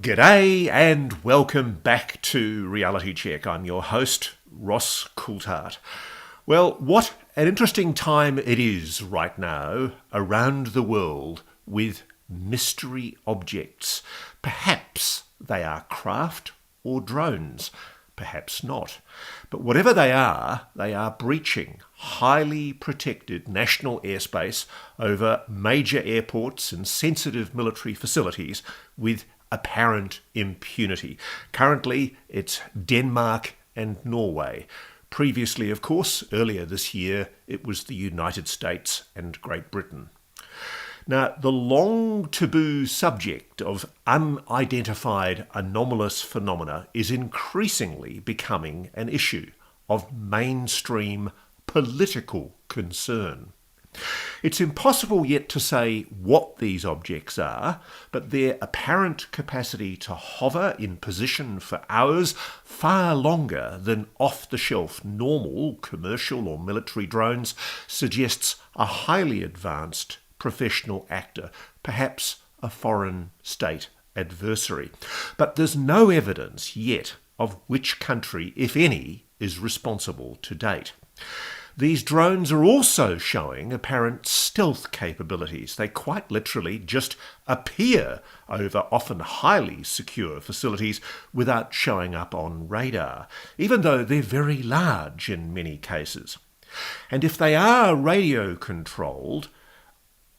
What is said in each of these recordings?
G'day and welcome back to Reality Check. I'm your host, Ross Coulthart. Well, what an interesting time it is right now around the world with mystery objects. Perhaps they are craft or drones, perhaps not. But whatever they are breaching highly protected national airspace over major airports and sensitive military facilities with apparent impunity. Currently, it's Denmark and Norway. Previously, of course, earlier this year, it was the United States and Great Britain. Now, the long taboo subject of unidentified anomalous phenomena is increasingly becoming an issue of mainstream political concern. It's impossible yet to say what these objects are, but their apparent capacity to hover in position for hours far longer than off-the-shelf normal commercial or military drones suggests a highly advanced professional actor, perhaps a foreign state adversary. But there's no evidence yet of which country, if any, is responsible to date. These drones are also showing apparent stealth capabilities. They quite literally just appear over often highly secure facilities without showing up on radar, even though they're very large in many cases. And if they are radio-controlled,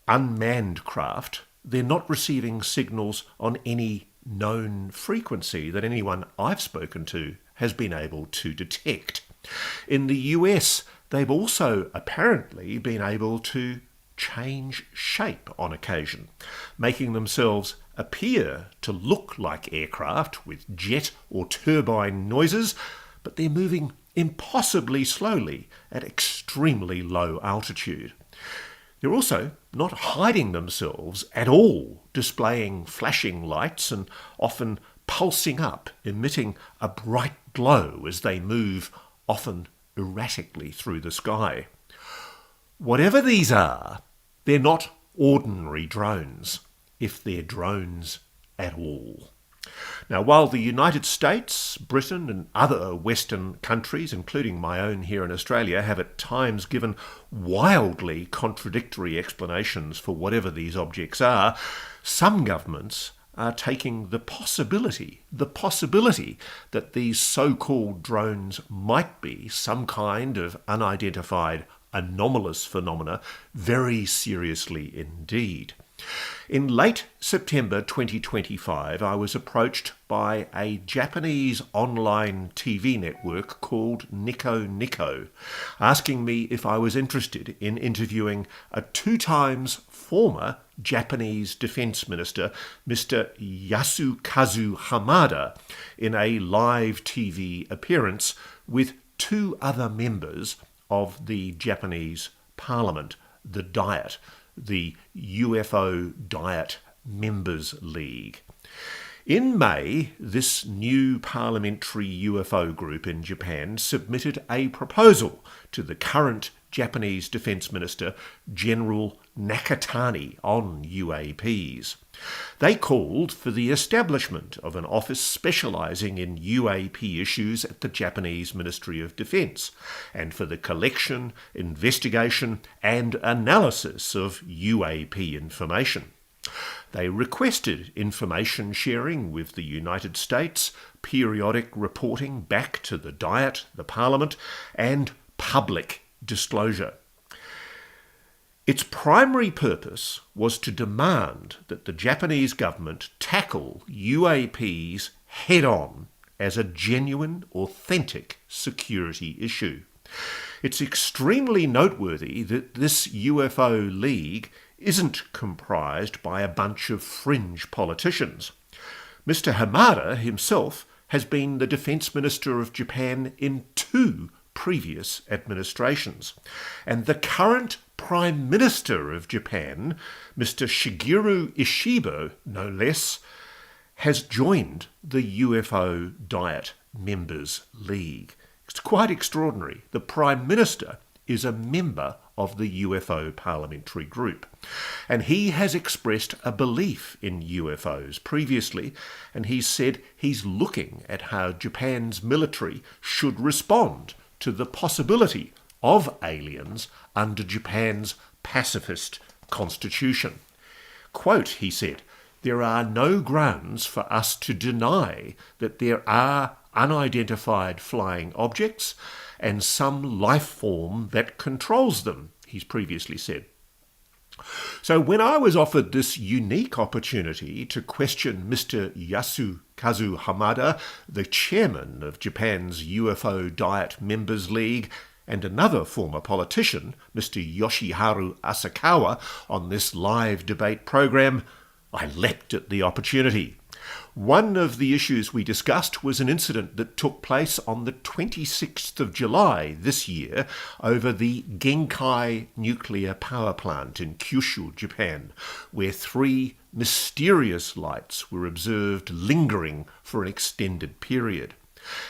unmanned craft, they're not receiving signals on any known frequency that anyone I've spoken to has been able to detect. In the US, they've also apparently been able to change shape on occasion, making themselves appear to look like aircraft with jet or turbine noises, but they're moving impossibly slowly at extremely low altitude. They're also not hiding themselves at all, displaying flashing lights and often pulsing up, emitting a bright glow as they move, often erratically through the sky. Whatever these are, they're not ordinary drones, if they're drones at all. Now, while the United States, Britain and other Western countries, including my own here in Australia, have at times given wildly contradictory explanations for whatever these objects are, some governments are taking the possibility that these so-called drones might be some kind of unidentified anomalous phenomena very seriously indeed. In late September 2025, I was approached by a Japanese online TV network called Nico Nico, asking me if I was interested in interviewing a 2 times former Japanese Defence Minister, Mr. Yasukazu Hamada, in a live TV appearance with 2 other members of the Japanese Parliament, the Diet, the UFO Diet Members League. In May, this new parliamentary UFO group in Japan submitted a proposal to the current Japanese Defence Minister, General Nakatani, on UAPs. They called for the establishment of an office specialising in UAP issues at the Japanese Ministry of Defence, and for the collection, investigation and analysis of UAP information. They requested information sharing with the United States, periodic reporting back to the Diet, the Parliament, and public disclosure. Its primary purpose was to demand that the Japanese government tackle UAPs head-on as a genuine, authentic security issue. It's extremely noteworthy that this UFO League isn't comprised by a bunch of fringe politicians. Mr. Hamada himself has been the Defence Minister of Japan in 2 previous administrations, and the current Prime Minister of Japan, Mr. Shigeru Ishiba, no less, has joined the UFO Diet Members League. It's quite extraordinary. The Prime Minister is a member of the UFO parliamentary group. And he has expressed a belief in UFOs previously, and he said he's looking at how Japan's military should respond to the possibility of aliens under Japan's pacifist constitution. Quote, he said, "There are no grounds for us to deny that there are unidentified flying objects and some life form that controls them," he's previously said. So when I was offered this unique opportunity to question Mr. Yasukazu Hamada, the chairman of Japan's UFO Diet Members League, and another former politician, Mr. Yoshiharu Asakawa, on this live debate program, I leapt at the opportunity. One of the issues we discussed was an incident that took place on the 26th of July this year over the Genkai nuclear power plant in Kyushu, Japan, where 3 mysterious lights were observed lingering for an extended period.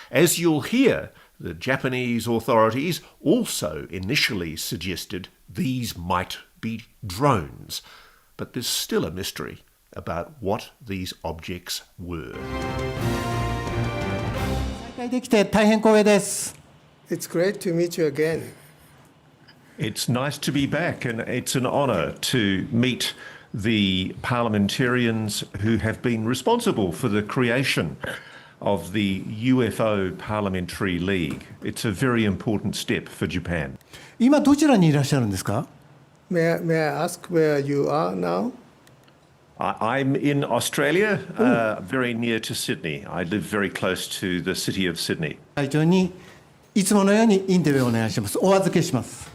As you'll hear, the Japanese authorities also initially suggested these might be drones, but there's still a mystery about what these objects were. It's great to meet you again. It's nice to be back, and it's an honour to meet the parliamentarians who have been responsible for the creation of the UFO Parliamentary League. It's a very important step for Japan. 今どちらにいらっしゃるんですか? May I ask where you are now? I'm in Australia, very near to Sydney. I live very close to the city of Sydney. 会長にいつものようにインタビューをお願いします。お預けします。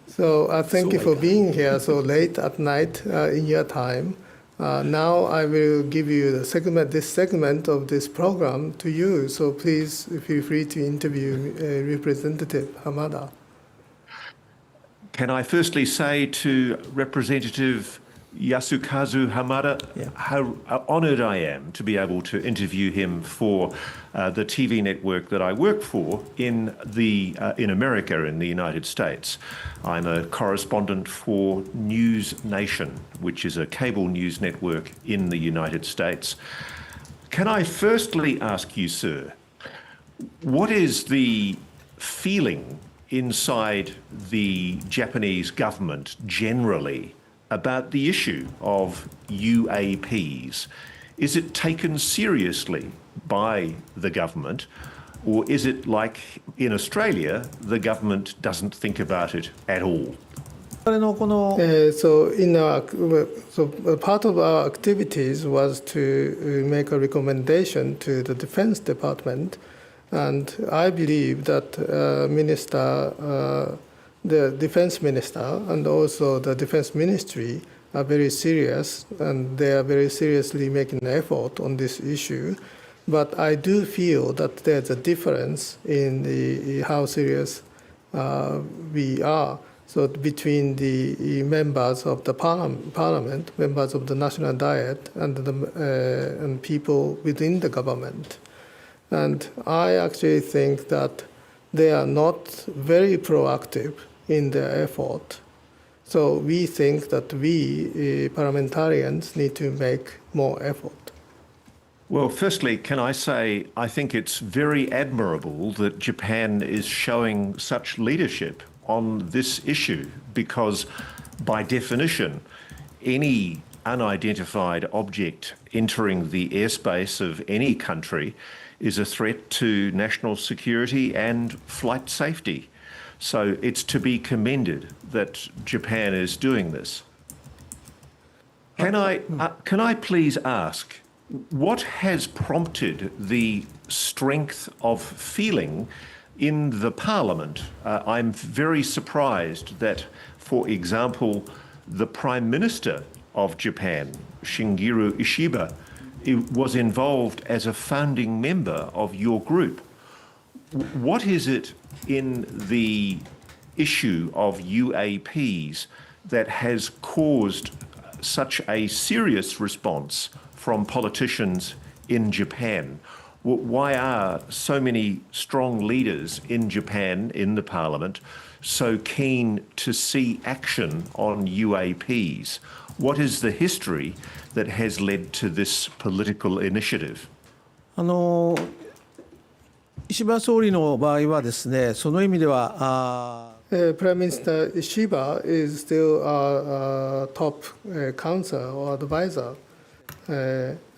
So thank you for being here so late at night in your time. Now I will give you this segment of this program to you. So please feel free to interview Representative Hamada. Can I firstly say to Representative Yasukazu Hamada, how honoured I am to be able to interview him for the TV network that I work for in America, in the United States. I'm a correspondent for NewsNation, which is a cable news network in the United States. Can I firstly ask you, sir, what is the feeling inside the Japanese government generally about the issue of UAPs? Is it taken seriously by the government, or is it like in Australia, the government doesn't think about it at all? So part of our activities was to make a recommendation to the Defense Department, and I believe that the Defense Minister and also the Defense Ministry are very serious, and they are very seriously making an effort on this issue. But I do feel that there's a difference in how serious we are. So between the members of the parliament, members of the National Diet, and people within the government. And I actually think that they are not very proactive in their effort. So we think that we parliamentarians need to make more effort. Well, firstly, can I say I think it's very admirable that Japan is showing such leadership on this issue, because by definition, any unidentified object entering the airspace of any country is a threat to national security and flight safety. So it's to be commended that Japan is doing this. Can I please ask, what has prompted the strength of feeling in the parliament? I'm very surprised that, for example, the Prime Minister of Japan, Shigeru Ishiba, was involved as a founding member of your group. What is it in the issue of UAPs that has caused such a serious response from politicians in Japan? Why are so many strong leaders in Japan, in the parliament, so keen to see action on UAPs? What is the history that has led to this political initiative? 石破総理の場合はですね、その意味では、Prime Minister Ishiba is still our top counselor or advisor,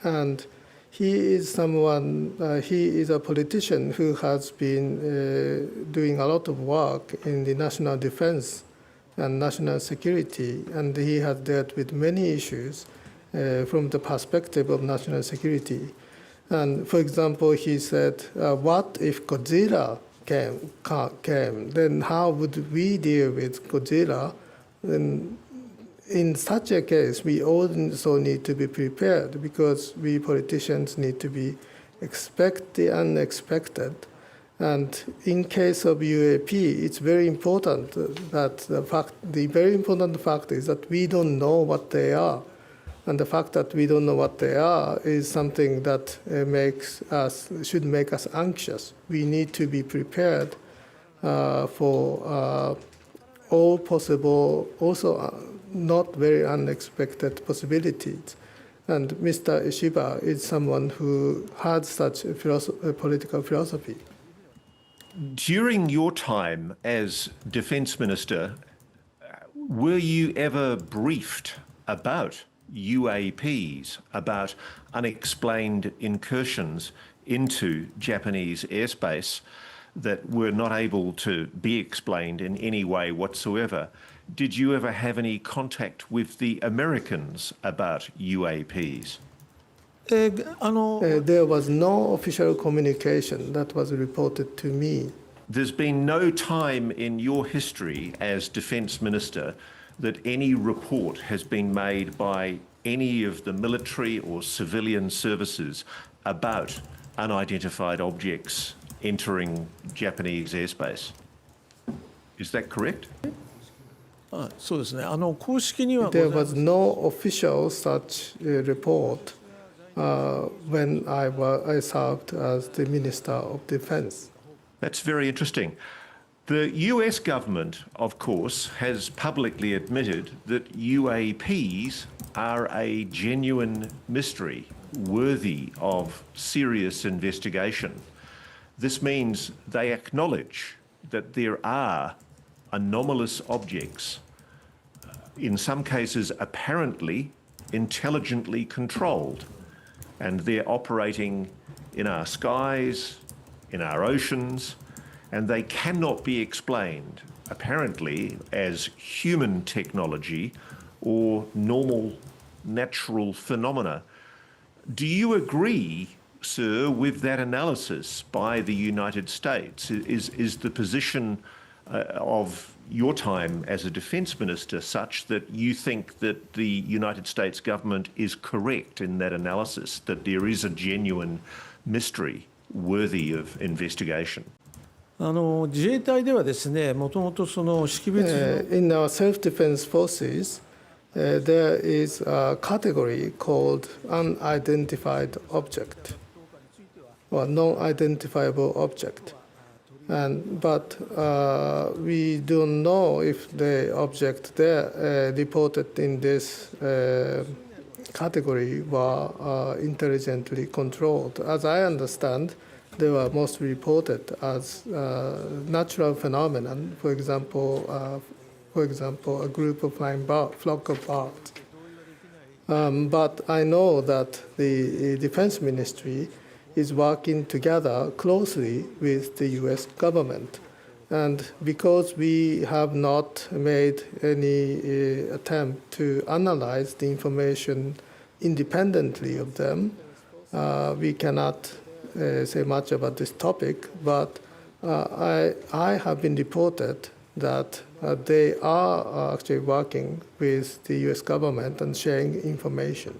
and he is someone. He is a politician who has been doing a lot of work in the national defense and national security, and he has dealt with many issues from the perspective of national security. And for example, he said, "What if Godzilla came? Then how would we deal with Godzilla?" Then in such a case, we also need to be prepared because we politicians need to expect the unexpected. And in case of UAP, it's very important that the very important fact is that we don't know what they are. And the fact that we don't know what they are is something that should make us anxious. We need to be prepared for all possible, also not very unexpected possibilities. And Mr. Ishiba is someone who had such a political philosophy. During your time as Defence Minister, were you ever briefed about UAPs, about unexplained incursions into Japanese airspace that were not able to be explained in any way whatsoever? Did you ever have any contact with the Americans about UAPs? There was no official communication that was reported to me. There's been no time in your history as Defence Minister that any report has been made by any of the military or civilian services about unidentified objects entering Japanese airspace. Is that correct? そうですね。公式には There was no official such report when I served as the Minister of Defense. That's very interesting. The US government, of course, has publicly admitted that UAPs are a genuine mystery worthy of serious investigation. This means they acknowledge that there are anomalous objects, in some cases apparently intelligently controlled, and they're operating in our skies, in our oceans, and they cannot be explained, apparently, as human technology or normal natural phenomena. Do you agree, sir, with that analysis by the United States? Is the position of your time as a defence minister such that you think that the United States government is correct in that analysis, that there is a genuine mystery worthy of investigation? 自衛隊ではですね、もともとその識別の In our self-defense forces, there is a category called unidentified object or non-identifiable object. But we don't know if the object there reported in this category were intelligently controlled. As I understand, they were mostly reported as natural phenomenon. For example, a group of flying flock of birds. But I know that the Defense Ministry is working together closely with the U.S. government. And because we have not made any attempt to analyze the information independently of them, we cannot say much about this topic, but I have been reported that they are actually working with the U.S. government and sharing information.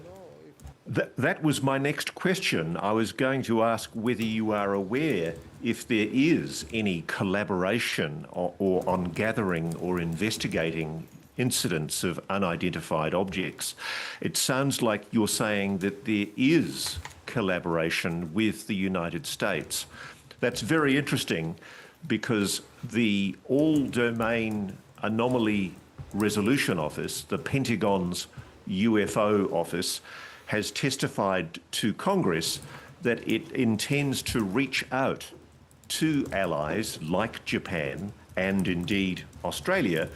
That was my next question. I was going to ask whether you are aware if there is any collaboration or on gathering or investigating incidents of unidentified objects. It sounds like you're saying that there is collaboration with the United States. That's very interesting. because the All-Domain Anomaly Resolution Office, the Pentagon's UFO office, has testified to Congress that it intends to reach out to allies like Japan and indeed Australia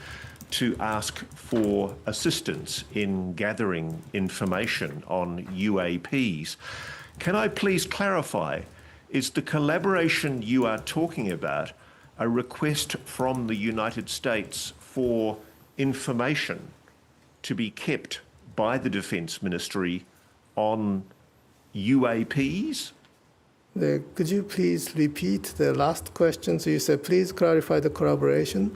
to ask for assistance in gathering information on UAPs. Can I please clarify, is the collaboration you are talking about a request from the United States for information to be kept by the Defence Ministry on UAPs? Could you please repeat the last question? So you said, please clarify the collaboration.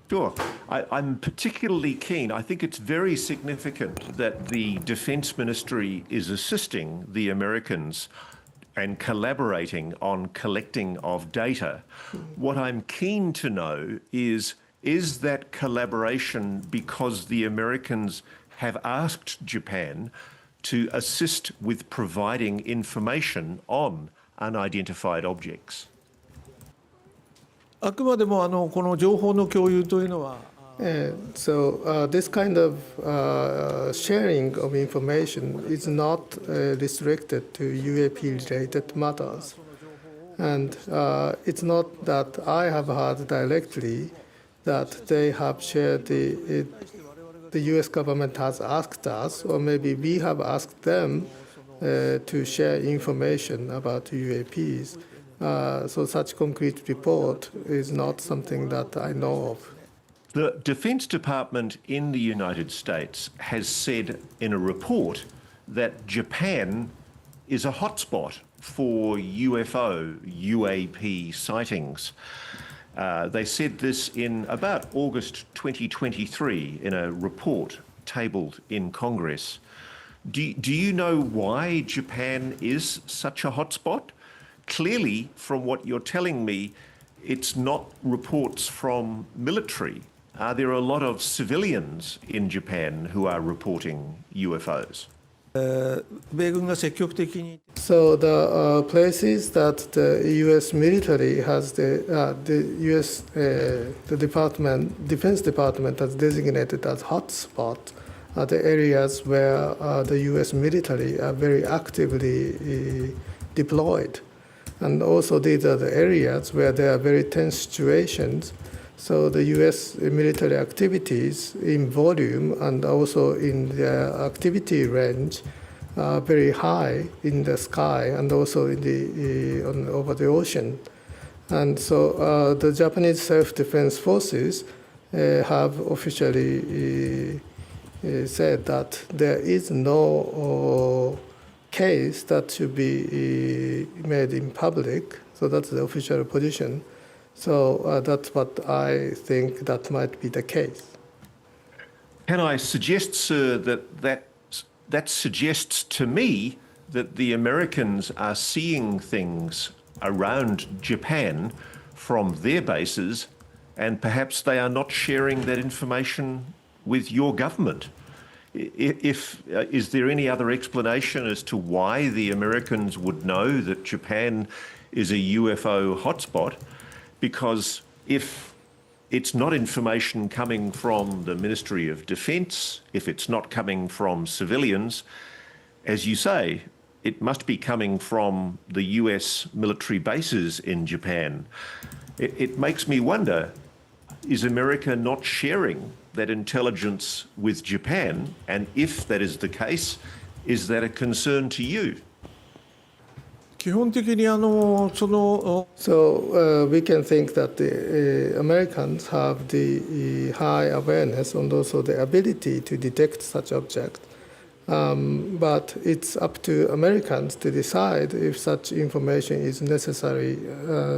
Sure. I'm particularly keen. I think it's very significant that the Defence Ministry is assisting the Americans and collaborating on collecting of data. What I'm keen to know is that collaboration because the Americans have asked Japan to assist with providing information on unidentified objects? あくまでもこの情報の共有というのは、this kind of sharing of information is not restricted to UAP-related matters. And it's not that I have heard directly that they have shared the US government has asked us, or maybe we have asked them to share information about UAPs. So such concrete report is not something that I know of. The Defense Department in the United States has said in a report that Japan is a hotspot for UFO, UAP sightings. They said this in about August 2023 in a report tabled in Congress. Do you know why Japan is such a hotspot? Clearly, from what you're telling me, it's not reports from military. Are there a lot of civilians in Japan who are reporting UFOs? 米軍が積極的に So the places that the U.S. military has the U.S. The Defense Department has designated as hotspot are the areas where the U.S. military are very actively deployed, and also these are the areas where there are very tense situations. So the U.S. military activities in volume and also in their activity range are very high in the sky and also in over the ocean. And so the Japanese self-defense forces have officially said that there is no case that should be made in public. So that's the official position. So that's what I think that might be the case. Can I suggest, sir, that suggests to me that the Americans are seeing things around Japan from their bases, and perhaps they are not sharing that information with your government. Is there any other explanation as to why the Americans would know that Japan is a UFO hotspot? Because if it's not information coming from the Ministry of Defence, if it's not coming from civilians, as you say, it must be coming from the US military bases in Japan. It makes me wonder, is America not sharing that intelligence with Japan? And if that is the case, is that a concern to you? 基本的にSo we can think that the Americans have the high awareness and also the ability to detect such objects. But it's up to Americans to decide if such information is necessary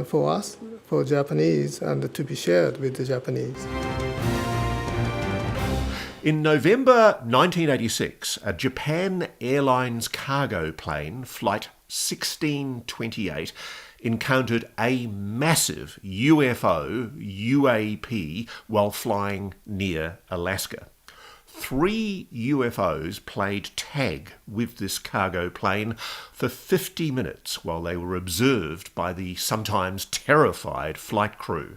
for us, for Japanese, and to be shared with the Japanese. In November 1986, a Japan Airlines cargo plane, Flight 1628, encountered a massive UFO, UAP, while flying near Alaska. 3 UFOs played tag with this cargo plane for 50 minutes while they were observed by the sometimes terrified flight crew.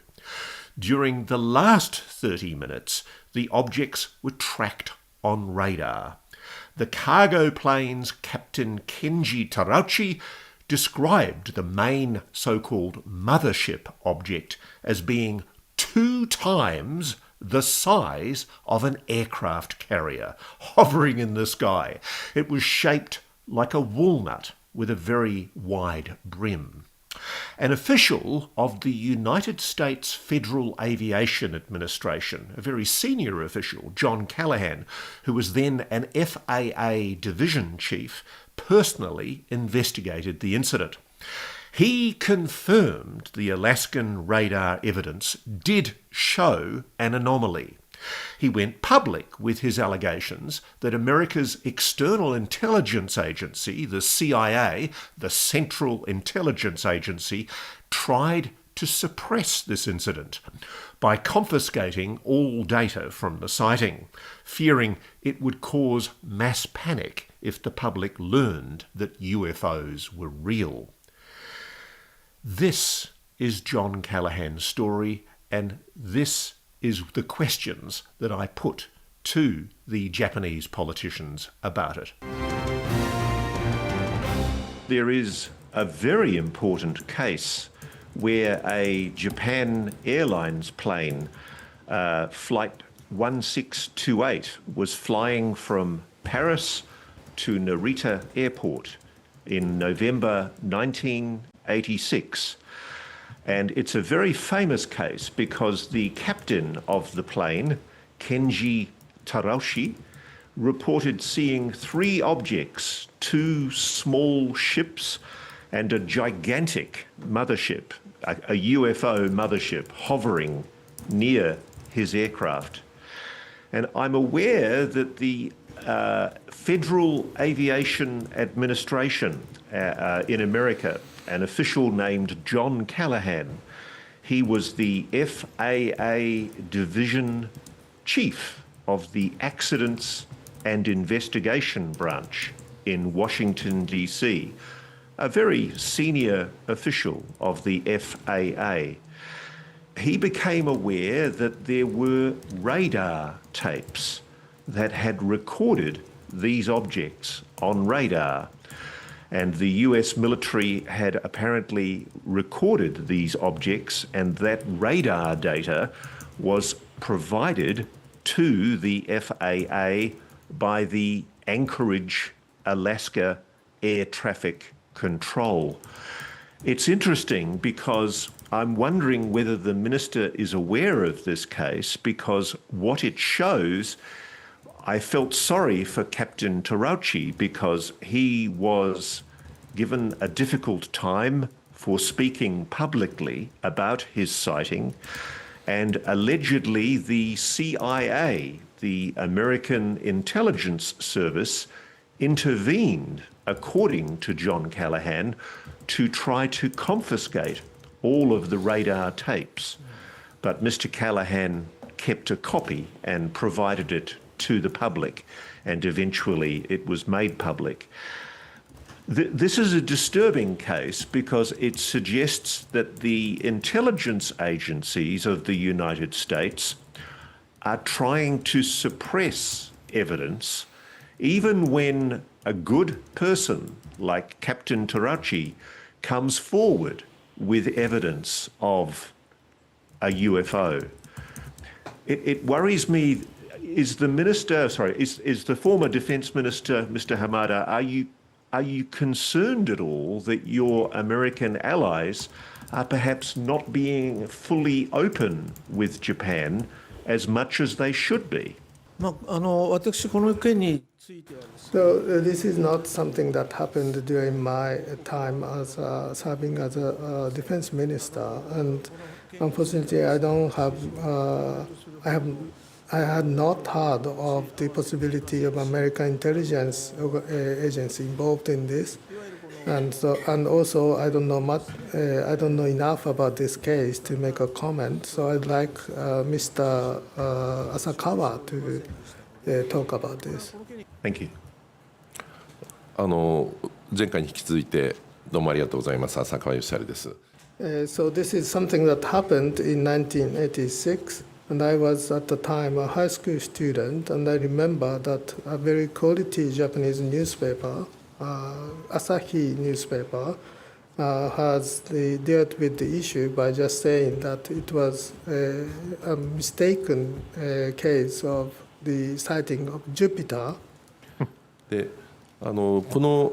During the last 30 minutes, the objects were tracked on radar. The cargo plane's Captain Kenji Tarauchi described the main so-called mothership object as being 2 times the size of an aircraft carrier, hovering in the sky. It was shaped like a walnut with a very wide brim. An official of the United States Federal Aviation Administration, a very senior official, John Callahan, who was then an FAA division chief, personally investigated the incident. He confirmed the Alaskan radar evidence did show an anomaly. He went public with his allegations that America's external intelligence agency, the CIA, the Central Intelligence Agency, tried to suppress this incident by confiscating all data from the sighting, fearing it would cause mass panic if the public learned that UFOs were real. This is John Callahan's story, and this is the questions that I put to the Japanese politicians about it. There is a very important case where a Japan Airlines plane, flight 1628, was flying from Paris to Narita Airport in November 1986. And it's a very famous case because the captain of the plane, Kenji Tarauchi, reported seeing 3 objects, 2 small ships and a gigantic mothership, a UFO mothership hovering near his aircraft. And I'm aware that the Federal Aviation Administration in America, an official named John Callahan, he was the FAA division chief of the Accidents and Investigation Branch in Washington, D.C., a very senior official of the FAA. He became aware that there were radar tapes that had recorded these objects on radar, and the US military had apparently recorded these objects, and that radar data was provided to the FAA by the Anchorage, Alaska Air Traffic Control. It's interesting because I'm wondering whether the minister is aware of this case, because what it shows, I felt sorry for Captain Tarauchi because he was given a difficult time for speaking publicly about his sighting, and allegedly the CIA, the American Intelligence Service, intervened, according to John Callahan, to try to confiscate all of the radar tapes. But Mr. Callahan kept a copy and provided it to the public, and eventually it was made public. This is a disturbing case because it suggests that the intelligence agencies of the United States are trying to suppress evidence, even when a good person like Captain Tarauchi comes forward with evidence of a UFO. It worries me. Is the former Defence Minister, Mr. Hamada, are you concerned at all that your American allies are perhaps not being fully open with Japan as much as they should be? 私この件についてはですね So this is not something that happened during my time as serving as a defense minister, and unfortunately, I had not heard of the possibility of American intelligence agency involved in this, and also I don't know much. I don't know enough about this case to make a comment. So I'd like Mr. Asakawa to talk about this. Thank you. 前回に引き続いてどうもありがとうございます。浅川義晴です。So this is something that happened in 1986, and I was at the time a high school student, and I remember that a very quality Japanese newspaper, Asahi newspaper, has dealt with the issue by just saying that it was a mistaken case of the sighting of Jupiter. で、この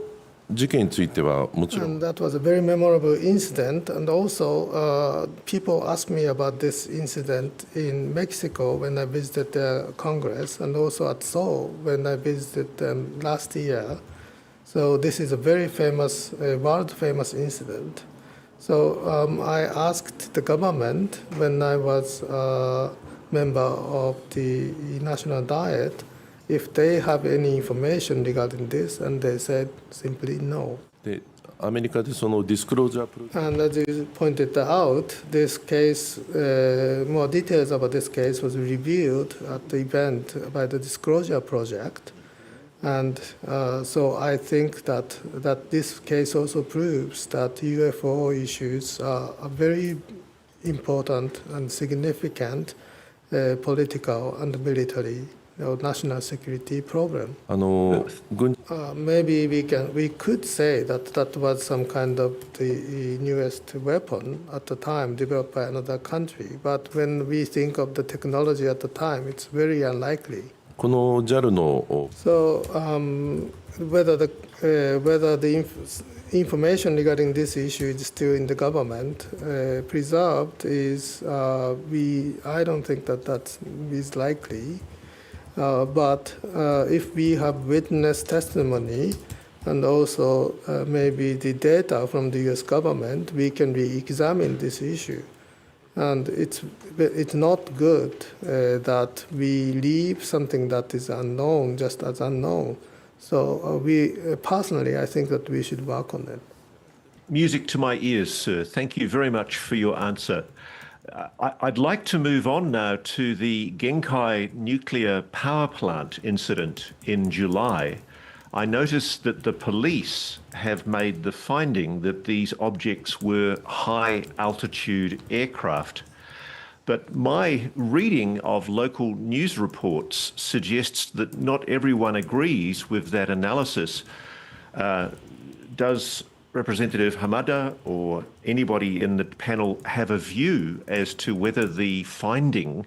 事件についてはもちろん And that was a very memorable incident. And also, people asked me about this incident in Mexico when I visited the Congress, and also at Seoul when I visited them last year. So this is a very famous, world-famous incident. So I asked the government when I was a member of the National Diet if they have any information regarding this, and they said simply no. でアメリカでそのディスクロージャープロジェク And as you pointed out, this case, more details about this case was revealed at the event by the Disclosure Project. And so I think that this case also proves that UFO issues are a very important and significant political and military or national security problem. 軍 Maybe we could say that that was some kind of the newest weapon at the time developed by another country. But when we think of the technology at the time, it's very unlikely. この JAL の So whether the information regarding this issue is still in the government preserved is I don't think that is likely. But if we have witness testimony and also maybe the data from the U.S. government, we can re-examine this issue. And it's not good that we leave something that is unknown just as unknown. So personally, I think that we should work on it. Music to my ears, sir. Thank you very much for your answer. I'd like to move on now to the Genkai nuclear power plant incident in July. I noticed that the police have made the finding that these objects were high-altitude aircraft. But my reading of local news reports suggests that not everyone agrees with that analysis. Does Representative Hamada or anybody in the panel have a view as to whether the finding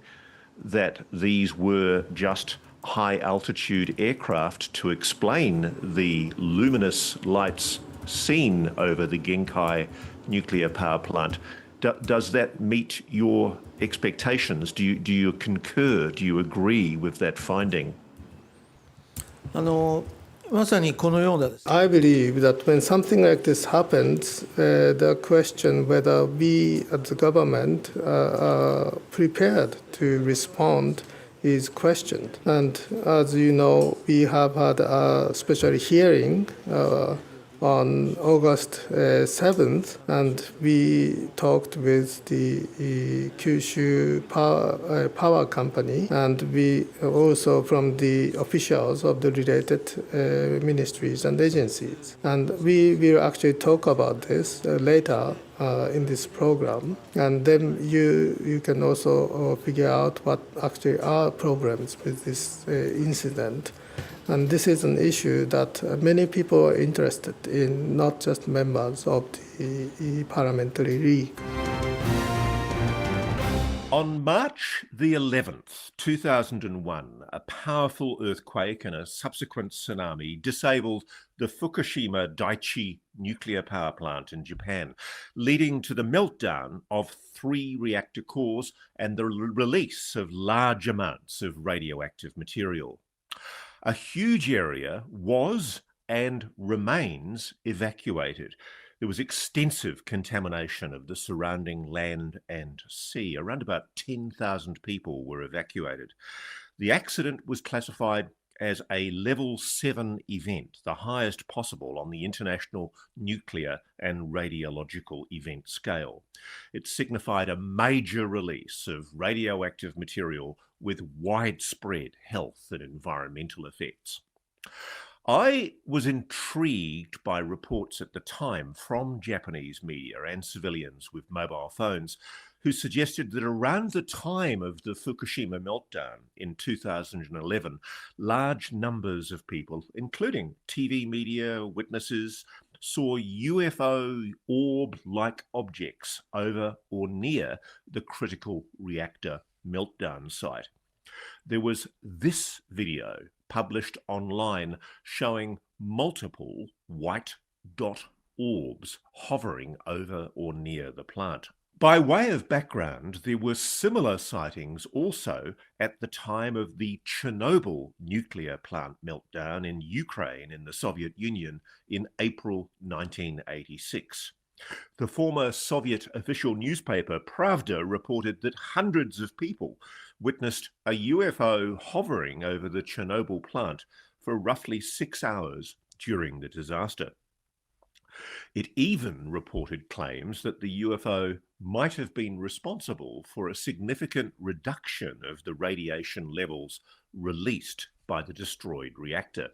that these were just high-altitude aircraft to explain the luminous lights seen over the Genkai nuclear power plant, does that meet your expectations? Do you concur? Do you agree with that finding? まさにこのようなです。 I believe that when something like this happens, the question whether we as the government are prepared to respond is questioned. And as you know, we have had a special hearing on August 7th, and we talked with the Kyushu power company, and we also from the officials of the related ministries and agencies. And we will actually talk about this later in this program, and then you can also figure out what actually are problems with this incident. And this is an issue that many people are interested in, not just members of the Parliamentary League. On March the 11th, 2001, a powerful earthquake and a subsequent tsunami disabled the Fukushima Daiichi nuclear power plant in Japan, leading to the meltdown of 3 reactor cores and the release of large amounts of radioactive material. A huge area was and remains evacuated. There was extensive contamination of the surrounding land and sea. Around about 10,000 people were evacuated. The accident was classified as a level 7 event, the highest possible on the international nuclear and radiological event scale. It signified a major release of radioactive material with widespread health and environmental effects. I was intrigued by reports at the time from Japanese media and civilians with mobile phones who suggested that around the time of the Fukushima meltdown in 2011, large numbers of people, including TV media, witnesses, saw UFO orb-like objects over or near the critical reactor meltdown site. There was this video published online showing multiple white dot orbs hovering over or near the plant. By way of background, there were similar sightings also at the time of the Chernobyl nuclear plant meltdown in Ukraine in the Soviet Union in April 1986. The former Soviet official newspaper Pravda reported that hundreds of people witnessed a UFO hovering over the Chernobyl plant for roughly 6 hours during the disaster. It even reported claims that the UFO might have been responsible for a significant reduction of the radiation levels released by the destroyed reactor.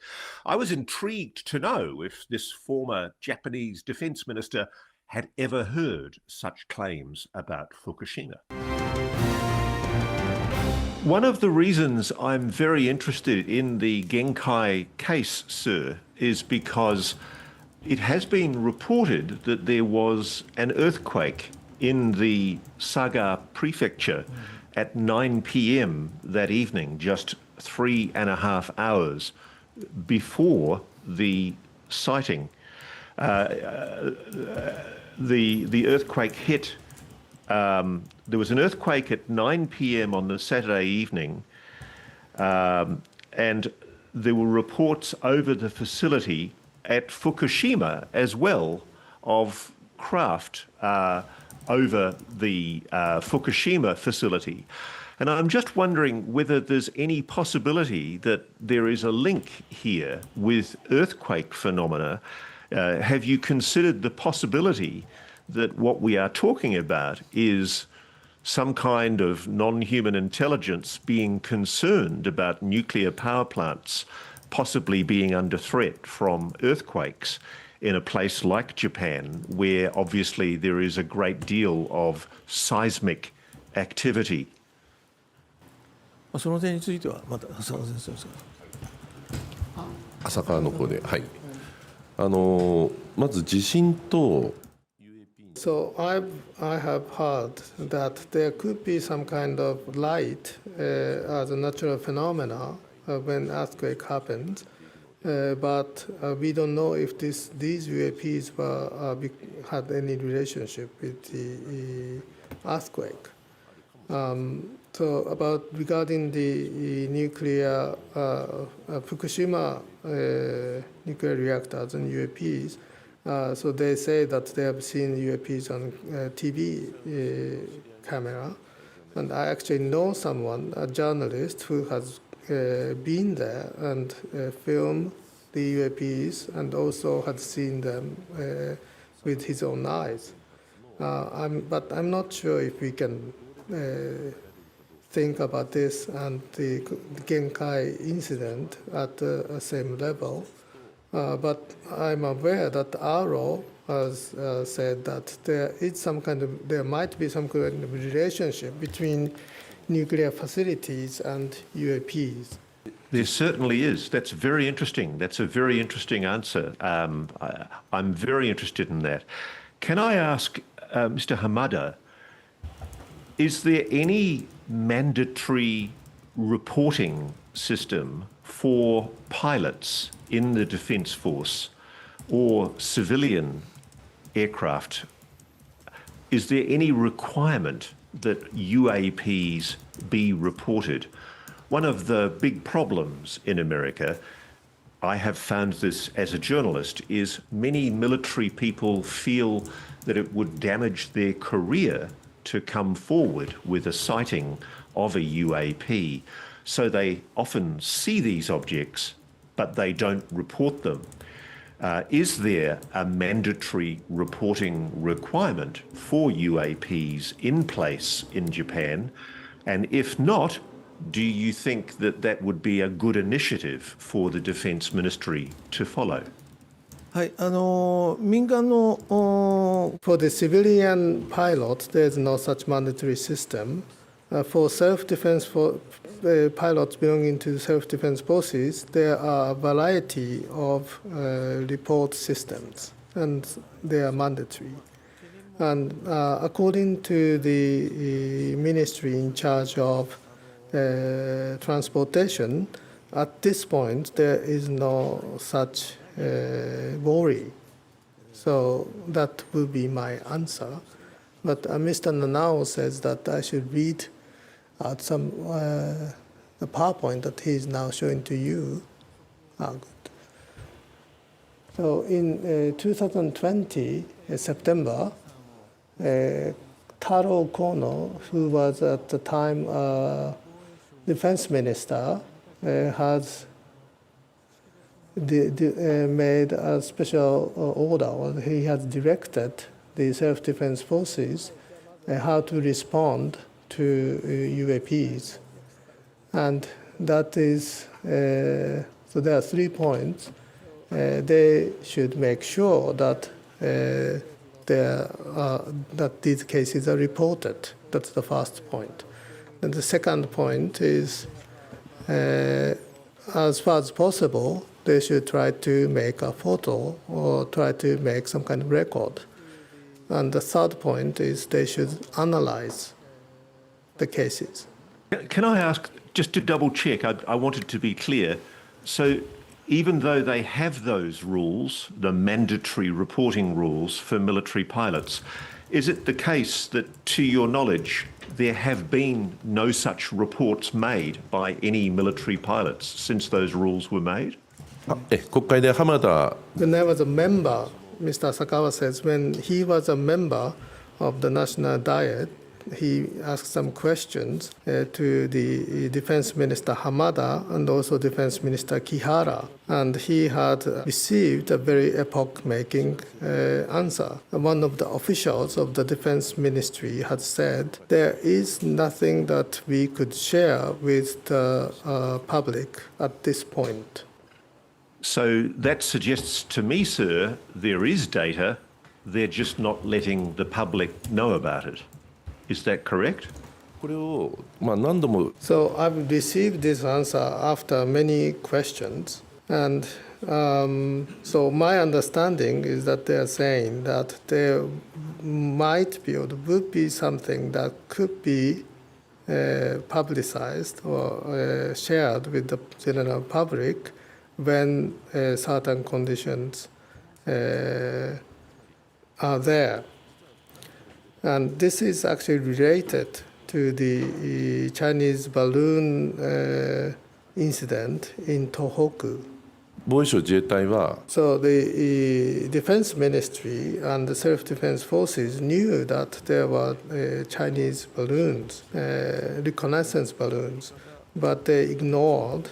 I was intrigued to know if this former Japanese defense minister had ever heard such claims about Fukushima. One of the reasons I'm very interested in the Genkai case, sir, is because it has been reported that there was an earthquake in the Saga prefecture at 9 p.m. that evening, just 3.5 hours before the sighting. The earthquake hit. There was an earthquake at 9 p.m. on the Saturday evening, and there were reports over the facility at Fukushima as well of craft over the Fukushima facility. And I'm just wondering whether there's any possibility that there is a link here with earthquake phenomena. Have you considered the possibility that what we are talking about is some kind of non-human intelligence being concerned about nuclear power plants possibly being under threat from earthquakes in a place like Japan, where obviously there is a great deal of seismic activity? その点についてはまた浅川先生ですか。浅川の方で、はい。まず地震と So I have heard that there could be some kind of light as a natural phenomena when earthquake happens, but we don't know if these UAPs had any relationship with the earthquake. So regarding the nuclear Fukushima nuclear reactors and UAPs. So they say that they have seen UAPs on TV camera, and I actually know someone, a journalist, who has been there and filmed the UAPs and also had seen them with his own eyes. But I'm not sure if we can think about this and the Genkai incident at the same level. But I'm aware that Aro has said that there might be some kind of relationship between nuclear facilities and UAPs. There certainly is. That's very interesting. That's a very interesting answer. I'm very interested in that. Can I ask Mr. Hamada, is there any mandatory reporting system for pilots in the Defence Force or civilian aircraft? Is there any requirement that UAPs be reported? One of the big problems in America, I have found this as a journalist, is many military people feel that it would damage their career to come forward with a sighting of a UAP. so they often see these objects, but they don't report them. Is there a mandatory reporting requirement for UAPs in place in Japan? And if not, do you think that that would be a good initiative for the Defense Ministry to follow? はい、民間の For the civilian pilots, there is no such mandatory system. For self-defense pilots belonging to self-defense forces, there are a variety of report systems, and they are mandatory. And according to the ministry in charge of transportation, at this point, there is no such worry. So that will be my answer. But Mr. Nanao says that I should read out some the PowerPoint that he is now showing to you. Good. So in 2020, September, Taro Kono, who was at the time defense minister, has made a special order, or he has directed the self-defense forces how to respond to UAPs. And that is, so there are 3 points. They should make sure that that these cases are reported. That's the first point. And the second point is, as far as possible, they should try to make a photo or try to make some kind of record. And the third point is they should analyze the cases. Can I ask, just to double check, I wanted to be clear. So even though they have those rules, the mandatory reporting rules for military pilots, is it the case that, to your knowledge, there have been no such reports made by any military pilots since those rules were made? 国会で浜田 When I was a member, Mr. Sakawa says, when he was a member of the National Diet, he asked some questions to the Defense Minister Hamada and also Defense Minister Kihara. And he had received a very epoch-making answer. One of the officials of the Defense Ministry had said, there is nothing that we could share with the public at this point. So that suggests to me, sir, there is data, they're just not letting the public know about it. Is that correct? これを何度も So I've received this answer after many questions. And so my understanding is that they are saying that there might be or would be something that could be publicized or shared with the general public when certain conditions are there. And this is actually related to the Chinese balloon incident in Tohoku. 防衛省自衛隊は So the Defense Ministry and the self-defense forces knew that there were Chinese balloons, reconnaissance balloons, but they ignored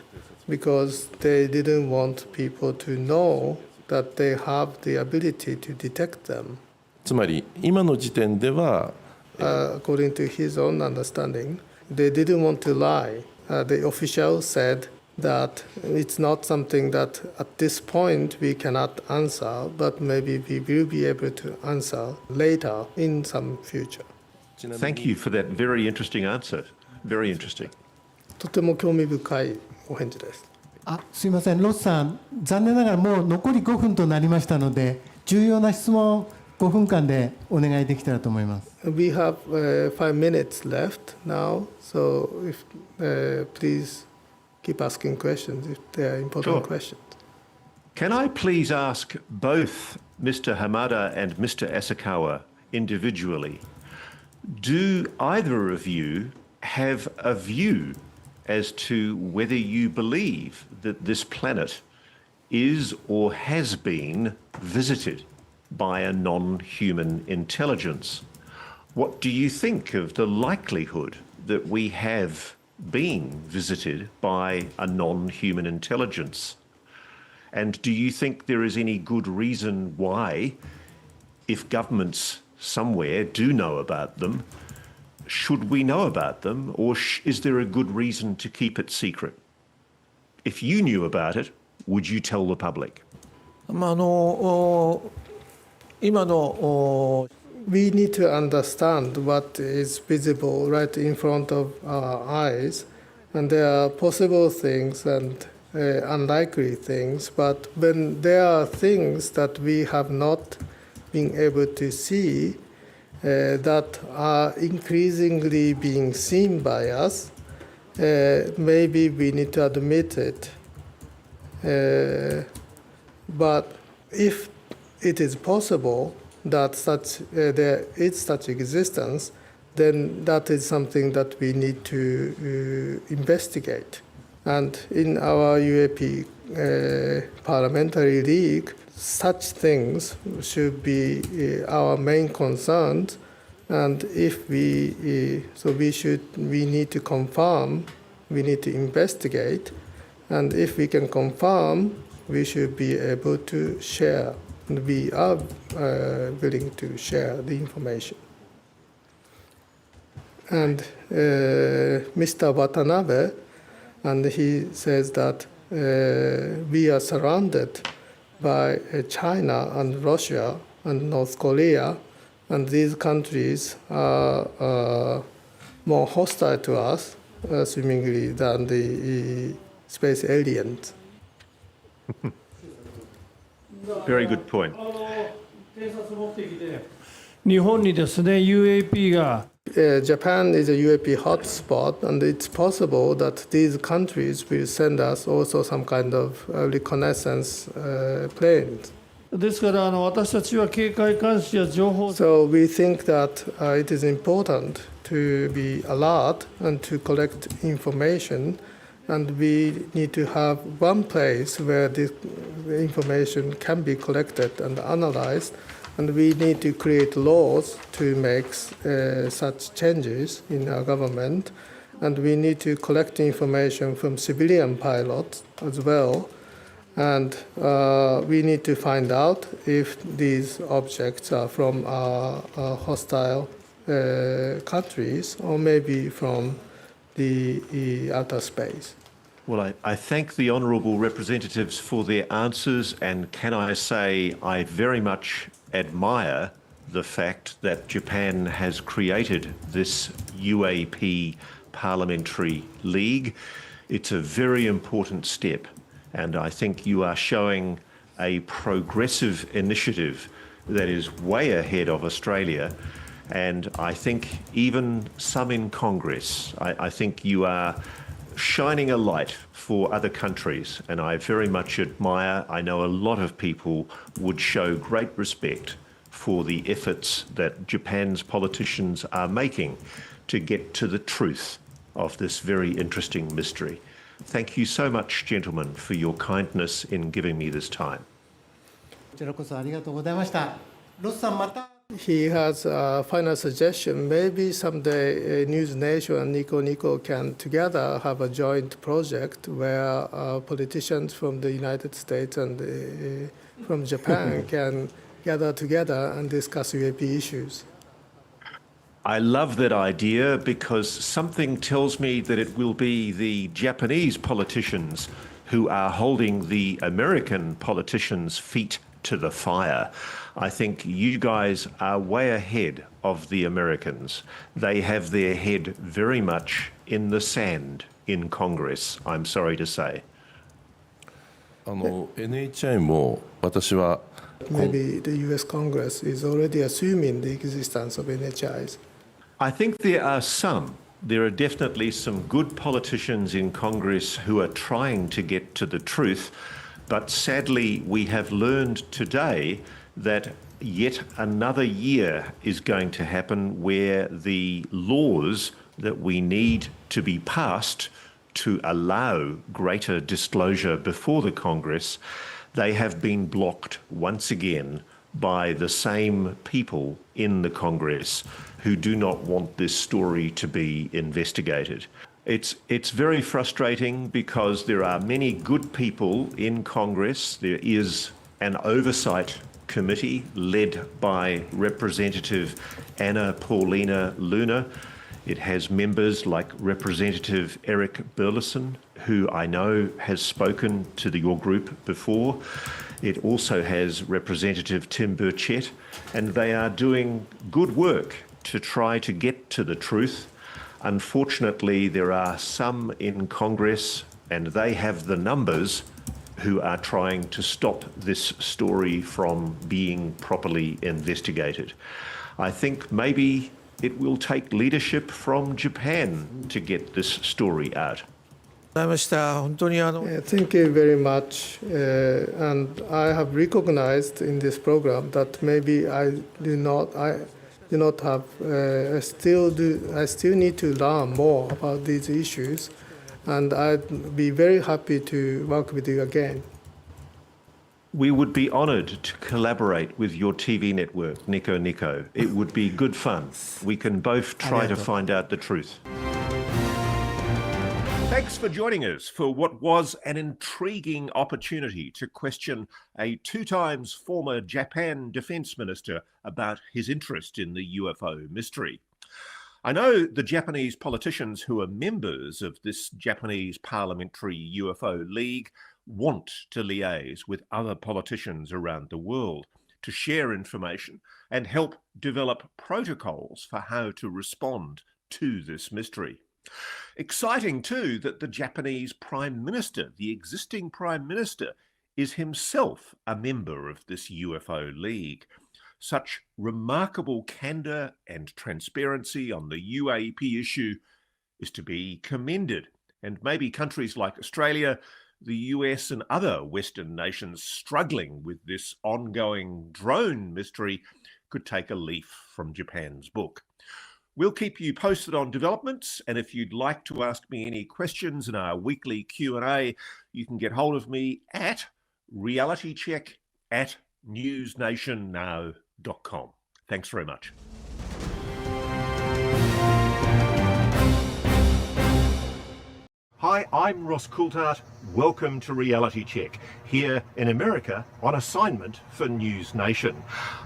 because they didn't want people to know that they have the ability to detect them. つまり今の時点では According to his own understanding, they didn't want to lie. The official said that it's not something that at this point we cannot answer, but maybe we will be able to answer later in some future. Thank you for that very interesting answer. Very interesting. とても興味深いお返事です。すいません、ロスさん、残念ながらもう残り5分となりましたので、重要な質問を5分間でお願いできたらと思います。We have 5 minutes left now, so if, please keep asking questions if they are important questions. Can I please ask both Mr. Hamada and Mr. Asakawa individually, do either of you have a view as to whether you believe that this planet is or has been visited by a non-human intelligence? What do you think of the likelihood that we have being visited by a non-human intelligence? And do you think there is any good reason why, if governments somewhere do know about them, should we know about them, or is there a good reason to keep it secret? If you knew about it, would you tell the public? 今の We need to understand what is visible right in front of our eyes, and there are possible things and unlikely things, but when there are things that we have not been able to see that are increasingly being seen by us, maybe we need to admit it. But if it is possible that there is such existence, then that is something that we need to investigate. And in our UAP parliamentary league, such things should be our main concerns. And if we need to confirm, we need to investigate. And if we can confirm, we should be able to share. And we are willing to share the information. And Mr. Watanabe, and he says that we are surrounded by China and Russia and North Korea, and these countries are more hostile to us, seemingly, than the space aliens. Very good point. 偵察目的で日本にですね UAP が Japan is a UAP hotspot, and it's possible that these countries will send us also some kind of reconnaissance planes. ですから私たちは警戒監視や情報 So we think that it is important to be alert and to collect information, and we need to have one place where the information can be collected and analyzed, and we need to create laws to make such changes in our government, and we need to collect information from civilian pilots as well, and we need to find out if these objects are from hostile countries or maybe from the outer space. Well, I thank the honourable representatives for their answers, and can I say I very much admire the fact that Japan has created this UAP parliamentary league. It's a very important step, and I think you are showing a progressive initiative that is way ahead of Australia, and I think even some in Congress. I think you are shining a light for other countries, and I very much admire, I know a lot of people would show great respect for the efforts that Japan's politicians are making to get to the truth of this very interesting mystery. Thank you so much, gentlemen, for your kindness in giving me this time. こちらこそありがとうございました。ロスさんまた He has a final suggestion. Maybe someday NewsNation and Nico Nico can together have a joint project where politicians from the United States and from Japan can gather together and discuss UAP issues. I love that idea because something tells me that it will be the Japanese politicians who are holding the American politicians' feet to the fire. I think you guys are way ahead of the Americans. They have their head very much in the sand in Congress, I'm sorry to say. NHI も私は Maybe the US Congress is already assuming the existence of NHIs. I think there are some. There are definitely some good politicians in Congress who are trying to get to the truth, but sadly we have learned today that yet another year is going to happen where the laws that we need to be passed to allow greater disclosure before the Congress, they have been blocked once again by the same people in the Congress who do not want this story to be investigated. It's very frustrating because there are many good people in Congress. There is an oversight committee led by Representative Anna Paulina Luna. It has members like Representative Eric Burleson, who I know has spoken to your group before. It also has Representative Tim Burchett, and they are doing good work to try to get to the truth. Unfortunately, there are some in Congress, and they have the numbers, who are trying to stop this story from being properly investigated. I think maybe it will take leadership from Japan to get this story out. Thank you very much. And I have recognized in this program that maybe I still need to learn more about these issues, and I'd be very happy to work with you again. We would be honoured to collaborate with your TV network, Nico Nico. It would be good fun. We can both try to find out the truth. Thanks for joining us for what was an intriguing opportunity to question a 2 times former Japan Defence Minister about his interest in the UFO mystery. I know the Japanese politicians who are members of this Japanese parliamentary UFO league want to liaise with other politicians around the world to share information and help develop protocols for how to respond to this mystery. Exciting too that the Japanese Prime Minister, the existing Prime Minister, is himself a member of this UFO league. Such remarkable candour and transparency on the UAP issue is to be commended, and maybe countries like Australia, the US and other Western nations struggling with this ongoing drone mystery could take a leaf from Japan's book. We'll keep you posted on developments, and if you'd like to ask me any questions in our weekly Q&A, you can get hold of me at realitycheck@newsnationnow.com. Thanks very much. Hi, I'm Ross Coulthart. Welcome to Reality Check, here in America on assignment for NewsNation.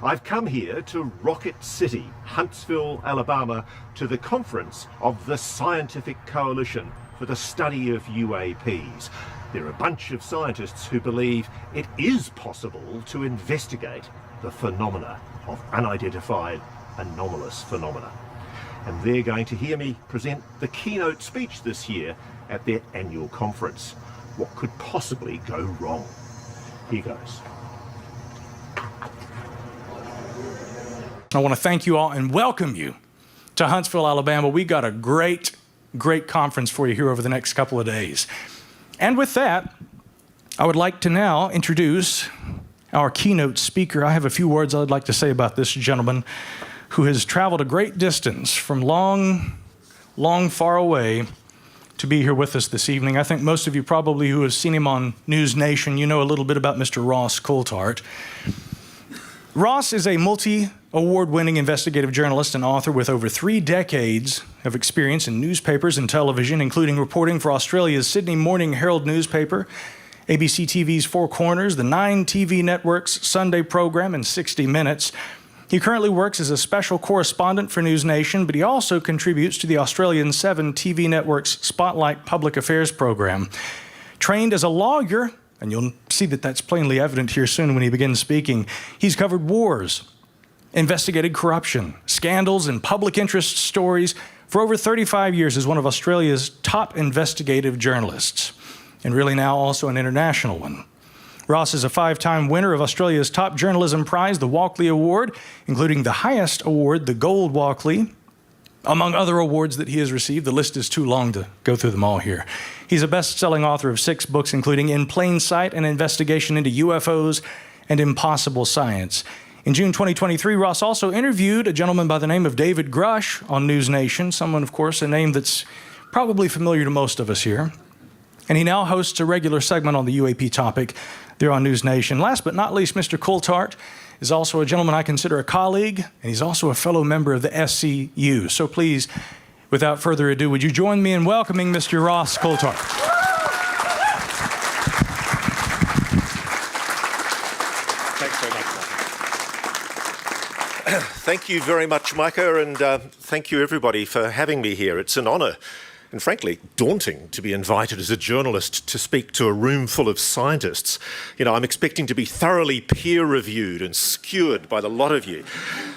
I've come here to Rocket City, Huntsville, Alabama, to the conference of the Scientific Coalition for the Study of UAPs. They're a bunch of scientists who believe it is possible to investigate the phenomena of unidentified anomalous phenomena. And they're going to hear me present the keynote speech this year at their annual conference. What could possibly go wrong? Here goes. I want to thank you all and welcome you to Huntsville, Alabama. We got a great conference for you here over the next couple of days. And with that, I would like to now introduce our keynote speaker. I have a few words I'd like to say about this gentleman who has traveled a great distance from long far away to be here with us this evening. I think most of you probably who have seen him on NewsNation, you know a little bit about Mr. Ross Coulthart. Ross is a multi-award-winning investigative journalist and author with over 3 decades of experience in newspapers and television, including reporting for Australia's Sydney Morning Herald newspaper, ABC TV's Four Corners, the 9 TV networks' Sunday program, and 60 Minutes. He currently works as a special correspondent for NewsNation, but he also contributes to the Australian 7 TV network's Spotlight Public Affairs program. Trained as a lawyer, and you'll see that that's plainly evident here soon when he begins speaking, he's covered wars, investigated corruption, scandals, and public interest stories for over 35 years as one of Australia's top investigative journalists, and really now also an international one. Ross is a 5-time winner of Australia's top journalism prize, the Walkley Award, including the highest award, the Gold Walkley, among other awards that he has received. The list is too long to go through them all here. He's a best-selling author of 6 books, including In Plain Sight, an investigation into UFOs and impossible science. In June 2023, Ross also interviewed a gentleman by the name of David Grush on NewsNation, someone, of course, a name that's probably familiar to most of us here. And he now hosts a regular segment on the UAP topic there on NewsNation. Last but not least, Mr. Coulthart is also a gentleman I consider a colleague, and he's also a fellow member of the SCU. So please Without further ado, would you join me in welcoming Mr. Ross Coulthart? Thanks very much, Micah. Thank you very much, Micah, and thank you everybody for having me here. It's an honour and frankly daunting to be invited as a journalist to speak to a room full of scientists. You know, I'm expecting to be thoroughly peer-reviewed and skewered by the lot of you.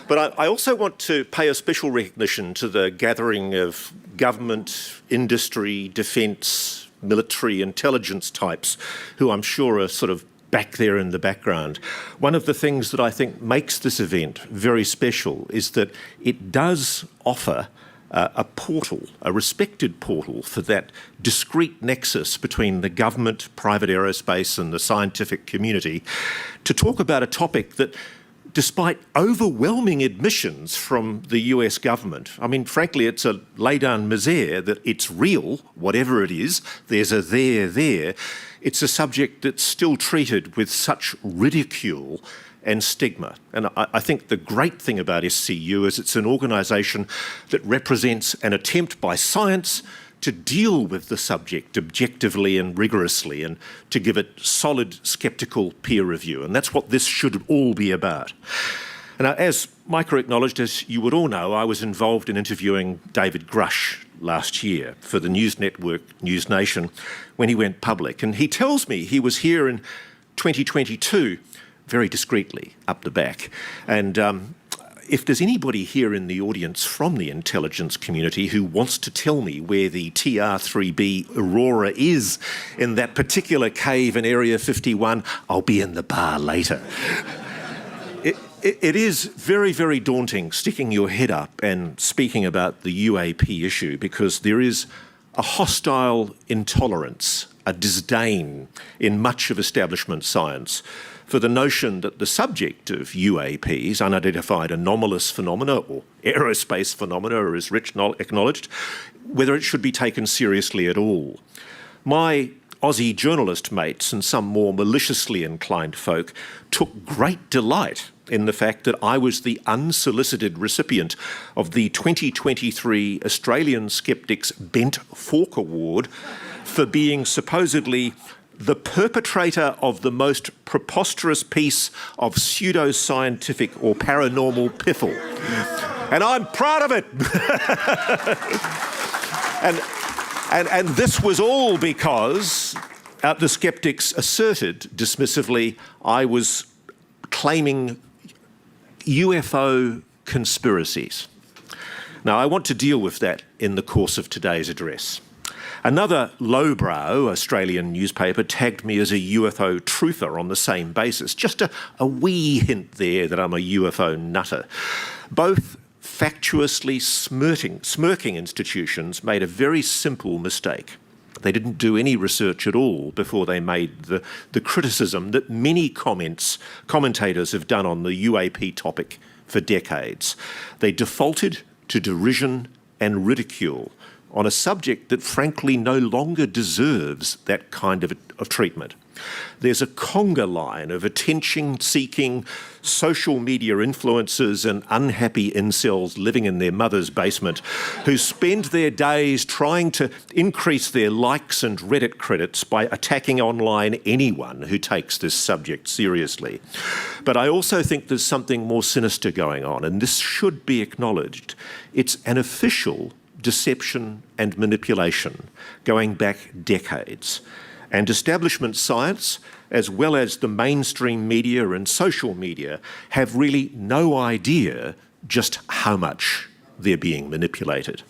But I also want to pay a special recognition to the gathering of government, industry, defence, military, intelligence types who I'm sure are sort of back there in the background. One of the things that I think makes this event very special is that it does offer a portal, a respected portal for that discrete nexus between the government, private aerospace and the scientific community to talk about a topic that, despite overwhelming admissions from the US government, I mean, frankly, it's a lay-down misère that it's real, whatever it is, there's a there. It's a subject that's still treated with such ridicule and stigma. And I think the great thing about SCU is it's an organisation that represents an attempt by science to deal with the subject objectively and rigorously and to give it solid sceptical peer review. And that's what this should all be about. And as Micah acknowledged, as you would all know, I was involved in interviewing David Grush last year for the news network NewsNation when he went public. And he tells me he was here in 2022 very discreetly up the back. And if there's anybody here in the audience from the intelligence community who wants to tell me where the TR-3B Aurora is in that particular cave in Area 51, I'll be in the bar later. It is very, very daunting sticking your head up and speaking about the UAP issue because there is a hostile intolerance, a disdain in much of establishment science for the notion that the subject of UAPs, unidentified anomalous phenomena or aerospace phenomena, as Rich acknowledged, whether it should be taken seriously at all. My Aussie journalist mates and some more maliciously inclined folk took great delight in the fact that I was the unsolicited recipient of the 2023 Australian Skeptics Bent Fork Award for being supposedly the perpetrator of the most preposterous piece of pseudoscientific or paranormal piffle. And I'm proud of it. and this was all because the skeptics asserted dismissively I was claiming UFO conspiracies. Now, I want to deal with that in the course of today's address. Another lowbrow Australian newspaper tagged me as a UFO truther on the same basis. Just a wee hint there that I'm a UFO nutter. Both factuously smirking institutions made a very simple mistake. They didn't do any research at all before they made the criticism that many commentators have done on the UAP topic for decades. They defaulted to derision and ridicule on a subject that frankly no longer deserves that kind of treatment. There's a conga line of attention-seeking social media influencers and unhappy incels living in their mother's basement who spend their days trying to increase their likes and Reddit credits by attacking online anyone who takes this subject seriously. But I also think there's something more sinister going on, and this should be acknowledged. It's an official deception and manipulation going back decades. And establishment science, as well as the mainstream media and social media, have really no idea just how much they're being manipulated.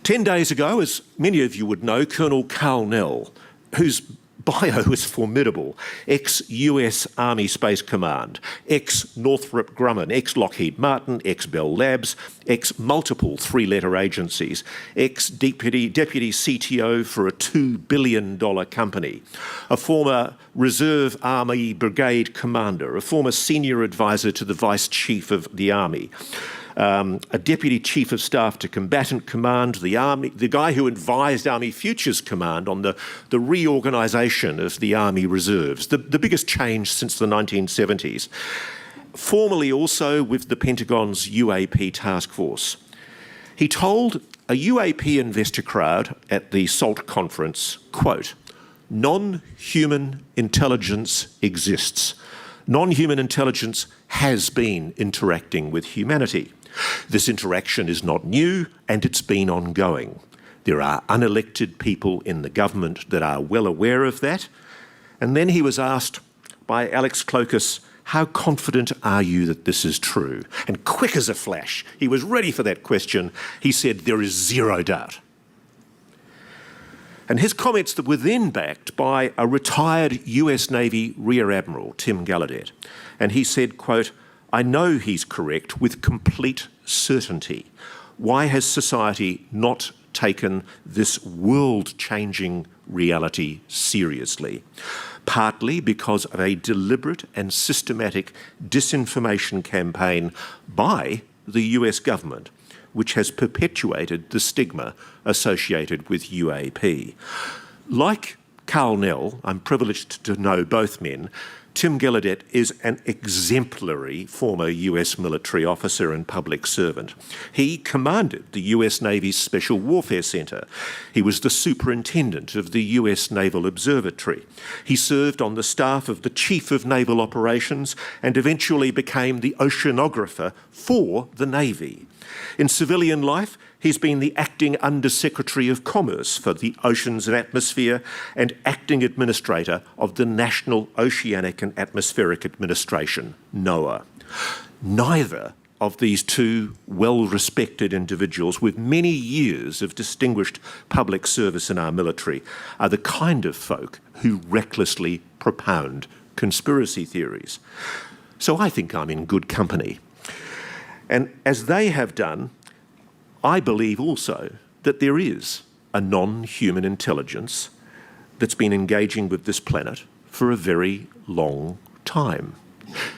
10 days ago, as many of you would know, Colonel Carl Nell, whose bio is formidable, ex-US Army Space Command, ex-Northrop Grumman, ex-Lockheed Martin, ex-Bell Labs, ex-multiple three-letter agencies, ex-deputy CTO for a $2 billion company, a former Reserve Army Brigade commander, a former senior advisor to the Vice Chief of the Army, a Deputy Chief of Staff to Combatant Command, the guy who advised Army Futures Command on the reorganisation of the Army Reserves, the biggest change since the 1970s. Formerly also with the Pentagon's UAP task force. He told a UAP investor crowd at the SALT conference, quote, "Non-human intelligence exists. Non-human intelligence has been interacting with humanity. This interaction is not new and it's been ongoing. There are unelected people in the government that are well aware of that." And then he was asked by Alex Clokas, "How confident are you that this is true?" And quick as a flash, he was ready for that question. He said, "There is zero doubt." And his comments that were then backed by a retired US Navy Rear Admiral, Tim Gallaudet. And he said, quote, "I know he's correct with complete certainty. Why has society not taken this world-changing reality seriously? Partly because of a deliberate and systematic disinformation campaign by the US government, which has perpetuated the stigma associated with UAP. Like Carl Nell, I'm privileged to know both men, Tim Gallaudet is an exemplary former US military officer and public servant. He commanded the US Navy's Special Warfare Centre. He was the superintendent of the US Naval Observatory. He served on the staff of the Chief of Naval Operations and eventually became the oceanographer for the Navy. In civilian life, he's been the acting Under-Secretary of Commerce for the Oceans and Atmosphere and acting administrator of the National Oceanic and Atmospheric Administration, NOAA. Neither of these two well-respected individuals with many years of distinguished public service in our military are the kind of folk who recklessly propound conspiracy theories. So I think I'm in good company. And as they have done, I believe also that there is a non-human intelligence that's been engaging with this planet for a very long time.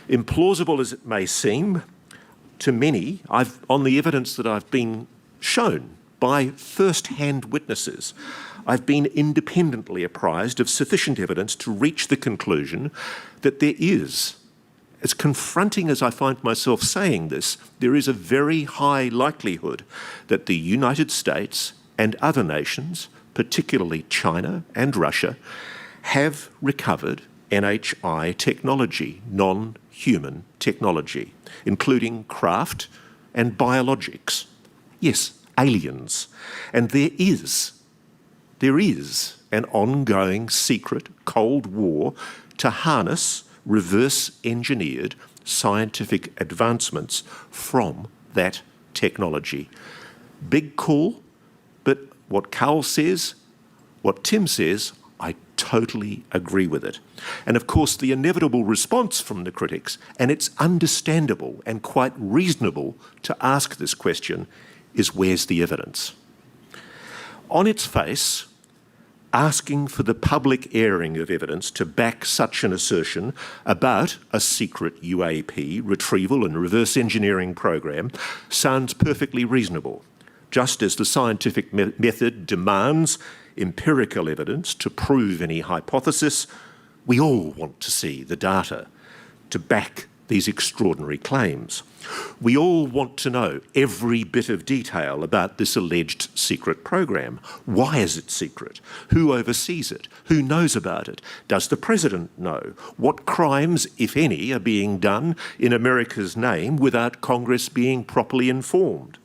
Implausible as it may seem, to many, on the evidence that I've been shown by first-hand witnesses, I've been independently apprised of sufficient evidence to reach the conclusion that there is, as confronting as I find myself saying this, there is a very high likelihood that the United States and other nations, particularly China and Russia, have recovered NHI technology, non-human technology, including craft and biologics. Yes, aliens. And there is an ongoing secret Cold War to harness reverse-engineered scientific advancements from that technology. Big call, but what Carl says, what Tim says, I totally agree with it. And of course, the inevitable response from the critics, and it's understandable and quite reasonable to ask this question, is where's the evidence? On its face, asking for the public airing of evidence to back such an assertion about a secret UAP retrieval and reverse engineering program sounds perfectly reasonable, just as the scientific method demands empirical evidence to prove any hypothesis. We all want to see the data to back these extraordinary claims. We all want to know every bit of detail about this alleged secret program. Why is it secret? Who oversees it? Who knows about it? Does the president know? What crimes, if any, are being done in America's name without Congress being properly informed?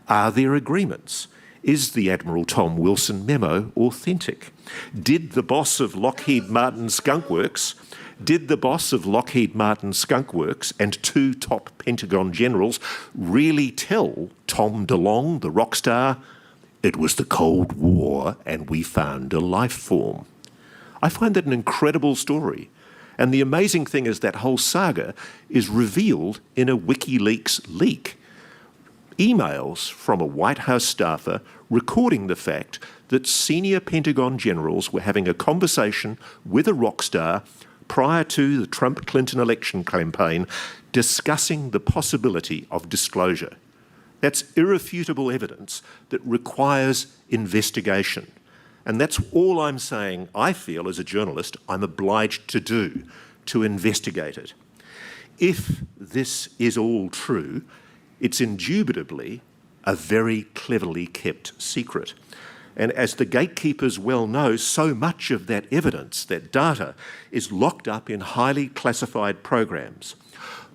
Are there agreements? Is the Admiral Tom Wilson memo authentic? Did the boss of Lockheed Martin Skunk Works and two top Pentagon generals really tell Tom DeLonge, the rock star, it was the Cold War and we found a life form? I find that an incredible story. And the amazing thing is that whole saga is revealed in a WikiLeaks leak. Emails from a White House staffer recording the fact that senior Pentagon generals were having a conversation with a rock star prior to the Trump-Clinton election campaign discussing the possibility of disclosure. That's irrefutable evidence that requires investigation. And that's all I'm saying I feel as a journalist I'm obliged to do, to investigate it. If this is all true, it's indubitably a very cleverly kept secret. And as the gatekeepers well know, so much of that evidence, that data, is locked up in highly classified programs.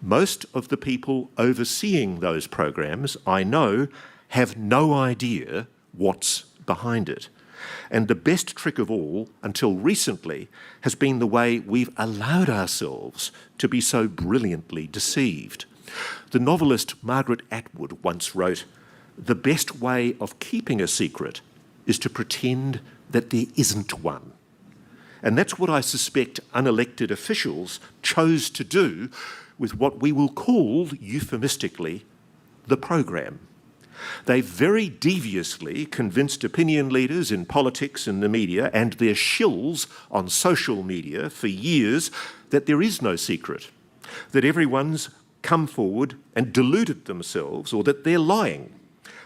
Most of the people overseeing those programs, I know, have no idea what's behind it. And the best trick of all, until recently, has been the way we've allowed ourselves to be so brilliantly deceived. The novelist Margaret Atwood once wrote, "The best way of keeping a secret is to pretend that there isn't one." And that's what I suspect unelected officials chose to do with what we will call, euphemistically, the program. They very deviously convinced opinion leaders in politics and the media and their shills on social media for years that there is no secret, that everyone's come forward and deluded themselves, or that they're lying,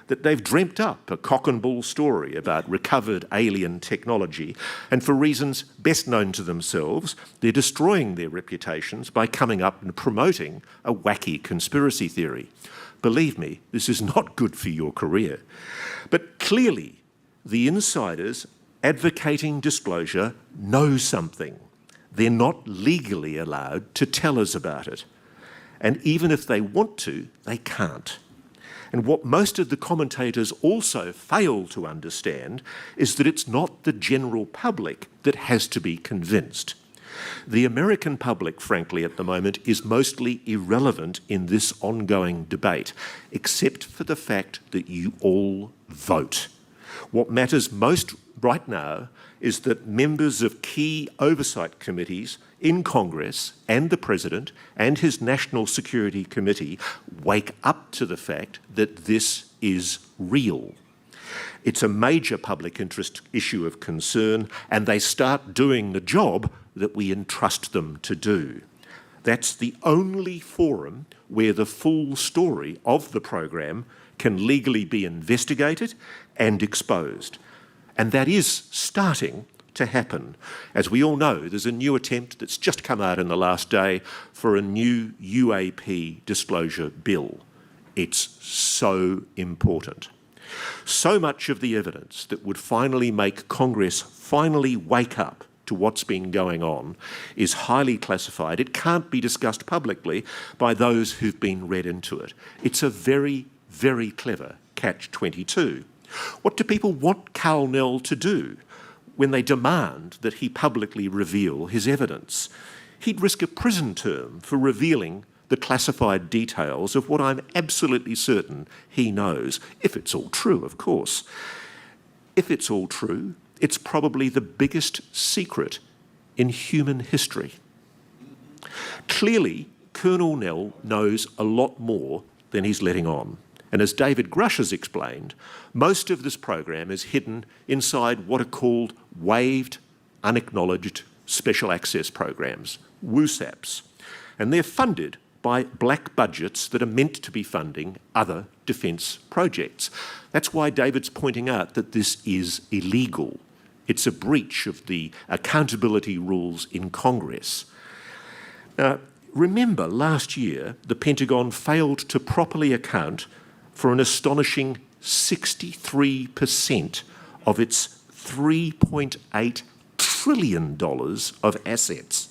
that they've dreamt up a cock and bull story about recovered alien technology, and for reasons best known to themselves, they're destroying their reputations by coming up and promoting a wacky conspiracy theory. Believe me, this is not good for your career. But clearly, the insiders advocating disclosure know something. They're not legally allowed to tell us about it. And even if they want to, they can't. And what most of the commentators also fail to understand is that it's not the general public that has to be convinced. The American public, frankly, at the moment, is mostly irrelevant in this ongoing debate, except for the fact that you all vote. What matters most right now is that members of key oversight committees in Congress and the President and his National Security Committee wake up to the fact that this is real. It's a major public interest issue of concern, and they start doing the job that we entrust them to do. That's the only forum where the full story of the program can legally be investigated and exposed. And that is starting to happen. As we all know, there's a new attempt that's just come out in the last day for a new UAP disclosure bill. It's so important. So much of the evidence that would finally make Congress finally wake up to what's been going on is highly classified. It can't be discussed publicly by those who've been read into it. It's a very, very clever catch-22. What do people want Callahan to do when they demand that he publicly reveal his evidence? He'd risk a prison term for revealing the classified details of what I'm absolutely certain he knows, if it's all true, of course. If it's all true, it's probably the biggest secret in human history. Clearly, Colonel Nell knows a lot more than he's letting on. And as David Grush has explained, most of this program is hidden inside what are called waived, unacknowledged special access programs, WUSAPs. And they're funded by black budgets that are meant to be funding other defence projects. That's why David's pointing out that this is illegal. It's a breach of the accountability rules in Congress. Now, remember last year, the Pentagon failed to properly account for an astonishing 63% of its $3.8 trillion of assets.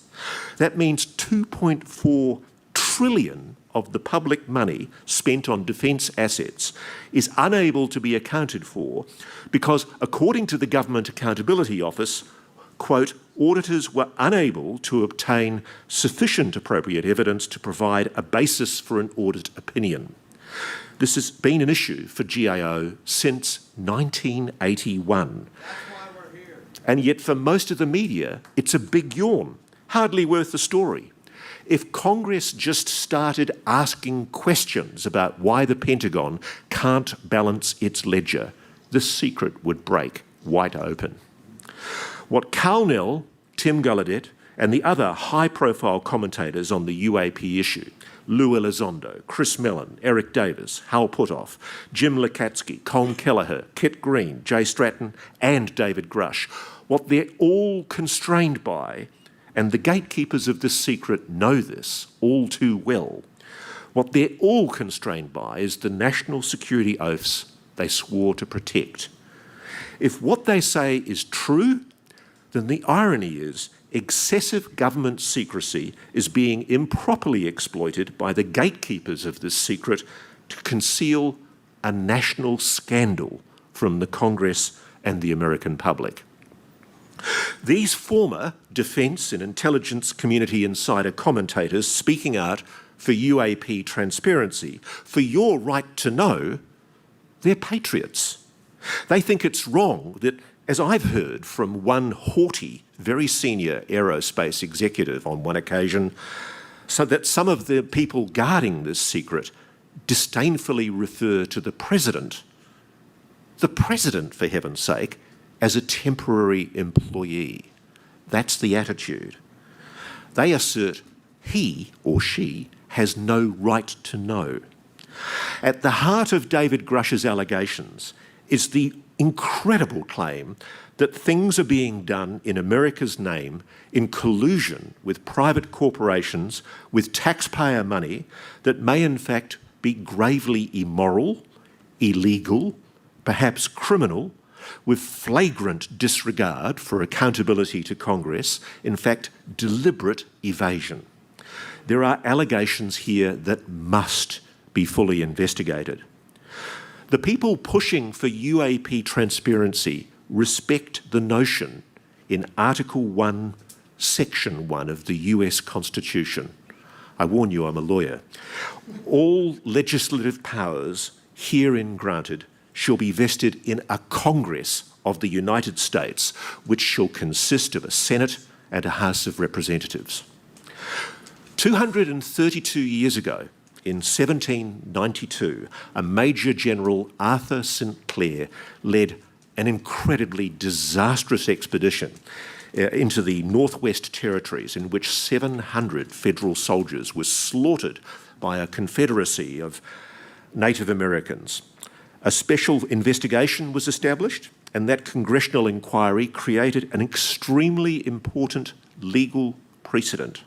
That means 2.4 trillion of the public money spent on defence assets is unable to be accounted for because, according to the Government Accountability Office, quote, auditors were unable to obtain sufficient appropriate evidence to provide a basis for an audit opinion. This has been an issue for GAO since 1981. That's why we're here. And yet for most of the media, it's a big yawn, hardly worth the story. If Congress just started asking questions about why the Pentagon can't balance its ledger, the secret would break wide open. What Callahan, Tim Gallaudet, and the other high-profile commentators on the UAP issue, Lou Elizondo, Chris Mellon, Eric Davis, Hal Puthoff, Jim Lukatsky, Colm Kelleher, Kit Green, Jay Stratton, and David Grush, what they're all constrained by, and the gatekeepers of this secret know this all too well, What they're all constrained by is the national security oaths they swore to protect. If what they say is true, then the irony is excessive government secrecy is being improperly exploited by the gatekeepers of this secret to conceal a national scandal from the Congress and the American public. These former defence and intelligence community insider commentators speaking out for UAP transparency, for your right to know, they're patriots. They think it's wrong that, as I've heard from one haughty, very senior aerospace executive on one occasion, so that some of the people guarding this secret disdainfully refer to the president, for heaven's sake, as a temporary employee. That's the attitude. They assert he or she has no right to know. At the heart of David Grush's allegations is the incredible claim that things are being done in America's name in collusion with private corporations with taxpayer money that may in fact be gravely immoral, illegal, perhaps criminal, with flagrant disregard for accountability to Congress, in fact, deliberate evasion. There are allegations here that must be fully investigated. The people pushing for UAP transparency respect the notion in Article 1, Section 1 of the US Constitution. I warn you, I'm a lawyer. All legislative powers herein granted shall be vested in a Congress of the United States, which shall consist of a Senate and a House of Representatives. 232 years ago, in 1792, a Major General, Arthur St. Clair, led an incredibly disastrous expedition into the Northwest Territories in which 700 federal soldiers were slaughtered by a confederacy of Native Americans. A special investigation was established, and that congressional inquiry created an extremely important legal precedent.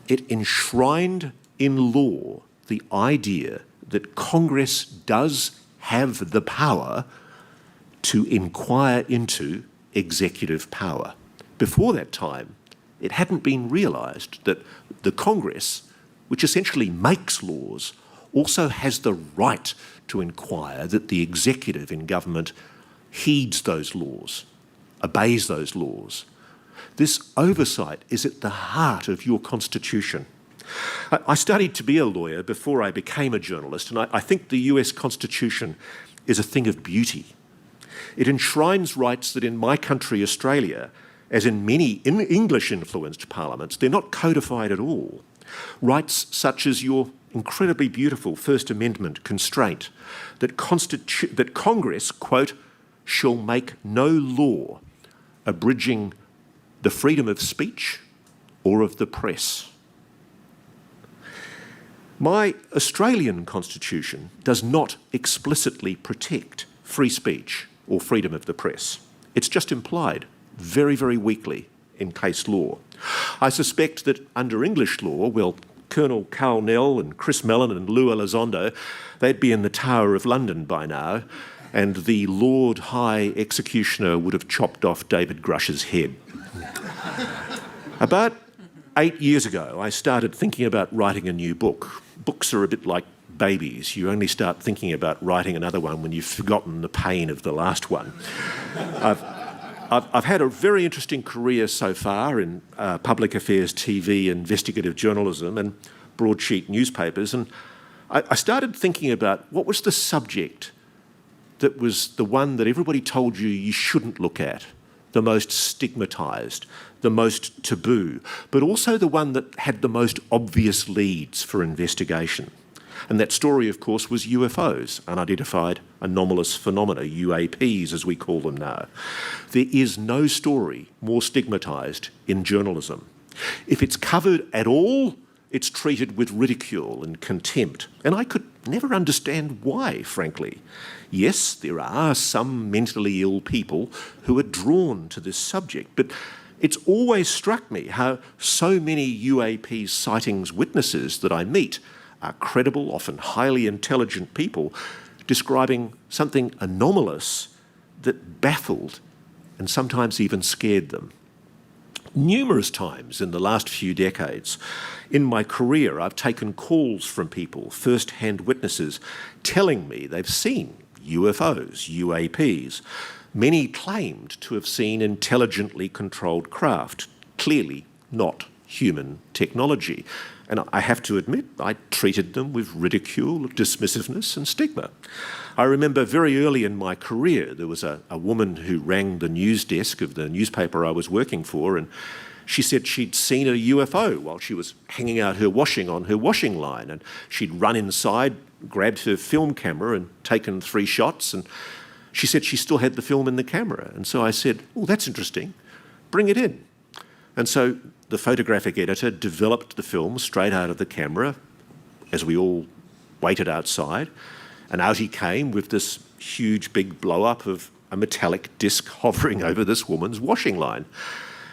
It enshrined in law the idea that Congress does have the power to inquire into executive power. Before that time, it hadn't been realised that the Congress, which essentially makes laws, also has the right to inquire that the executive in government heeds those laws, obeys those laws. This oversight is at the heart of your Constitution. I studied to be a lawyer before I became a journalist, and I think the US Constitution is a thing of beauty. It enshrines rights that in my country, Australia, as in many English-influenced parliaments, they're not codified at all. Rights such as your incredibly beautiful First Amendment constraint that Congress, quote, shall make no law abridging the freedom of speech or of the press. My Australian Constitution does not explicitly protect free speech or freedom of the press. It's just implied very, very weakly in case law. I suspect that under English law, well, Colonel Carnell and Chris Mellon and Lou Elizondo, they'd be in the Tower of London by now, and the Lord High Executioner would have chopped off David Grush's head. About 8 years ago, I started thinking about writing a new book. Books are a bit like babies. You only start thinking about writing another one when you've forgotten the pain of the last one. I've had a very interesting career so far in public affairs, TV, investigative journalism and broadsheet newspapers, and I started thinking about what was the subject that was the one that everybody told you shouldn't look at, the most stigmatised, the most taboo, but also the one that had the most obvious leads for investigation. And that story, of course, was UFOs, unidentified anomalous phenomena, UAPs as we call them now. There is no story more stigmatised in journalism. If it's covered at all, it's treated with ridicule and contempt. And I could never understand why, frankly. Yes, there are some mentally ill people who are drawn to this subject, but it's always struck me how so many UAP sightings witnesses that I meet are credible, often highly intelligent people describing something anomalous that baffled and sometimes even scared them. Numerous times in the last few decades, in my career, I've taken calls from people, first-hand witnesses, telling me they've seen UFOs, UAPs. Many claimed to have seen intelligently controlled craft, clearly not human technology. And I have to admit, I treated them with ridicule, dismissiveness and stigma. I remember very early in my career, there was a woman who rang the news desk of the newspaper I was working for, and she said she'd seen a UFO while she was hanging out her washing on her washing line, and she'd run inside, grabbed her film camera and taken 3 shots, and she said she still had the film in the camera. And so I said, oh, that's interesting, bring it in. And so the photographic editor developed the film straight out of the camera as we all waited outside, and out he came with this huge big blow-up of a metallic disc hovering over this woman's washing line.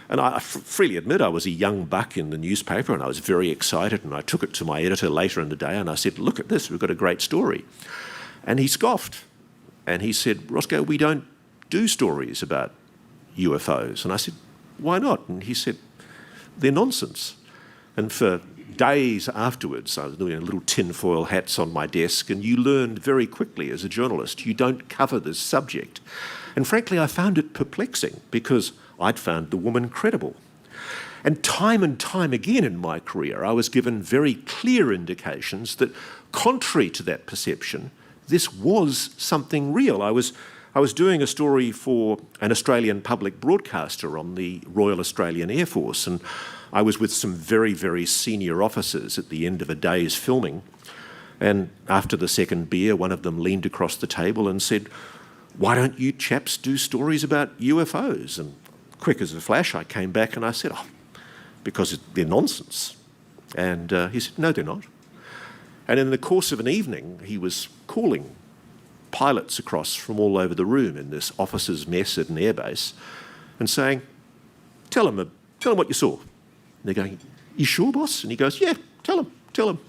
And I freely admit I was a young buck in the newspaper, and I was very excited, and I took it to my editor later in the day and I said, look at this, we've got a great story. And he scoffed, and he said, Roscoe, we don't do stories about UFOs. And I said, why not? And he said, they're nonsense. And for days afterwards, I was doing little tinfoil hats on my desk, and you learned very quickly as a journalist, you don't cover this subject. And frankly, I found it perplexing because I'd found the woman credible. And time again in my career, I was given very clear indications that, contrary to that perception, this was something real. I was doing a story for an Australian public broadcaster on the Royal Australian Air Force, and I was with some very, very senior officers at the end of a day's filming. And after the second beer, one of them leaned across the table and said, why don't you chaps do stories about UFOs? And quick as a flash, I came back and I said, oh, because they're nonsense. And he said, no, they're not. And in the course of an evening, he was calling pilots across from all over the room in this officers' mess at an airbase and saying, tell them what you saw. And they're going, you sure, boss? And he goes, yeah, tell them.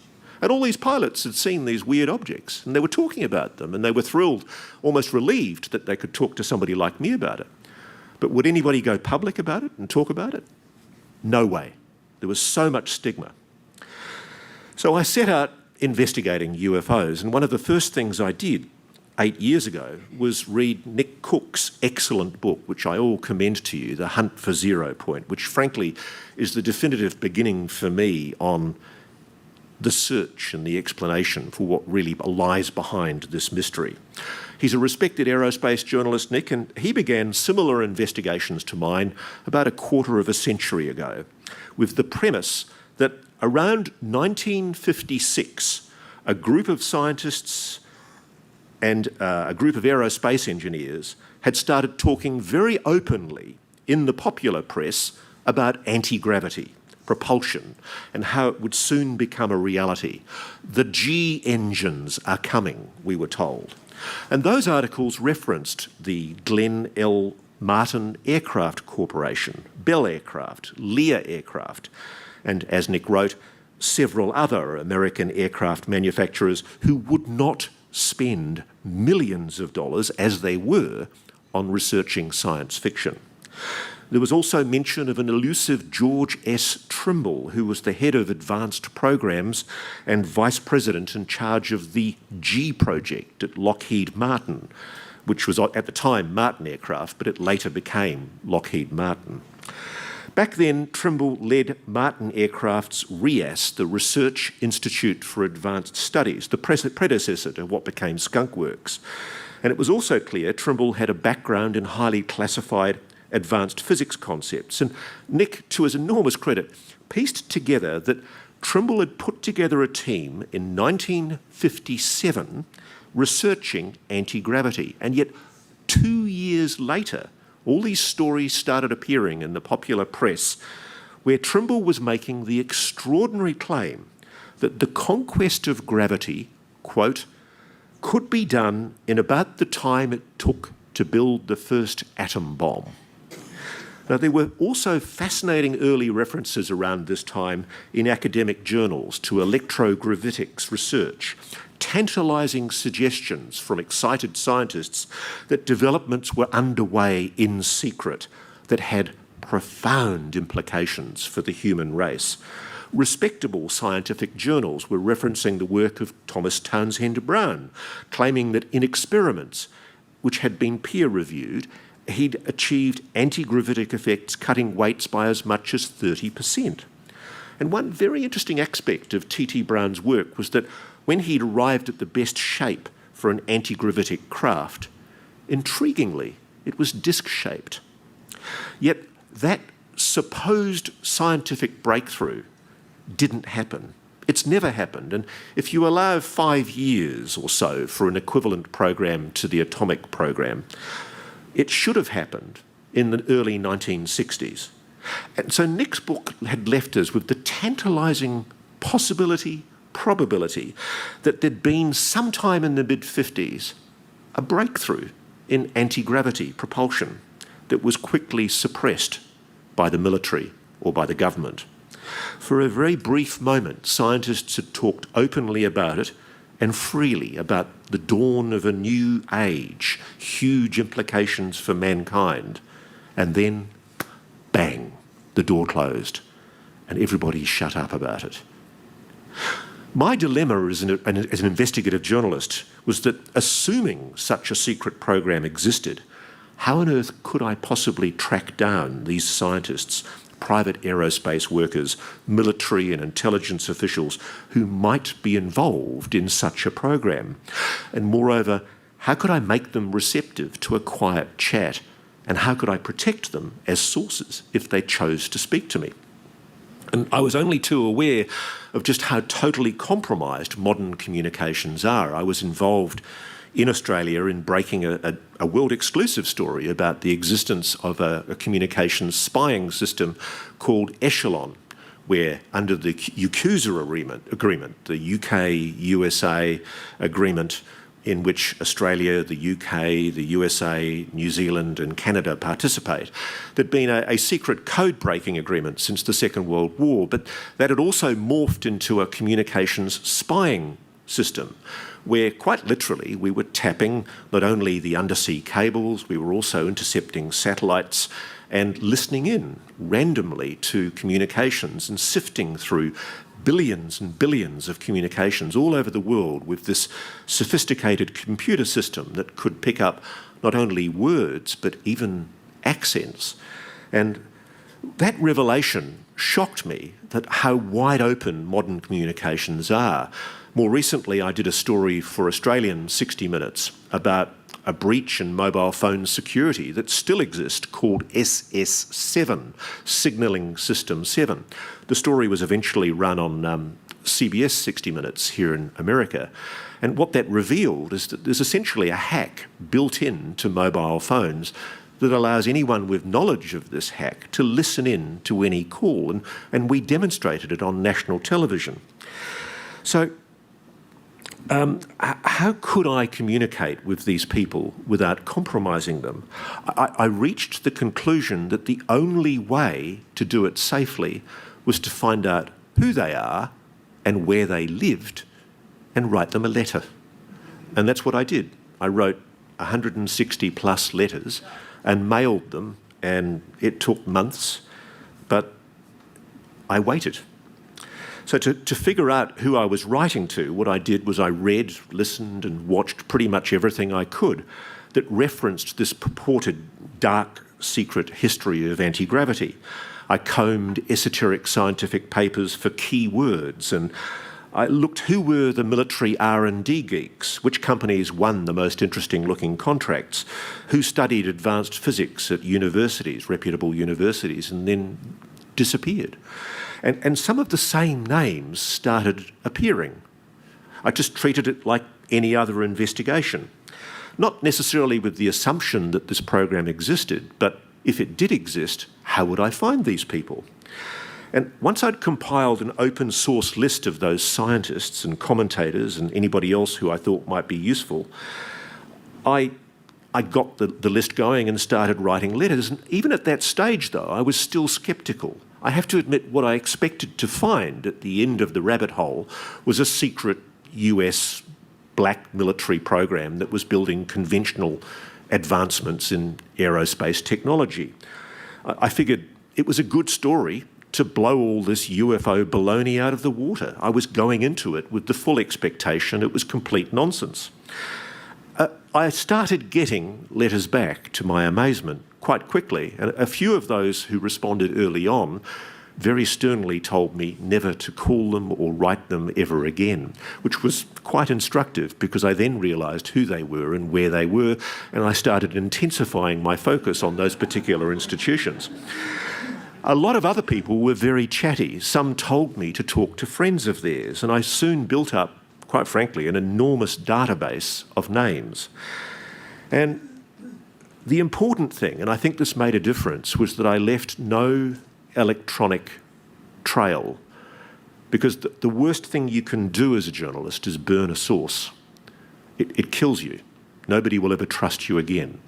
And all these pilots had seen these weird objects, and they were talking about them, and they were thrilled, almost relieved that they could talk to somebody like me about it. But would anybody go public about it and talk about it? No way. There was so much stigma. So I set out investigating UFOs, and one of the first things I did 8 years ago was read Nick Cook's excellent book, which I all commend to you, The Hunt for Zero Point, which frankly is the definitive beginning for me on the search and the explanation for what really lies behind this mystery. He's a respected aerospace journalist, Nick, and he began similar investigations to mine about a quarter of a century ago, with the premise that around 1956, a group of scientists and a group of aerospace engineers had started talking very openly in the popular press about anti-gravity, propulsion, and how it would soon become a reality. The G engines are coming, we were told. And those articles referenced the Glenn L. Martin Aircraft Corporation, Bell Aircraft, Lear Aircraft, and, as Nick wrote, several other American aircraft manufacturers who would not spend millions of dollars, as they were, on researching science fiction. There was also mention of an elusive George S. Trimble, who was the head of advanced programs and vice president in charge of the G project at Lockheed Martin, which was at the time Martin Aircraft, but it later became Lockheed Martin. Back then, Trimble led Martin Aircraft's RIAS, the Research Institute for Advanced Studies, the predecessor to what became Skunk Works. And it was also clear Trimble had a background in highly classified advanced physics concepts. And Nick, to his enormous credit, pieced together that Trimble had put together a team in 1957 researching anti-gravity. And yet 2 years later, all these stories started appearing in the popular press where Trimble was making the extraordinary claim that the conquest of gravity, quote, could be done in about the time it took to build the first atom bomb. Now, there were also fascinating early references around this time in academic journals to electrogravitics research, tantalising suggestions from excited scientists that developments were underway in secret that had profound implications for the human race. Respectable scientific journals were referencing the work of Thomas Townsend Brown, claiming that in experiments which had been peer-reviewed, he'd achieved anti-gravitic effects cutting weights by as much as 30%. And one very interesting aspect of T.T. Brown's work was that when he'd arrived at the best shape for an anti-gravitic craft, intriguingly, it was disc-shaped. Yet that supposed scientific breakthrough didn't happen. It's never happened. And if you allow 5 years or so for an equivalent program to the atomic program, it should have happened in the early 1960s. And so Nick's book had left us with the tantalising probability that there'd been sometime in the mid-50s a breakthrough in anti-gravity propulsion that was quickly suppressed by the military or by the government. For a very brief moment, scientists had talked openly about it and freely about the dawn of a new age, huge implications for mankind. And then, bang, the door closed and everybody shut up about it. My dilemma as an investigative journalist was that, assuming such a secret program existed, how on earth could I possibly track down these scientists, private aerospace workers, military and intelligence officials who might be involved in such a program? And moreover, how could I make them receptive to a quiet chat? And how could I protect them as sources if they chose to speak to me? And I was only too aware of just how totally compromised modern communications are. I was involved in Australia in breaking a world exclusive story about the existence of a communications spying system called Echelon, where under the UQUSA agreement, the UK-USA agreement in which Australia, the UK, the USA, New Zealand and Canada participate. There'd been a secret code-breaking agreement since the Second World War, but that had also morphed into a communications spying system where, quite literally, we were tapping not only the undersea cables, we were also intercepting satellites and listening in randomly to communications and sifting through billions and billions of communications all over the world with this sophisticated computer system that could pick up not only words but even accents. And that revelation shocked me, that how wide open modern communications are. More recently, I did a story for Australian 60 Minutes about a breach in mobile phone security that still exists called SS7, Signalling System 7. The story was eventually run on CBS 60 Minutes here in America. And what that revealed is that there's essentially a hack built into mobile phones that allows anyone with knowledge of this hack to listen in to any call. And we demonstrated it on national television. So how could I communicate with these people without compromising them? I reached the conclusion that the only way to do it safely was to find out who they are and where they lived and write them a letter. And that's what I did. I wrote 160 plus letters and mailed them, and it took months, but I waited. So to figure out who I was writing to, what I did was I read, listened and watched pretty much everything I could that referenced this purported dark secret history of anti-gravity. I combed esoteric scientific papers for key words, and I looked who were the military R&D geeks, which companies won the most interesting looking contracts, who studied advanced physics at universities, reputable universities, and then disappeared. And some of the same names started appearing. I just treated it like any other investigation, not necessarily with the assumption that this program existed, but if it did exist, how would I find these people? And once I'd compiled an open source list of those scientists and commentators and anybody else who I thought might be useful, I I got the list going and started writing letters. And even at that stage, though, I was still sceptical. I have to admit, what I expected to find at the end of the rabbit hole was a secret US black military program that was building conventional advancements in aerospace technology. I figured it was a good story to blow all this UFO baloney out of the water. I was going into it with the full expectation it was complete nonsense. I started getting letters back, to my amazement, quite quickly, and a few of those who responded early on very sternly told me never to call them or write them ever again, which was quite instructive because I then realised who they were and where they were, and I started intensifying my focus on those particular institutions. A lot of other people were very chatty. Some told me to talk to friends of theirs, and I soon built up, quite frankly, an enormous database of names. And the important thing, and I think this made a difference, was that I left no electronic trail, because the worst thing you can do as a journalist is burn a source. It kills you. Nobody will ever trust you again.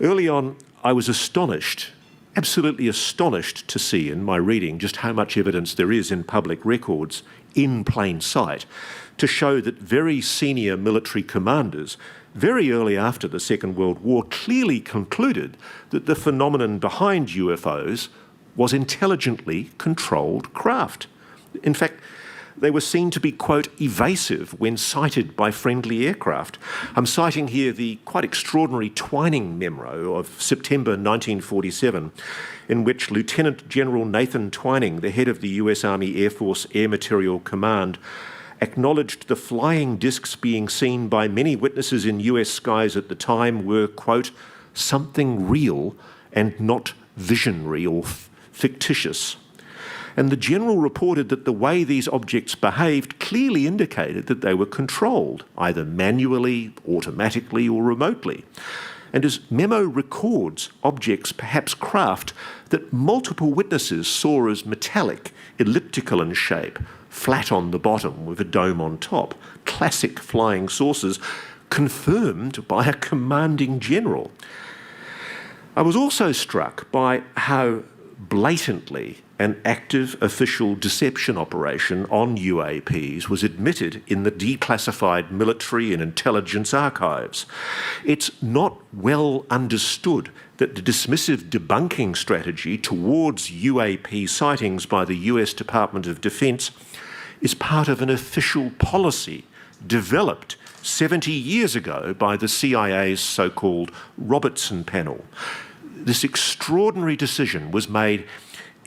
Early on, I was astonished, absolutely astonished to see in my reading just how much evidence there is in public records in plain sight to show that very senior military commanders very early after the Second World War clearly concluded that the phenomenon behind UFOs was intelligently controlled craft. In fact, they were seen to be, quote, evasive when sighted by friendly aircraft. I'm citing here the quite extraordinary Twining memo of September 1947, in which Lieutenant General Nathan Twining, the head of the US Army Air Force Air Material Command, acknowledged the flying discs being seen by many witnesses in US skies at the time were, quote, something real and not visionary or fictitious. And the general reported that the way these objects behaved clearly indicated that they were controlled, either manually, automatically, or remotely. And his memo records objects, perhaps craft, that multiple witnesses saw as metallic, elliptical in shape, flat on the bottom with a dome on top, classic flying saucers, confirmed by a commanding general. I was also struck by how blatantly an active official deception operation on UAPs was admitted in the declassified military and intelligence archives. It's not well understood that the dismissive debunking strategy towards UAP sightings by the US Department of Defense is part of an official policy developed 70 years ago by the CIA's so-called Robertson Panel. This extraordinary decision was made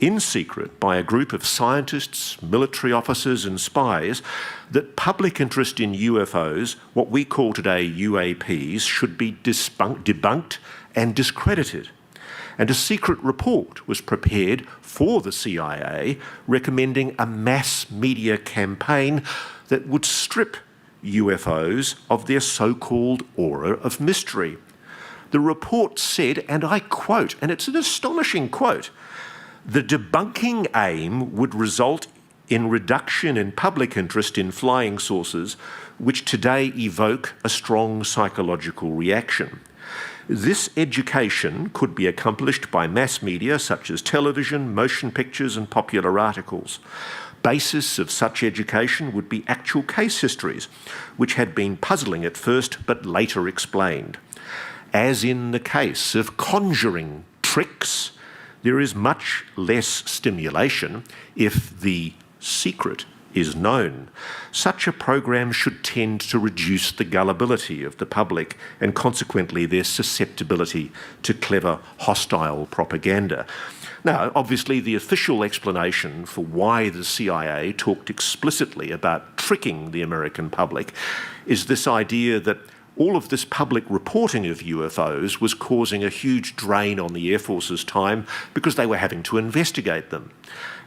in secret by a group of scientists, military officers and spies that public interest in UFOs, what we call today UAPs, should be debunked and discredited. And a secret report was prepared for the CIA recommending a mass media campaign that would strip UFOs of their so-called aura of mystery. The report said, and I quote, and it's an astonishing quote, "The debunking aim would result in reduction in public interest in flying saucers, which today evoke a strong psychological reaction. This education could be accomplished by mass media such as television, motion pictures and popular articles. Basis of such education would be actual case histories, which had been puzzling at first but later explained. As in the case of conjuring tricks, there is much less stimulation if the secret is known. Such a program should tend to reduce the gullibility of the public and consequently their susceptibility to clever, hostile propaganda." Now, obviously, the official explanation for why the CIA talked explicitly about tricking the American public is this idea that all of this public reporting of UFOs was causing a huge drain on the Air Force's time because they were having to investigate them.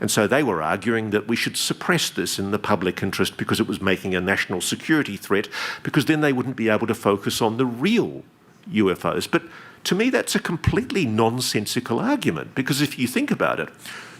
And so they were arguing that we should suppress this in the public interest because it was making a national security threat, because then they wouldn't be able to focus on the real UFOs. But to me, that's a completely nonsensical argument, because if you think about it,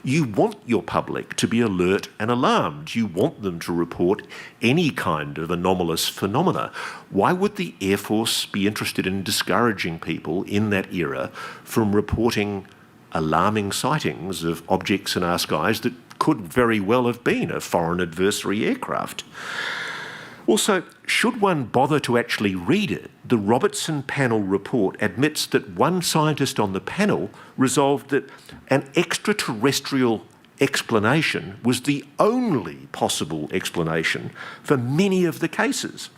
You want your public to be alert and alarmed. You want them to report any kind of anomalous phenomena. Why would the Air Force be interested in discouraging people in that era from reporting alarming sightings of objects in our skies that could very well have been a foreign adversary aircraft? Also, should one bother to actually read it, the Robertson panel report admits that one scientist on the panel resolved that an extraterrestrial explanation was the only possible explanation for many of the cases,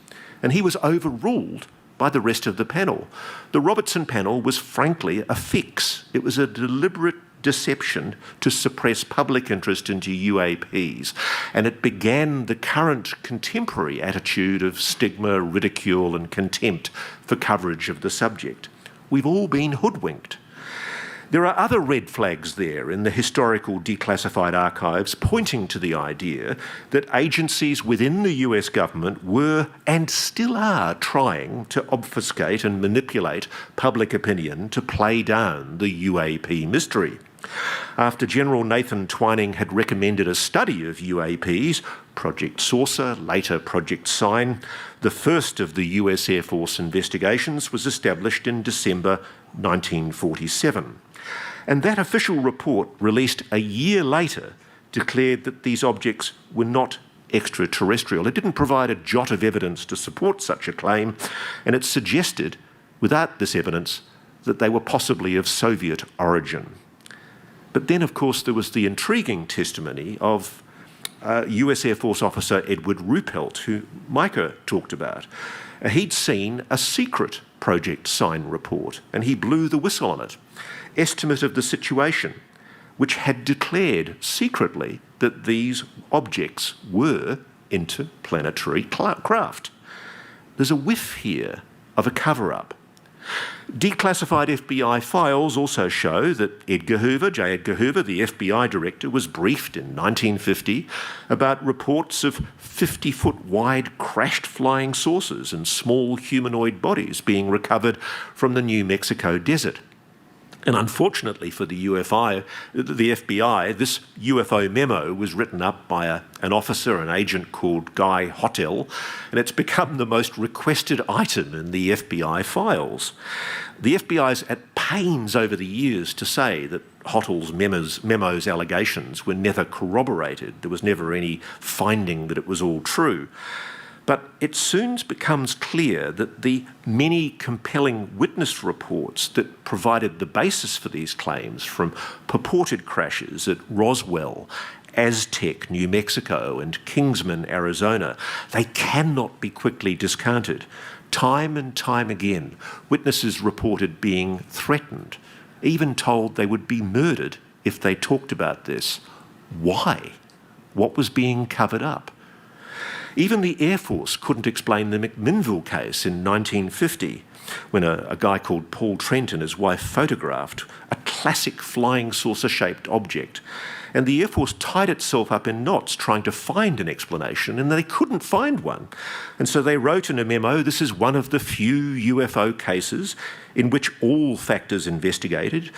and he was overruled by the rest of the panel. The Robertson panel was frankly a fix. It was a deliberate deception to suppress public interest into UAPs, and it began the current contemporary attitude of stigma, ridicule and contempt for coverage of the subject. We've all been hoodwinked. There are other red flags there in the historical declassified archives pointing to the idea that agencies within the US government were and still are trying to obfuscate and manipulate public opinion to play down the UAP mystery. After General Nathan Twining had recommended a study of UAPs, Project Saucer, later Project Sign, the first of the US Air Force investigations was established in December 1947. And that official report, released a year later, declared that these objects were not extraterrestrial. It didn't provide a jot of evidence to support such a claim, and it suggested, without this evidence, that they were possibly of Soviet origin. But then, of course, there was the intriguing testimony of US Air Force officer Edward Ruppelt, who Micah talked about. He'd seen a secret Project Sign report, and he blew the whistle on it. Estimate of the situation, which had declared secretly that these objects were interplanetary craft. There's a whiff here of a cover-up. Declassified FBI files also show that Edgar Hoover, J. Edgar Hoover, the FBI director, was briefed in 1950 about reports of 50-foot wide crashed flying saucers and small humanoid bodies being recovered from the New Mexico desert. And unfortunately for the FBI, this UFO memo was written up by an officer, an agent called Guy Hotel, and it's become the most requested item in the FBI files. The FBI's at pains over the years to say that Hotel's memo's allegations were never corroborated. There was never any finding that it was all true. But it soon becomes clear that the many compelling witness reports that provided the basis for these claims, from purported crashes at Roswell, Aztec, New Mexico, and Kingsman, Arizona, they cannot be quickly discounted. Time and time again, witnesses reported being threatened, even told they would be murdered if they talked about this. Why? What was being covered up? Even the Air Force couldn't explain the McMinnville case in 1950, when a guy called Paul Trent and his wife photographed a classic flying saucer-shaped object. And the Air Force tied itself up in knots trying to find an explanation, and they couldn't find one. And so they wrote in a memo, this is one of the few UFO cases in which all factors investigated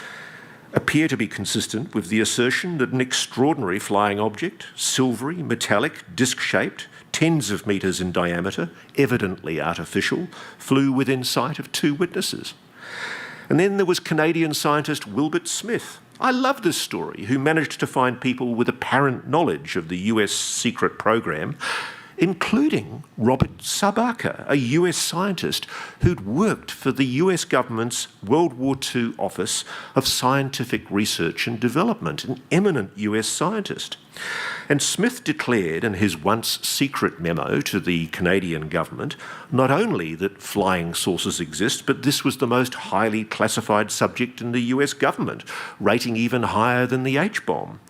appear to be consistent with the assertion that an extraordinary flying object, silvery, metallic, disc-shaped, tens of metres in diameter, evidently artificial, flew within sight of two witnesses. And then there was Canadian scientist Wilbert Smith. I love this story, who managed to find people with apparent knowledge of the US secret program, including Robert Sabaka, a US scientist who'd worked for the US government's World War II Office of Scientific Research and Development, an eminent US scientist. And Smith declared in his once secret memo to the Canadian government not only that flying saucers exist, but this was the most highly classified subject in the US government, rating even higher than the H-bomb.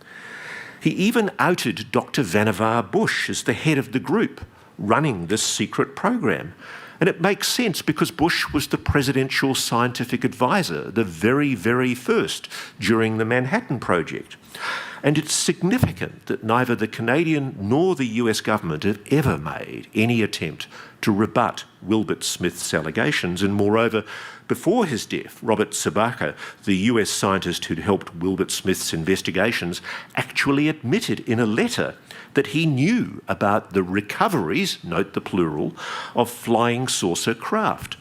He even outed Dr. Vannevar Bush as the head of the group running this secret program. And it makes sense because Bush was the presidential scientific advisor, the very, very first during the Manhattan Project. And it's significant that neither the Canadian nor the US government have ever made any attempt to rebut Wilbert Smith's allegations. And moreover, before his death, Robert Sabaka, the US scientist who'd helped Wilbert Smith's investigations, actually admitted in a letter that he knew about the recoveries, note the plural, of flying saucer craft.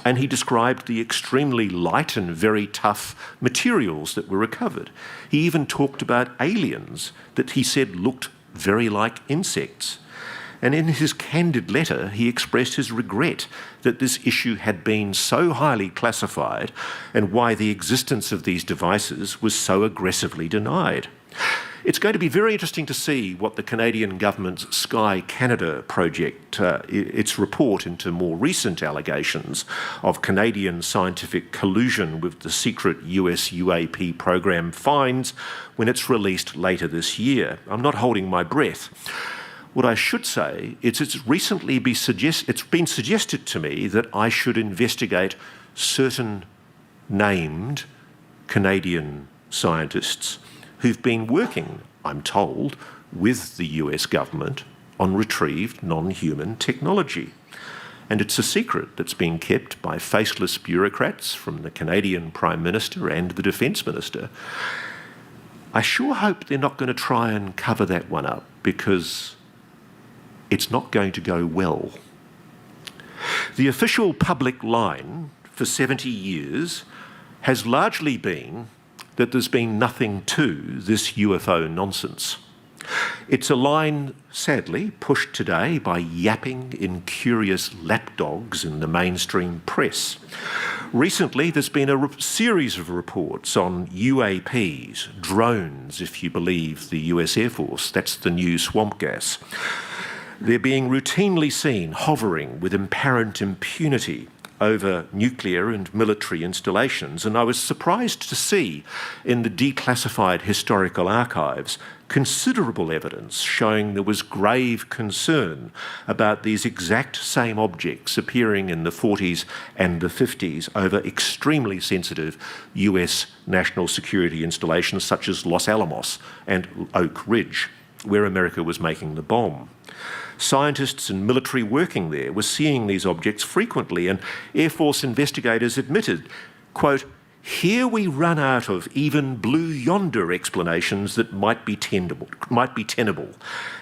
And he described the extremely light and very tough materials that were recovered. He even talked about aliens that he said looked very like insects. And in his candid letter, he expressed his regret that this issue had been so highly classified and why the existence of these devices was so aggressively denied. It's going to be very interesting to see what the Canadian government's Sky Canada project, its report into more recent allegations of Canadian scientific collusion with the secret US UAP program finds when it's released later this year. I'm not holding my breath. What I should say is it's been suggested to me that I should investigate certain named Canadian scientists who've been working, I'm told, with the US government on retrieved non-human technology. And it's a secret that's been kept by faceless bureaucrats from the Canadian Prime Minister and the Defence Minister. I sure hope they're not going to try and cover that one up, because it's not going to go well. The official public line for 70 years has largely been that there's been nothing to this UFO nonsense. It's a line, sadly, pushed today by yapping, incurious lapdogs in the mainstream press. Recently, there's been a series of reports on UAPs, drones, if you believe the US Air Force. That's the new swamp gas. They're being routinely seen hovering with apparent impunity over nuclear and military installations, and I was surprised to see in the declassified historical archives considerable evidence showing there was grave concern about these exact same objects appearing in the 40s and the 50s over extremely sensitive US national security installations such as Los Alamos and Oak Ridge, where America was making the bomb. Scientists and military working there were seeing these objects frequently, and Air Force investigators admitted, quote, "Here we run out of even blue yonder explanations that might be tenable,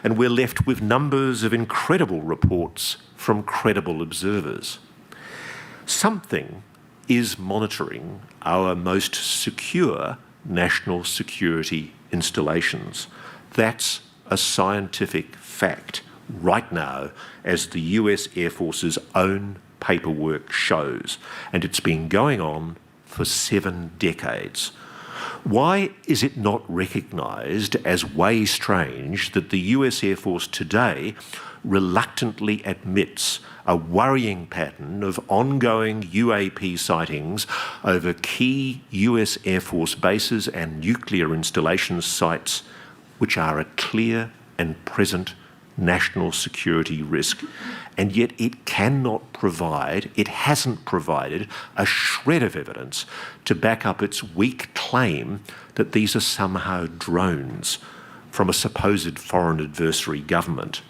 and we're left with numbers of incredible reports from credible observers." Something is monitoring our most secure national security installations. That's a scientific fact right now, as the US Air Force's own paperwork shows, and it's been going on for 7 decades. Why is it not recognised as way strange that the US Air Force today reluctantly admits a worrying pattern of ongoing UAP sightings over key US Air Force bases and nuclear installation sites, which are a clear and present national security risk, and yet it hasn't provided a shred of evidence to back up its weak claim that these are somehow drones from a supposed foreign adversary government.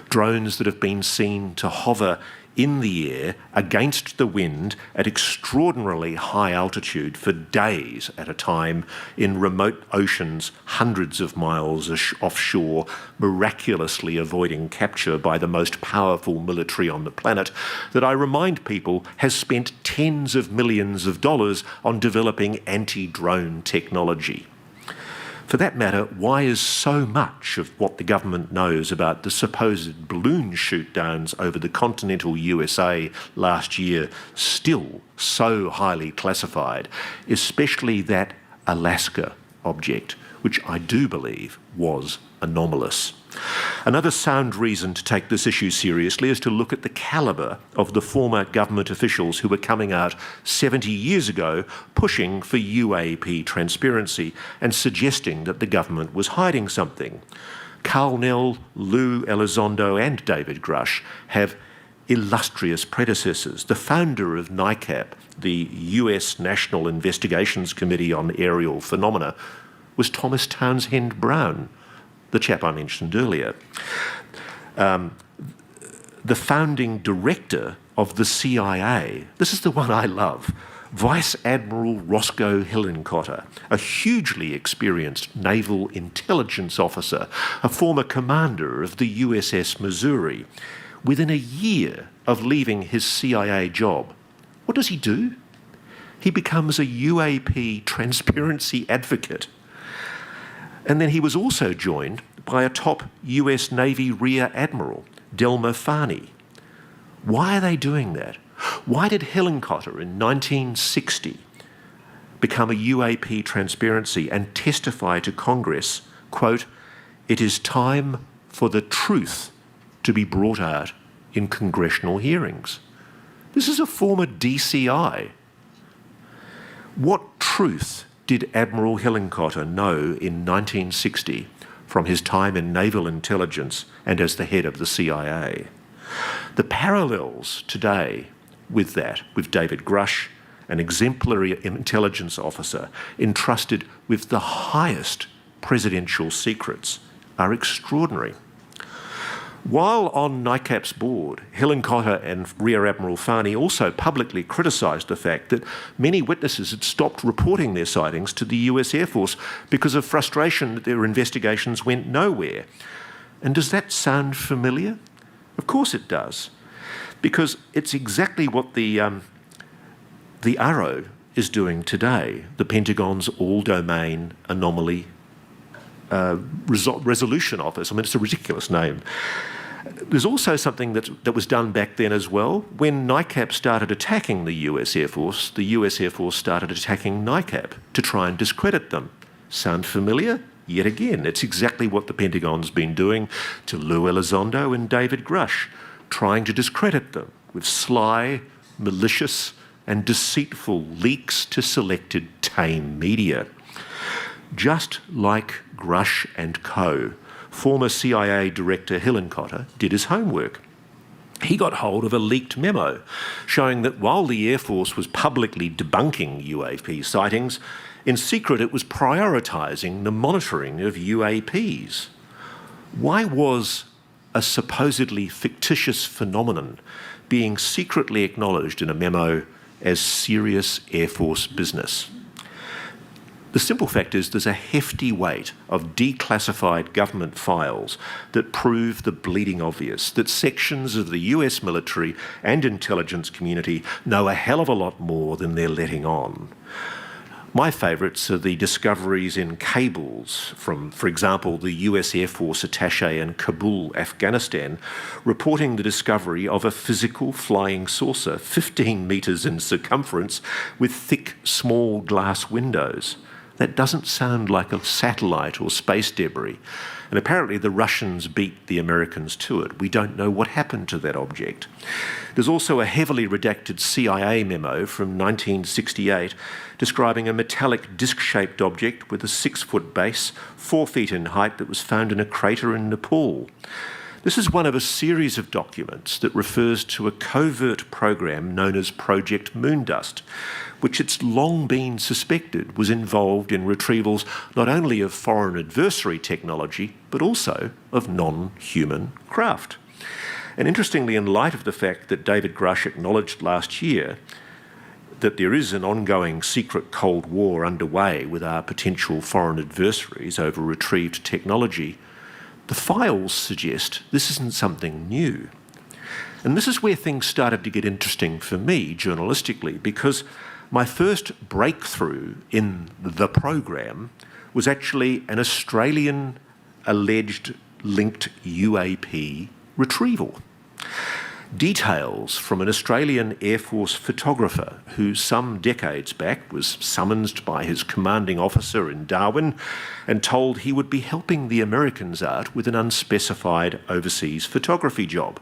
Drones that have been seen to hover in the air against the wind at extraordinarily high altitude for days at a time in remote oceans hundreds of miles offshore, miraculously avoiding capture by the most powerful military on the planet, that I remind people has spent tens of millions of dollars on developing anti-drone technology. For that matter, why is so much of what the government knows about the supposed balloon shoot-downs over the continental USA last year still so highly classified, especially that Alaska object, which I do believe was anomalous? Another sound reason to take this issue seriously is to look at the calibre of the former government officials who were coming out 70 years ago pushing for UAP transparency and suggesting that the government was hiding something. Carl Nell, Lou Elizondo and David Grush have illustrious predecessors. The founder of NICAP, the US National Investigations Committee on Aerial Phenomena, was Thomas Townsend Brown, the chap I mentioned earlier, the founding director of the CIA. This is the one I love. Vice Admiral Roscoe Hillenkotter, a hugely experienced naval intelligence officer, a former commander of the USS Missouri. Within a year of leaving his CIA job, what does he do? He becomes a UAP transparency advocate. And then he was also joined by a top US Navy Rear Admiral, Delmer Farney. Why are they doing that? Why did Hillenkotter in 1960 become a UAP transparency and testify to Congress, quote, "It is time for the truth to be brought out in congressional hearings"? This is a former DCI. What truth did Admiral Hillenkotter know in 1960 from his time in naval intelligence and as the head of the CIA? The parallels today with that, with David Grush, an exemplary intelligence officer entrusted with the highest presidential secrets, are extraordinary. While on NICAP's board, Hillenkotter and Rear Admiral Farney also publicly criticised the fact that many witnesses had stopped reporting their sightings to the US Air Force because of frustration that their investigations went nowhere. And does that sound familiar? Of course it does, because it's exactly what the ARRO is doing today, the Pentagon's All-Domain Anomaly Resolution Office. I mean, it's a ridiculous name. There's also something that was done back then as well. When NICAP started attacking the US Air Force started attacking NICAP to try and discredit them. Sound familiar? Yet again, it's exactly what the Pentagon's been doing to Lou Elizondo and David Grush, trying to discredit them with sly, malicious and deceitful leaks to selected tame media. Just like Grush and co., former CIA Director Hillenkotter did his homework. He got hold of a leaked memo showing that while the Air Force was publicly debunking UAP sightings, in secret it was prioritising the monitoring of UAPs. Why was a supposedly fictitious phenomenon being secretly acknowledged in a memo as serious Air Force business? The simple fact is there's a hefty weight of declassified government files that prove the bleeding obvious, that sections of the US military and intelligence community know a hell of a lot more than they're letting on. My favourites are the discoveries in cables from, for example, the US Air Force attaché in Kabul, Afghanistan, reporting the discovery of a physical flying saucer 15 metres in circumference with thick, small glass windows. That doesn't sound like a satellite or space debris. And apparently the Russians beat the Americans to it. We don't know what happened to that object. There's also a heavily redacted CIA memo from 1968 describing a metallic disc-shaped object with a 6-foot base, 4 feet in height, that was found in a crater in Nepal. This is one of a series of documents that refers to a covert program known as Project Moondust, which it's long been suspected was involved in retrievals not only of foreign adversary technology, but also of non-human craft. And interestingly, in light of the fact that David Grush acknowledged last year that there is an ongoing secret Cold War underway with our potential foreign adversaries over retrieved technology, the files suggest this isn't something new. And this is where things started to get interesting for me journalistically, because my first breakthrough in the program was actually an Australian alleged linked UAP retrieval. Details from an Australian Air Force photographer who some decades back was summoned by his commanding officer in Darwin and told he would be helping the Americans out with an unspecified overseas photography job.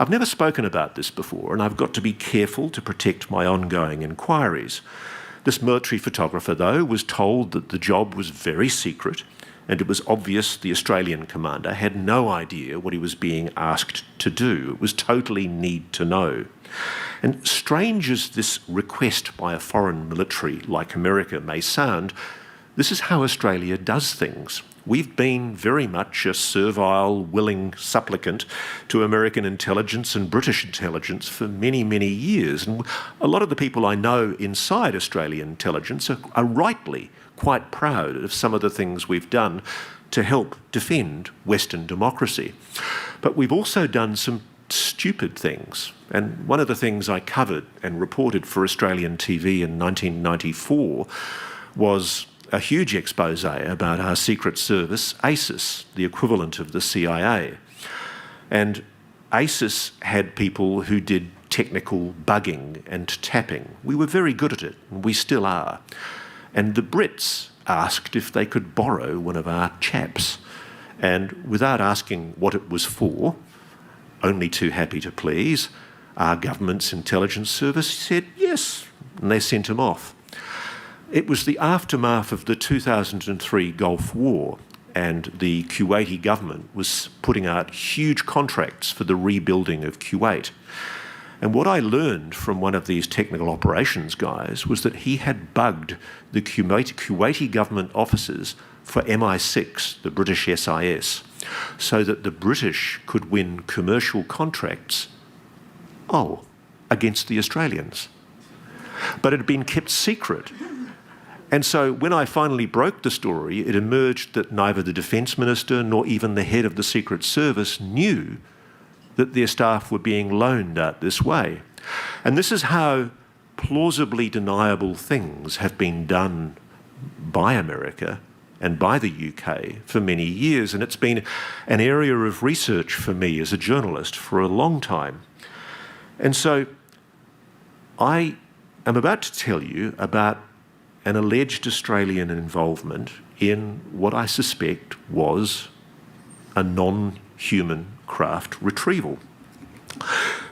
I've never spoken about this before, and I've got to be careful to protect my ongoing inquiries. This military photographer, though, was told that the job was very secret, and it was obvious the Australian commander had no idea what he was being asked to do. It was totally need to know. And strange as this request by a foreign military like America may sound, This is how Australia does things. We've been very much a servile, willing supplicant to American intelligence and British intelligence for many, many years. And a lot of the people I know inside Australian intelligence are rightly quite proud of some of the things we've done to help defend Western democracy. But we've also done some stupid things. And one of the things I covered and reported for Australian TV in 1994 was a huge expose about our secret service, ASIS, the equivalent of the CIA. And ASIS had people who did technical bugging and tapping. We were very good at it, and we still are. And the Brits asked if they could borrow one of our chaps. And without asking what it was for, only too happy to please, our government's intelligence service said yes, and they sent him off. It was the aftermath of the 2003 Gulf War, and the Kuwaiti government was putting out huge contracts for the rebuilding of Kuwait. And what I learned from one of these technical operations guys was that he had bugged the Kuwaiti government officers for MI6, the British SIS, so that the British could win commercial contracts, against the Australians. But it had been kept secret. And so when I finally broke the story, it emerged that neither the Defence Minister nor even the head of the Secret Service knew that their staff were being loaned out this way. And this is how plausibly deniable things have been done by America and by the UK for many years. And it's been an area of research for me as a journalist for a long time. And so I am about to tell you about an alleged Australian involvement in what I suspect was a non-human craft retrieval.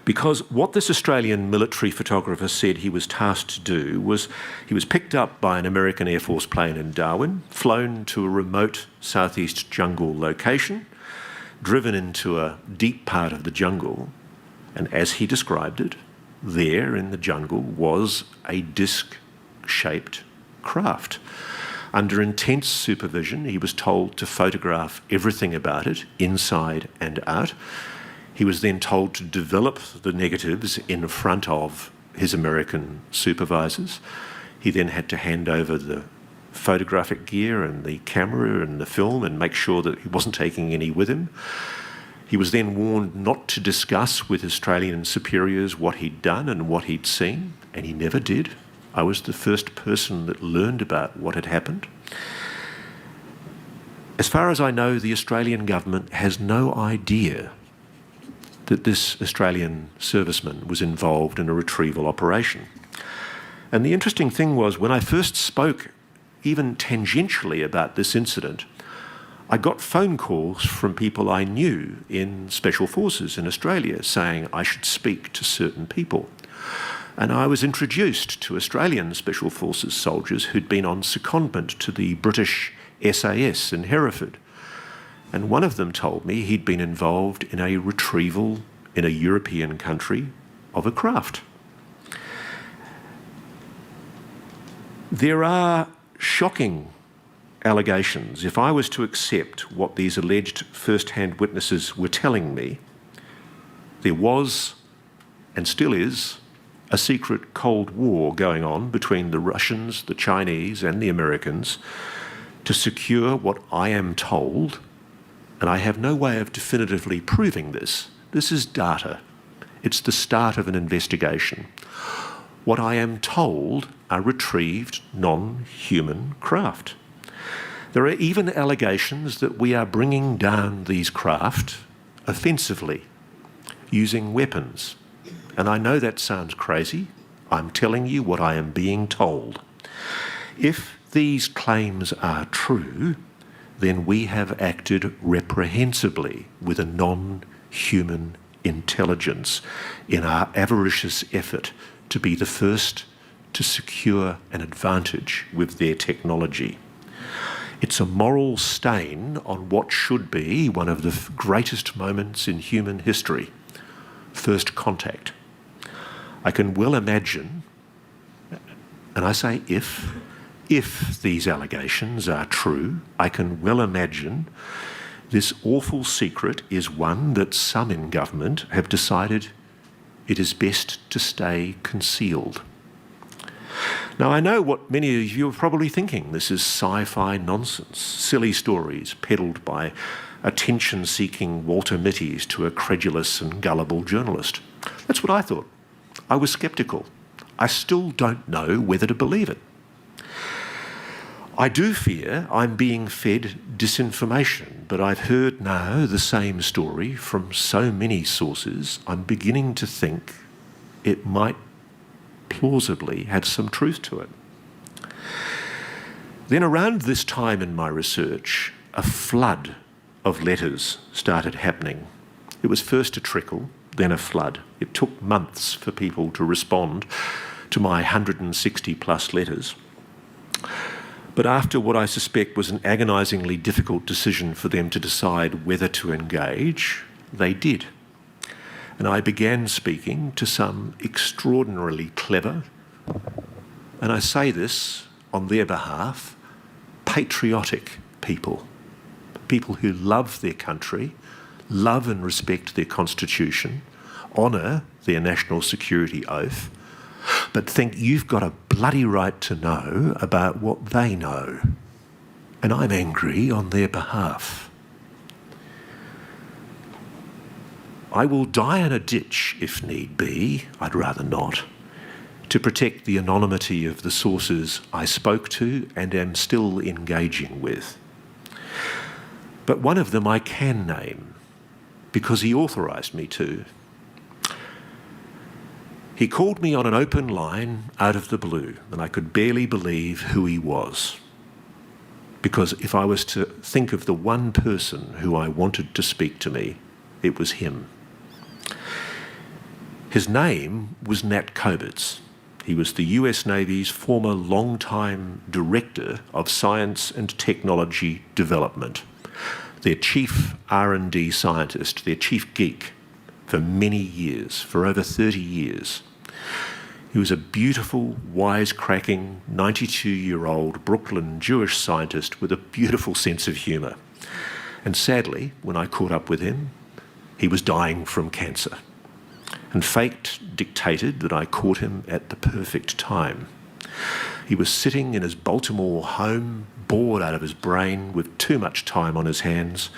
Because what this Australian military photographer said he was tasked to do was he was picked up by an American Air Force plane in Darwin, flown to a remote southeast jungle location, driven into a deep part of the jungle, and as he described it, there in the jungle was a disc-shaped craft. Under intense supervision, he was told to photograph everything about it, inside and out. He was then told to develop the negatives in front of his American supervisors. He then had to hand over the photographic gear and the camera and the film and make sure that he wasn't taking any with him. He was then warned not to discuss with Australian superiors what he'd done and what he'd seen, and he never did. I was the first person that learned about what had happened. As far as I know, the Australian government has no idea that this Australian serviceman was involved in a retrieval operation. And the interesting thing was, when I first spoke, even tangentially about this incident, I got phone calls from people I knew in Special Forces in Australia saying I should speak to certain people. And I was introduced to Australian Special Forces soldiers who'd been on secondment to the British SAS in Hereford. And one of them told me he'd been involved in a retrieval in a European country of a craft. There are shocking allegations. If I was to accept what these alleged first-hand witnesses were telling me, there was, and still is, a secret Cold War going on between the Russians, the Chinese, and the Americans to secure what I am told, and I have no way of definitively proving this. This is data. It's the start of an investigation. What I am told are retrieved non-human craft. There are even allegations that we are bringing down these craft offensively, using weapons. And I know that sounds crazy. I'm telling you what I am being told. If these claims are true, then we have acted reprehensibly with a non-human intelligence in our avaricious effort to be the first to secure an advantage with their technology. It's a moral stain on what should be one of the greatest moments in human history, first contact. I can well imagine, and I say if, If these allegations are true, I can well imagine this awful secret is one that some in government have decided it is best to stay concealed. Now, I know what many of you are probably thinking. This is sci-fi nonsense, silly stories peddled by attention-seeking Walter Mitty's to a credulous and gullible journalist. That's what I thought. I was sceptical. I still don't know whether to believe it. I do fear I'm being fed disinformation, but I've heard now the same story from so many sources, I'm beginning to think it might plausibly have some truth to it. Then around this time in my research, a flood of letters started happening. It was first a trickle, then a flood. It took months for people to respond to my 160 plus letters. But after what I suspect was an agonisingly difficult decision for them to decide whether to engage, they did. And I began speaking to some extraordinarily clever, and I say this on their behalf, patriotic people. People who love their country, love and respect their constitution, honour their national security oath, but think you've got a bloody right to know about what they know. And I'm angry on their behalf. I will die in a ditch if need be, I'd rather not, to protect the anonymity of the sources I spoke to and am still engaging with. But one of them I can name, because he authorised me to. He called me on an open line out of the blue, and I could barely believe who he was. Because if I was to think of the one person who I wanted to speak to me, it was him. His name was Nat Kobitz. He was the US Navy's former long-time Director of Science and Technology Development, their chief R&D scientist, their chief geek for many years, for over 30 years. He was a beautiful, wisecracking, 92-year-old Brooklyn Jewish scientist with a beautiful sense of humour. And sadly, when I caught up with him, he was dying from cancer. And fate dictated that I caught him at the perfect time. He was sitting in his Baltimore home, bored out of his brain, with too much time on his hands.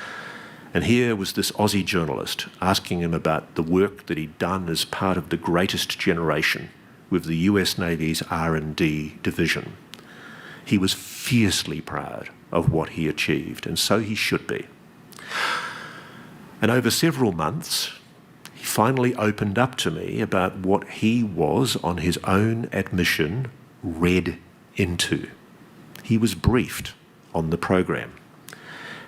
And here was this Aussie journalist asking him about the work that he'd done as part of the greatest generation with the US Navy's R&D division. He was fiercely proud of what he achieved, and so he should be. And over several months, he finally opened up to me about what he was, on his own admission, read into. He was briefed on the program.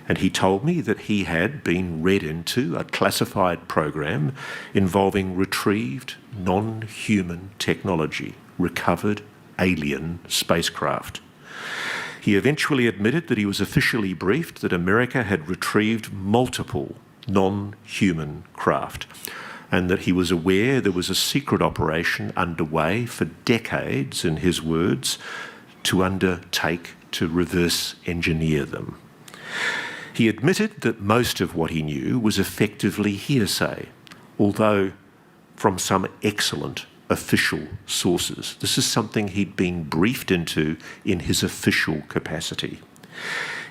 And he told me that he had been read into a classified program involving retrieved non-human technology, recovered alien spacecraft. He eventually admitted that he was officially briefed that America had retrieved multiple non-human craft, and that he was aware there was a secret operation underway for decades, in his words, to undertake to reverse engineer them. He admitted that most of what he knew was effectively hearsay, although from some excellent official sources. This is something he'd been briefed into in his official capacity.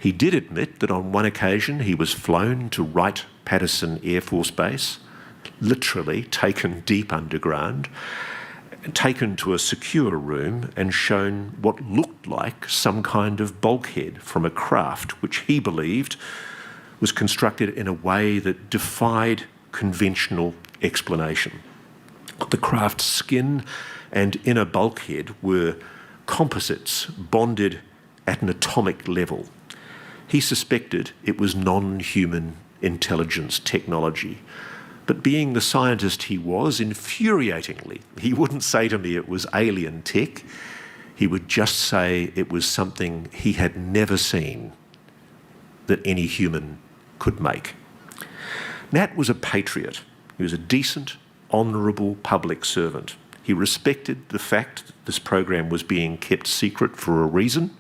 He did admit that on one occasion he was flown to Wright-Patterson Air Force Base, literally taken deep underground, taken to a secure room and shown what looked like some kind of bulkhead from a craft which he believed was constructed in a way that defied conventional explanation. The craft's skin and inner bulkhead were composites bonded at an atomic level. He suspected it was non-human intelligence technology. But being the scientist he was, infuriatingly, he wouldn't say to me it was alien tech. He would just say it was something he had never seen that any human could make. Nat was a patriot. He was a decent, honourable public servant. He respected the fact that this program was being kept secret for a reason.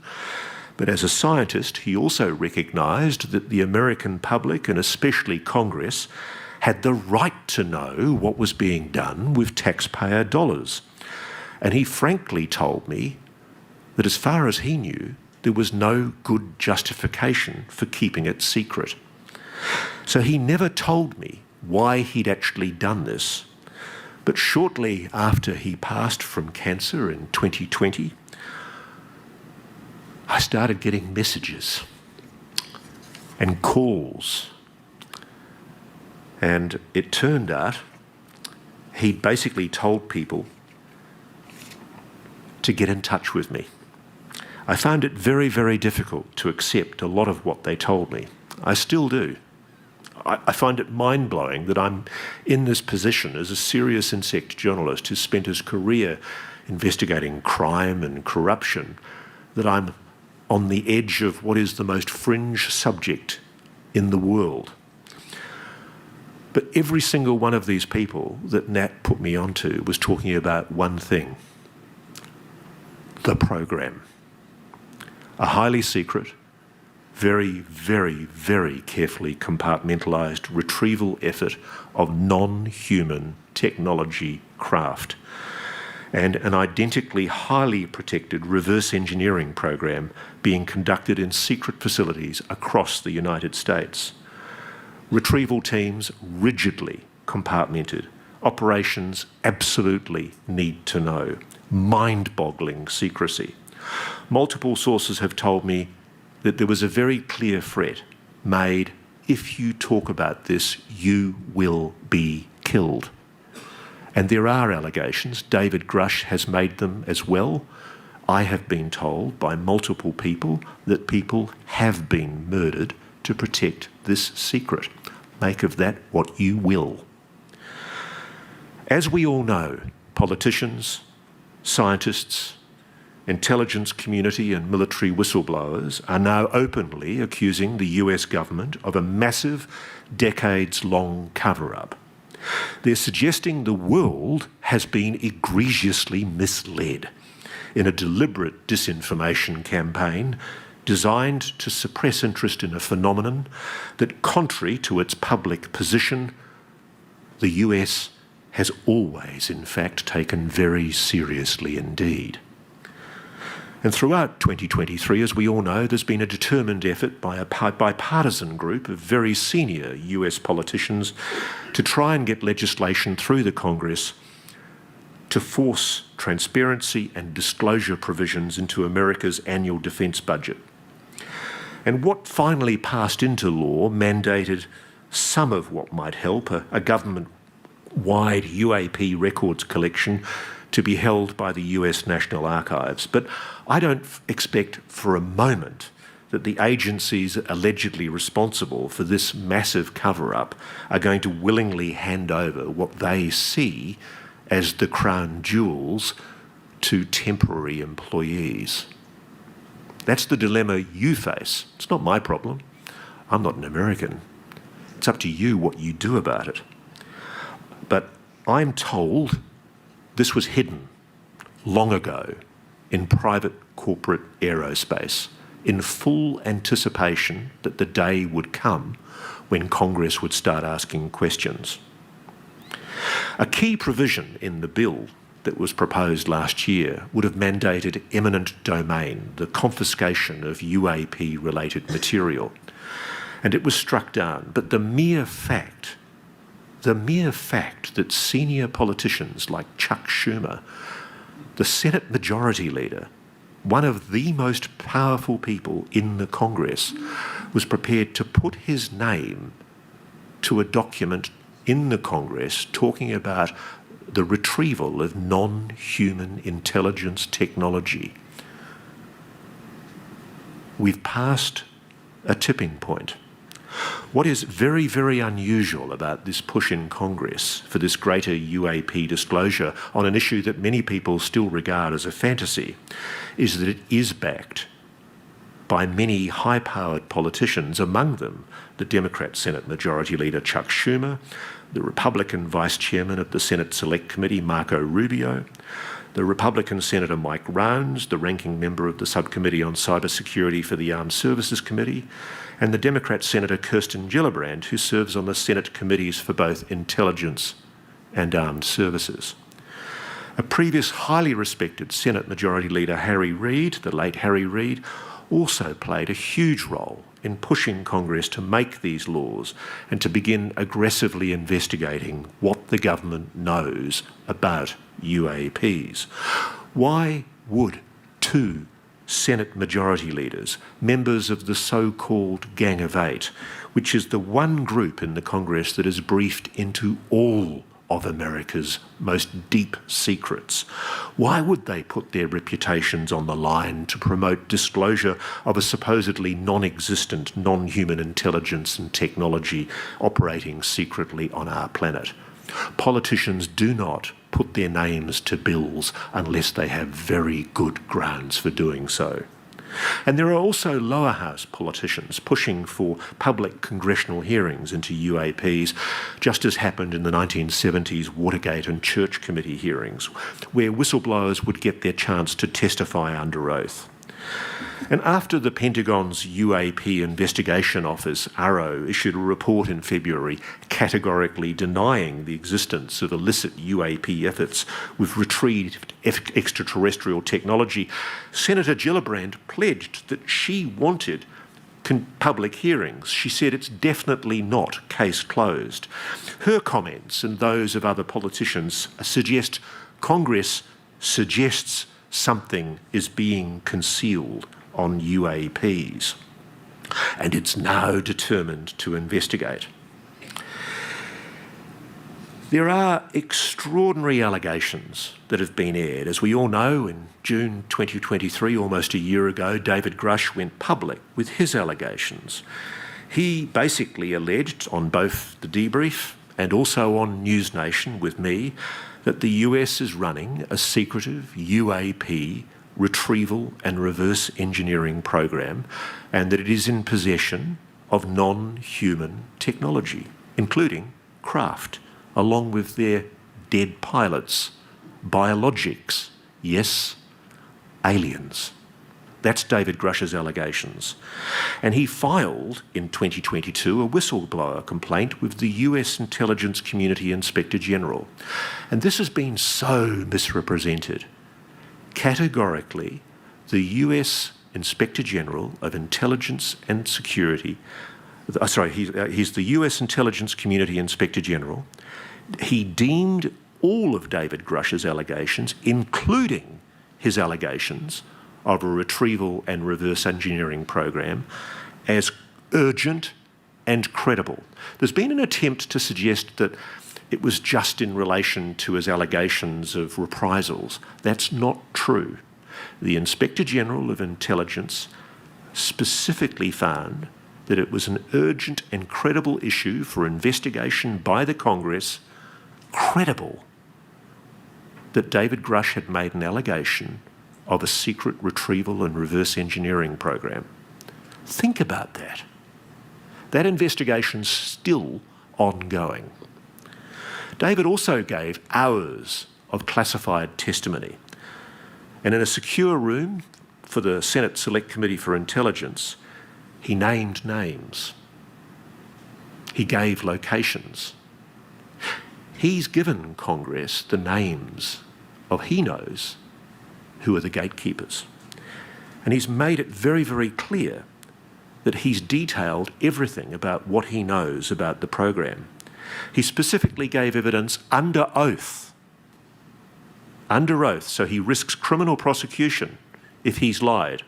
But as a scientist, he also recognised that the American public, and especially Congress, had the right to know what was being done with taxpayer dollars. And he frankly told me that as far as he knew, there was no good justification for keeping it secret. So he never told me why he'd actually done this. But shortly after he passed from cancer in 2020, I started getting messages and calls. And it turned out he basically told people to get in touch with me. I found it very, very difficult to accept a lot of what they told me. I still do. I find it mind-blowing that I'm in this position as a serious insect journalist who spent his career investigating crime and corruption, that I'm on the edge of what is the most fringe subject in the world. But every single one of these people that Nat put me onto was talking about one thing: the program. A highly secret, very, very, very carefully compartmentalised retrieval effort of non-human technology craft, and an identically highly protected reverse engineering program being conducted in secret facilities across the United States. Retrieval teams rigidly compartmented. Operations absolutely need to know. Mind-boggling secrecy. Multiple sources have told me that there was a very clear threat made: if you talk about this, you will be killed. And there are allegations. David Grush has made them as well. I have been told by multiple people that people have been murdered to protect this secret. Make of that what you will. As we all know, politicians, scientists, intelligence community and military whistleblowers are now openly accusing the US government of a massive, decades-long cover-up. They're suggesting the world has been egregiously misled in a deliberate disinformation campaign designed to suppress interest in a phenomenon that, contrary to its public position, the US has always, in fact, taken very seriously indeed. And throughout 2023, as we all know, there's been a determined effort by a bipartisan group of very senior US politicians to try and get legislation through the Congress to force transparency and disclosure provisions into America's annual defence budget. And what finally passed into law mandated some of what might help, a government-wide UAP records collection to be held by the US National Archives. But I don't expect for a moment that the agencies allegedly responsible for this massive cover-up are going to willingly hand over what they see as the crown jewels to temporary employees. That's the dilemma you face. It's not my problem. I'm not an American. It's up to you what you do about it. But I'm told this was hidden long ago in private corporate aerospace, in full anticipation that the day would come when Congress would start asking questions. A key provision in the bill that was proposed last year would have mandated eminent domain, the confiscation of UAP-related material, and it was struck down. But the mere fact that senior politicians like Chuck Schumer, the Senate Majority Leader, one of the most powerful people in the Congress, was prepared to put his name to a document in the Congress talking about the retrieval of non-human intelligence technology. We've passed a tipping point. What is very, very unusual about this push in Congress for this greater UAP disclosure on an issue that many people still regard as a fantasy is that it is backed by many high-powered politicians, among them the Democrat Senate Majority Leader Chuck Schumer, the Republican Vice Chairman of the Senate Select Committee Marco Rubio, the Republican Senator Mike Rounds, the ranking member of the Subcommittee on Cybersecurity for the Armed Services Committee, and the Democrat Senator Kirsten Gillibrand, who serves on the Senate committees for both intelligence and armed services. A previous highly respected Senate Majority Leader Harry Reid, the late Harry Reid, also played a huge role in pushing Congress to make these laws and to begin aggressively investigating what the government knows about UAPs. Why would two Senate Majority Leaders, members of the so-called Gang of Eight, which is the one group in the Congress that is briefed into all of America's most deep secrets, why would they put their reputations on the line to promote disclosure of a supposedly non-existent, non-human intelligence and technology operating secretly on our planet? Politicians do not put their names to bills unless they have very good grounds for doing so. And there are also lower house politicians pushing for public congressional hearings into UAPs, just as happened in the 1970s Watergate and Church Committee hearings, where whistleblowers would get their chance to testify under oath. And after the Pentagon's UAP Investigation Office, ARO, issued a report in February categorically denying the existence of illicit UAP efforts with retrieved extraterrestrial technology, Senator Gillibrand pledged that she wanted public hearings. She said it's definitely not case closed. Her comments and those of other politicians suggest Congress suggests something is being concealed on UAPs, and it's now determined to investigate. There are extraordinary allegations that have been aired. As we all know, in June 2023, almost a year ago, David Grush went public with his allegations. He basically alleged on both the debrief and also on NewsNation with me that the US is running a secretive UAP retrieval and reverse engineering program, and that it is in possession of non-human technology, including craft, along with their dead pilots, biologics, yes, aliens. That's David Grush's allegations. And he filed in 2022 a whistleblower complaint with the US Intelligence Community Inspector General. And this has been so misrepresented. Categorically, the US Inspector General of Intelligence and Security, he's the US Intelligence Community Inspector General. He deemed all of David Grush's allegations, including his allegations of a retrieval and reverse engineering program, as urgent and credible. There's been an attempt to suggest that it was just in relation to his allegations of reprisals. That's not true. The Inspector General of Intelligence specifically found that it was an urgent and credible issue for investigation by the Congress, credible, that David Grush had made an allegation of a secret retrieval and reverse engineering program. Think about that. That investigation's still ongoing. David also gave hours of classified testimony. And in a secure room for the Senate Select Committee for Intelligence, he named names. He gave locations. He's given Congress the names of, he knows, who are the gatekeepers. And he's made it very, very clear that he's detailed everything about what he knows about the program. He specifically gave evidence under oath, so he risks criminal prosecution if he's lied,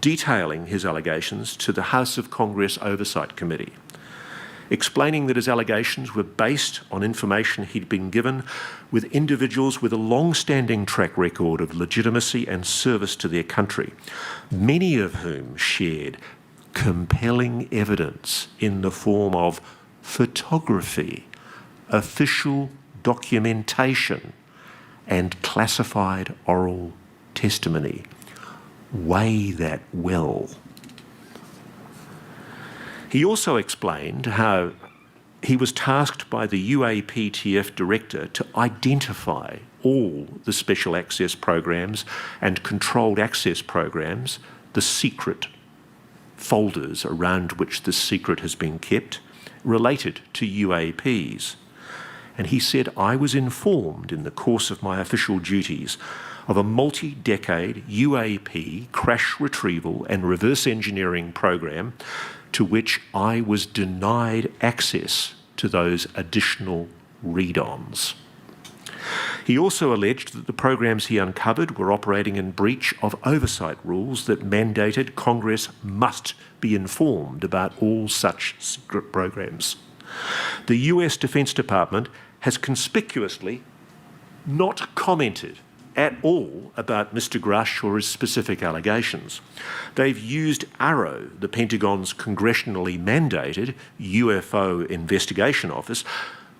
detailing his allegations to the House of Congress Oversight Committee, explaining that his allegations were based on information he'd been given with individuals with a long-standing track record of legitimacy and service to their country, many of whom shared compelling evidence in the form of photography, official documentation, and classified oral testimony, weigh that well. He also explained how he was tasked by the UAPTF director to identify all the special access programs and controlled access programs, the secret folders around which the secret has been kept, related to UAPs. And he said, I was informed in the course of my official duties of a multi-decade UAP crash retrieval and reverse engineering program to which I was denied access to those additional read-ons. He also alleged that the programs he uncovered were operating in breach of oversight rules that mandated Congress must be informed about all such secret programs. The US Defense Department has conspicuously not commented at all about Mr. Grush or his specific allegations. They've used AARO, the Pentagon's congressionally mandated UFO investigation office,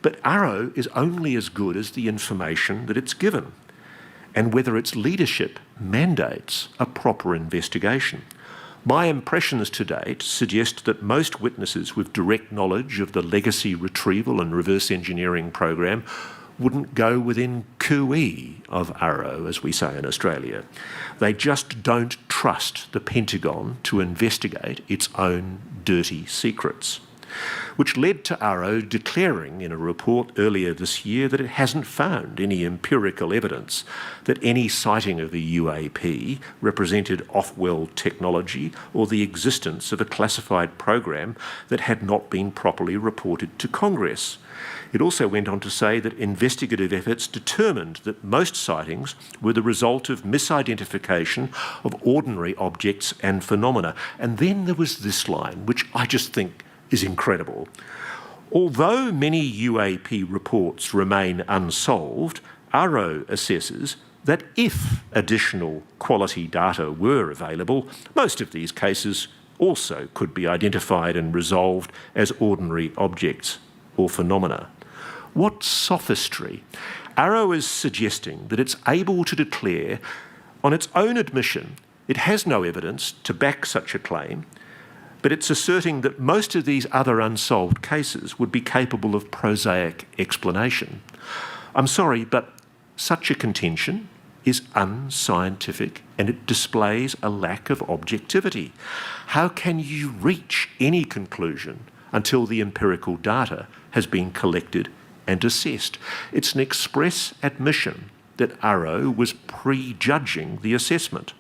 but AARO is only as good as the information that it's given and whether its leadership mandates a proper investigation. My impressions to date suggest that most witnesses with direct knowledge of the legacy retrieval and reverse engineering program wouldn't go within cooee of AARO, as we say in Australia. They just don't trust the Pentagon to investigate its own dirty secrets, which led to AARO declaring in a report earlier this year that it hasn't found any empirical evidence that any sighting of a UAP represented off-world technology or the existence of a classified program that had not been properly reported to Congress. It also went on to say that investigative efforts determined that most sightings were the result of misidentification of ordinary objects and phenomena. And then there was this line, which I just think is incredible. Although many UAP reports remain unsolved, AARO assesses that if additional quality data were available, most of these cases also could be identified and resolved as ordinary objects or phenomena. What sophistry! AARO is suggesting that it's able to declare, on its own admission, it has no evidence to back such a claim, but it's asserting that most of these other unsolved cases would be capable of prosaic explanation. I'm sorry, but such a contention is unscientific and it displays a lack of objectivity. How can you reach any conclusion until the empirical data has been collected and assessed? It's an express admission that AARO was prejudging the assessment.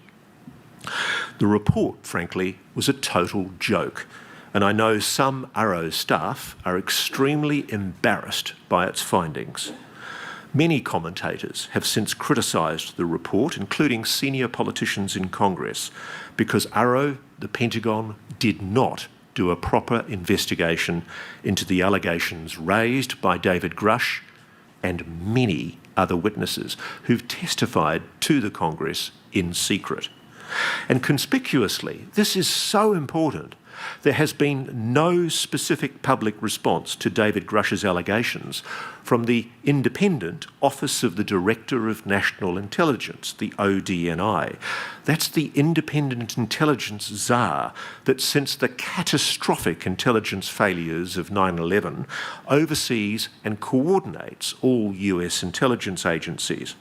The report, frankly, was a total joke, and I know some AARO staff are extremely embarrassed by its findings. Many commentators have since criticised the report, including senior politicians in Congress, because AARO, the Pentagon, did not do a proper investigation into the allegations raised by David Grush and many other witnesses who've testified to the Congress in secret. And conspicuously, this is so important, there has been no specific public response to David Grush's allegations from the independent Office of the Director of National Intelligence, the ODNI. That's the independent intelligence czar that, since the catastrophic intelligence failures of 9/11, oversees and coordinates all US intelligence agencies.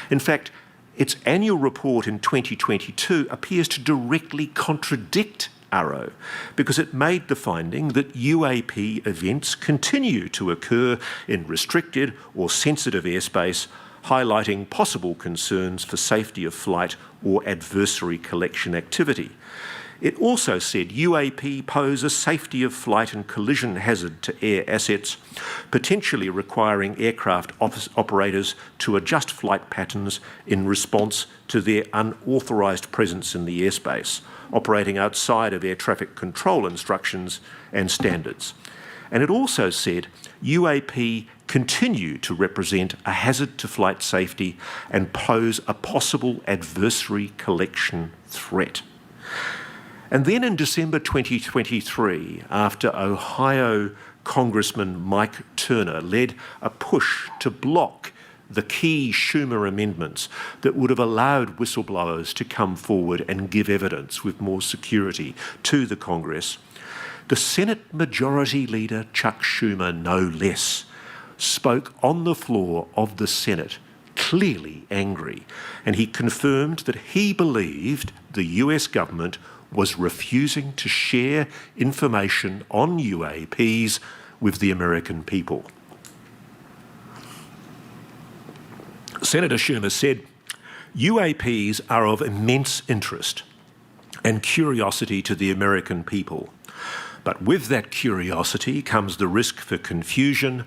In fact, its annual report in 2022 appears to directly contradict AARO because it made the finding that UAP events continue to occur in restricted or sensitive airspace, highlighting possible concerns for safety of flight or adversary collection activity. It also said UAP pose a safety of flight and collision hazard to air assets, potentially requiring aircraft operators to adjust flight patterns in response to their unauthorised presence in the airspace, operating outside of air traffic control instructions and standards. And it also said UAP continue to represent a hazard to flight safety and pose a possible adversary collection threat. And then in December 2023, after Ohio Congressman Mike Turner led a push to block the key Schumer amendments that would have allowed whistleblowers to come forward and give evidence with more security to the Congress, the Senate Majority Leader Chuck Schumer, no less, spoke on the floor of the Senate, clearly angry, and he confirmed that he believed the US government was refusing to share information on UAPs with the American people. Senator Schumer said, UAPs are of immense interest and curiosity to the American people, but with that curiosity comes the risk for confusion,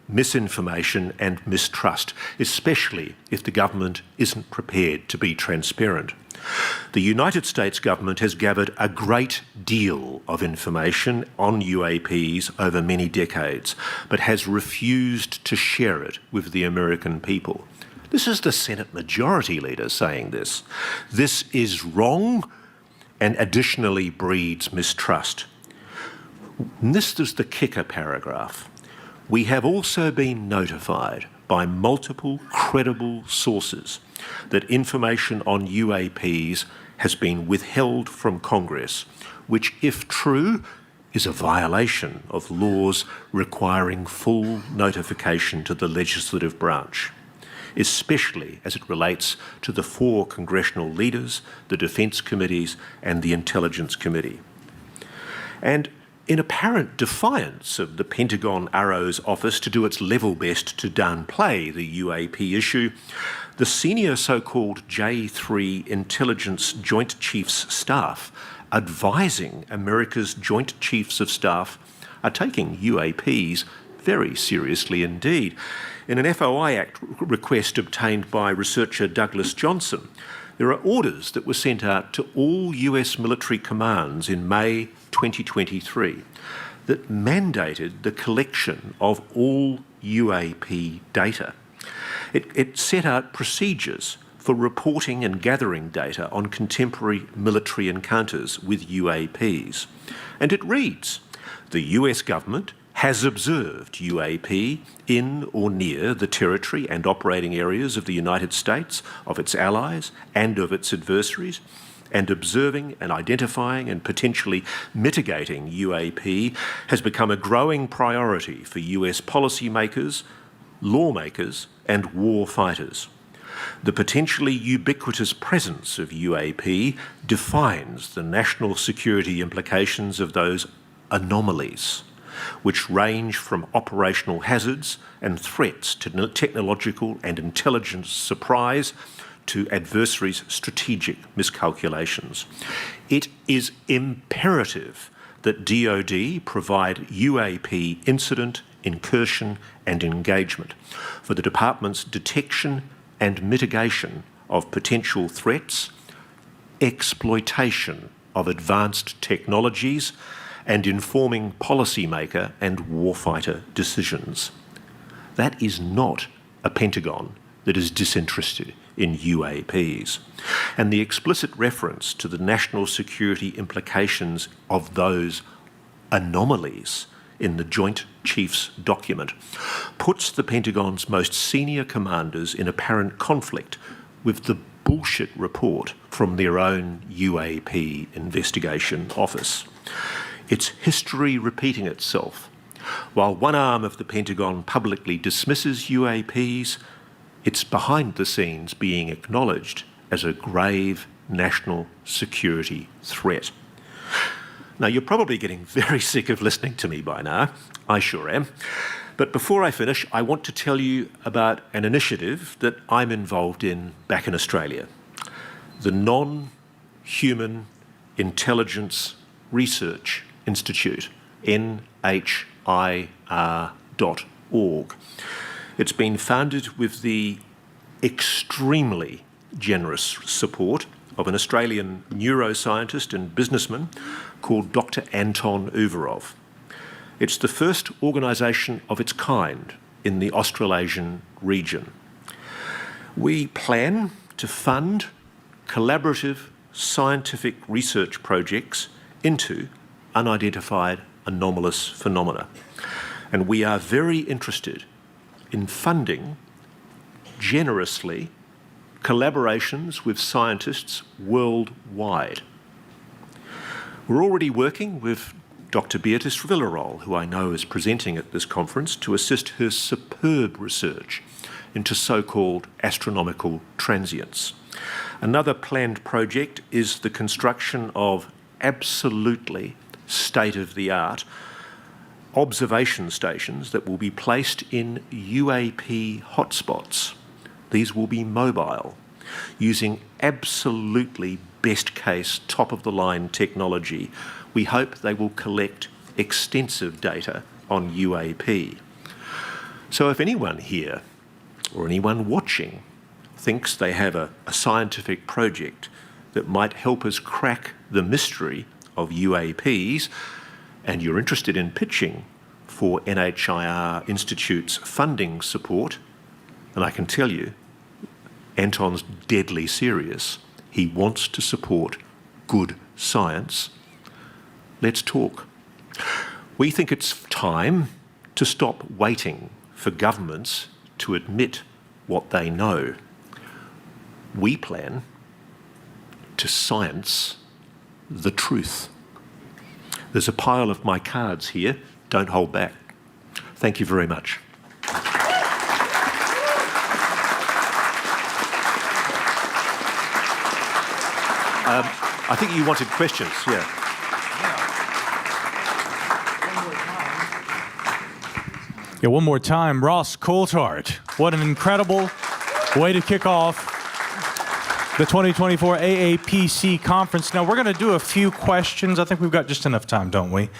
misinformation and mistrust, especially if the government isn't prepared to be transparent. The United States government has gathered a great deal of information on UAPs over many decades, but has refused to share it with the American people. This is the Senate Majority Leader saying this. This is wrong and additionally breeds mistrust. And this is the kicker paragraph. We have also been notified by multiple credible sources that information on UAPs has been withheld from Congress, which, if true, is a violation of laws requiring full notification to the legislative branch, especially as it relates to the 4 congressional leaders, the Defence Committees and the Intelligence Committee. And in apparent defiance of the Pentagon Arrow's office to do its level best to downplay the UAP issue, the senior so-called J3 Intelligence Joint Chiefs Staff advising America's Joint Chiefs of Staff are taking UAPs very seriously indeed. In an FOI Act request obtained by researcher Douglas Johnson, there are orders that were sent out to all US military commands in May 2023 that mandated the collection of all UAP data. It set out procedures for reporting and gathering data on contemporary military encounters with UAPs. And it reads, the US government has observed UAP in or near the territory and operating areas of the United States, of its allies and of its adversaries, and observing and identifying and potentially mitigating UAP has become a growing priority for US policymakers, lawmakers and war fighters. The potentially ubiquitous presence of UAP defines the national security implications of those anomalies, which range from operational hazards and threats to technological and intelligence surprise to adversaries' strategic miscalculations. It is imperative that DoD provide UAP incident, incursion and engagement for the department's detection and mitigation of potential threats, exploitation of advanced technologies, and informing policymaker and warfighter decisions. That is not a Pentagon that is disinterested in UAPs. And the explicit reference to the national security implications of those anomalies in the Joint Chiefs document puts the Pentagon's most senior commanders in apparent conflict with the bullshit report from their own UAP investigation office. It's history repeating itself. While one arm of the Pentagon publicly dismisses UAPs, it's behind the scenes being acknowledged as a grave national security threat. Now, you're probably getting very sick of listening to me by now. I sure am. But before I finish, I want to tell you about an initiative that I'm involved in back in Australia. The Non-Human Intelligence Research Institute, NHIR.org. It's been founded with the extremely generous support of an Australian neuroscientist and businessman called Dr. Anton Uvarov. It's the first organisation of its kind in the Australasian region. We plan to fund collaborative scientific research projects into unidentified anomalous phenomena. And we are very interested in funding generously collaborations with scientists worldwide. We're already working with Dr. Beatrice Villarol, who I know is presenting at this conference, to assist her superb research into so-called astronomical transients. Another planned project is the construction of absolutely state-of-the-art observation stations that will be placed in UAP hotspots. These will be mobile, using absolutely best-case, top-of-the-line technology. We hope they will collect extensive data on UAP. So if anyone here, or anyone watching, thinks they have a scientific project that might help us crack the mystery of UAPs, and you're interested in pitching for NHIR Institute's funding support, and I can tell you, Anton's deadly serious. He wants to support good science. Let's talk. We think it's time to stop waiting for governments to admit what they know. We plan to science the truth. There's a pile of my cards here. Don't hold back. Thank you very much. I think you wanted questions, yeah. Yeah, one more time, Ross Coulthart. What an incredible way to kick off the 2024 AAPC conference. Now, we're going to do a few questions. I think we've got just enough time, don't we?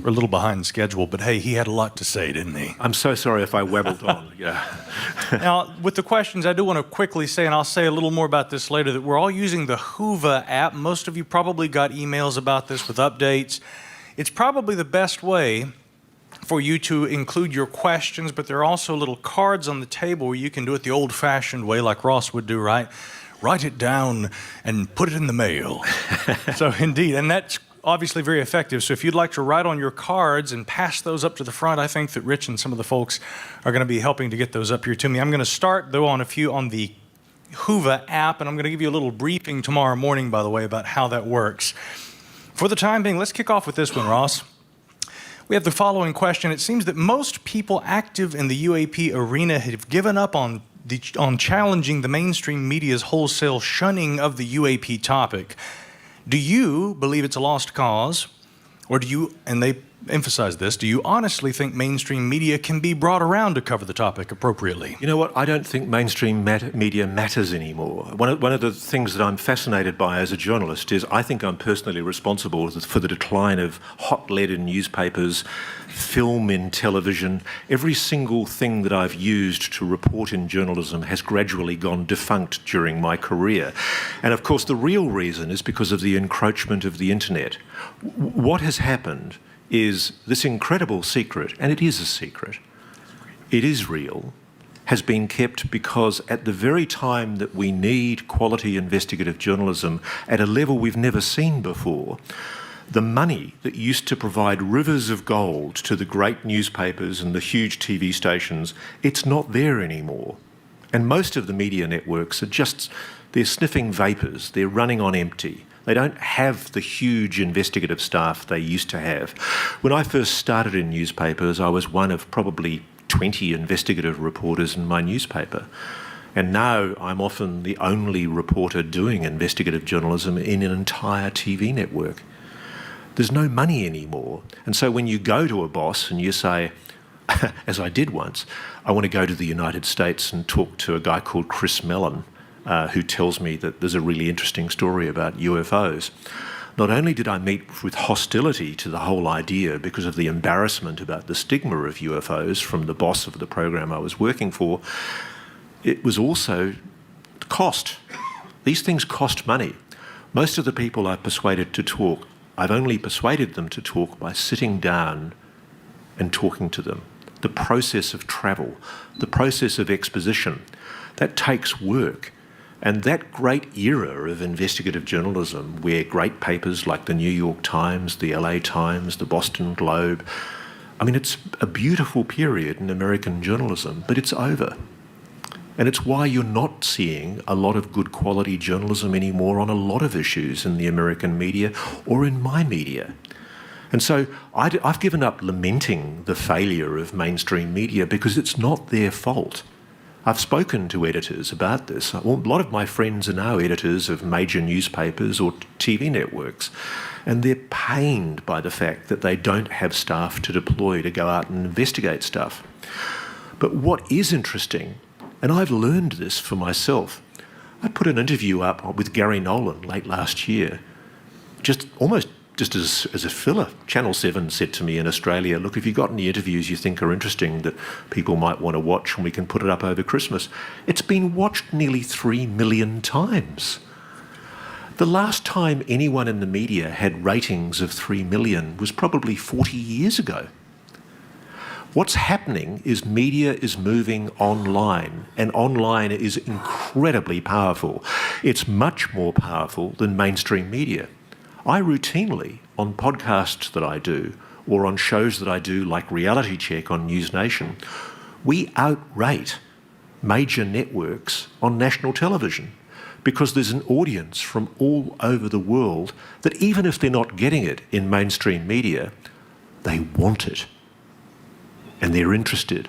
We're a little behind schedule, but hey, he had a lot to say, didn't he? I'm so sorry if I wabbled on. Yeah. Now, with the questions, I do want to quickly say, and I'll say a little more about this later, that we're all using the Whova app. Most of you probably got emails about this with updates. It's probably the best way for you to include your questions, but there are also little cards on the table where you can do it the old-fashioned way, like Ross would do, right? Write it down and put it in the mail. So indeed, and that's obviously very effective. So if you'd like to write on your cards and pass those up to the front, I think that Rich and some of the folks are going to be helping to get those up here to me. I'm going to start, though, on a few on the Whova app, and I'm going to give you a little briefing tomorrow morning, by the way, about how that works. For the time being, let's kick off with this one, Ross. We have the following question. It seems that most people active in the UAP arena have given up on challenging the mainstream media's wholesale shunning of the UAP topic. Do you believe it's a lost cause, or do you, and they emphasize this, do you honestly think mainstream media can be brought around to cover the topic appropriately? You know what? I don't think mainstream media matters anymore. One of the things that I'm fascinated by as a journalist is I think I'm personally responsible for the decline of hot lead in newspapers, film in television. Every single thing that I've used to report in journalism has gradually gone defunct during my career. And of course, the real reason is because of the encroachment of the internet. What has happened is this incredible secret, and it is a secret, it is real, has been kept because at the very time that we need quality investigative journalism at a level we've never seen before, the money that used to provide rivers of gold to the great newspapers and the huge TV stations, it's not there anymore. And most of the media networks are just, they're sniffing vapours, they're running on empty. They don't have the huge investigative staff they used to have. When I first started in newspapers, I was one of probably 20 investigative reporters in my newspaper. And now I'm often the only reporter doing investigative journalism in an entire TV network. There's no money anymore. And so when you go to a boss and you say, as I did once, I want to go to the United States and talk to a guy called Chris Mellon, who tells me that there's a really interesting story about UFOs. Not only did I meet with hostility to the whole idea because of the embarrassment about the stigma of UFOs from the boss of the program I was working for, it was also cost. These things cost money. Most of the people I've persuaded to talk, I've only persuaded them to talk by sitting down and talking to them. The process of travel, the process of exposition, that takes work. And that great era of investigative journalism, where great papers like the New York Times, the LA Times, the Boston Globe, I mean, it's a beautiful period in American journalism, but it's over. And it's why you're not seeing a lot of good quality journalism anymore on a lot of issues in the American media or in my media. And so I've given up lamenting the failure of mainstream media because it's not their fault. I've spoken to editors about this. A lot of my friends are now editors of major newspapers or TV networks, and they're pained by the fact that they don't have staff to deploy to go out and investigate stuff. But what is interesting, and I've learned this for myself, I put an interview up with Gary Nolan late last year, just as a filler. Channel 7 said to me in Australia, look, if you've got any interviews you think are interesting that people might want to watch and we can put it up over Christmas. It's been watched nearly 3 million times. The last time anyone in the media had ratings of 3 million was probably 40 years ago. What's happening is media is moving online, and online is incredibly powerful. It's much more powerful than mainstream media. I routinely, on podcasts that I do, or on shows that I do like Reality Check on NewsNation, we outrate major networks on national television because there's an audience from all over the world that even if they're not getting it in mainstream media, they want it and they're interested.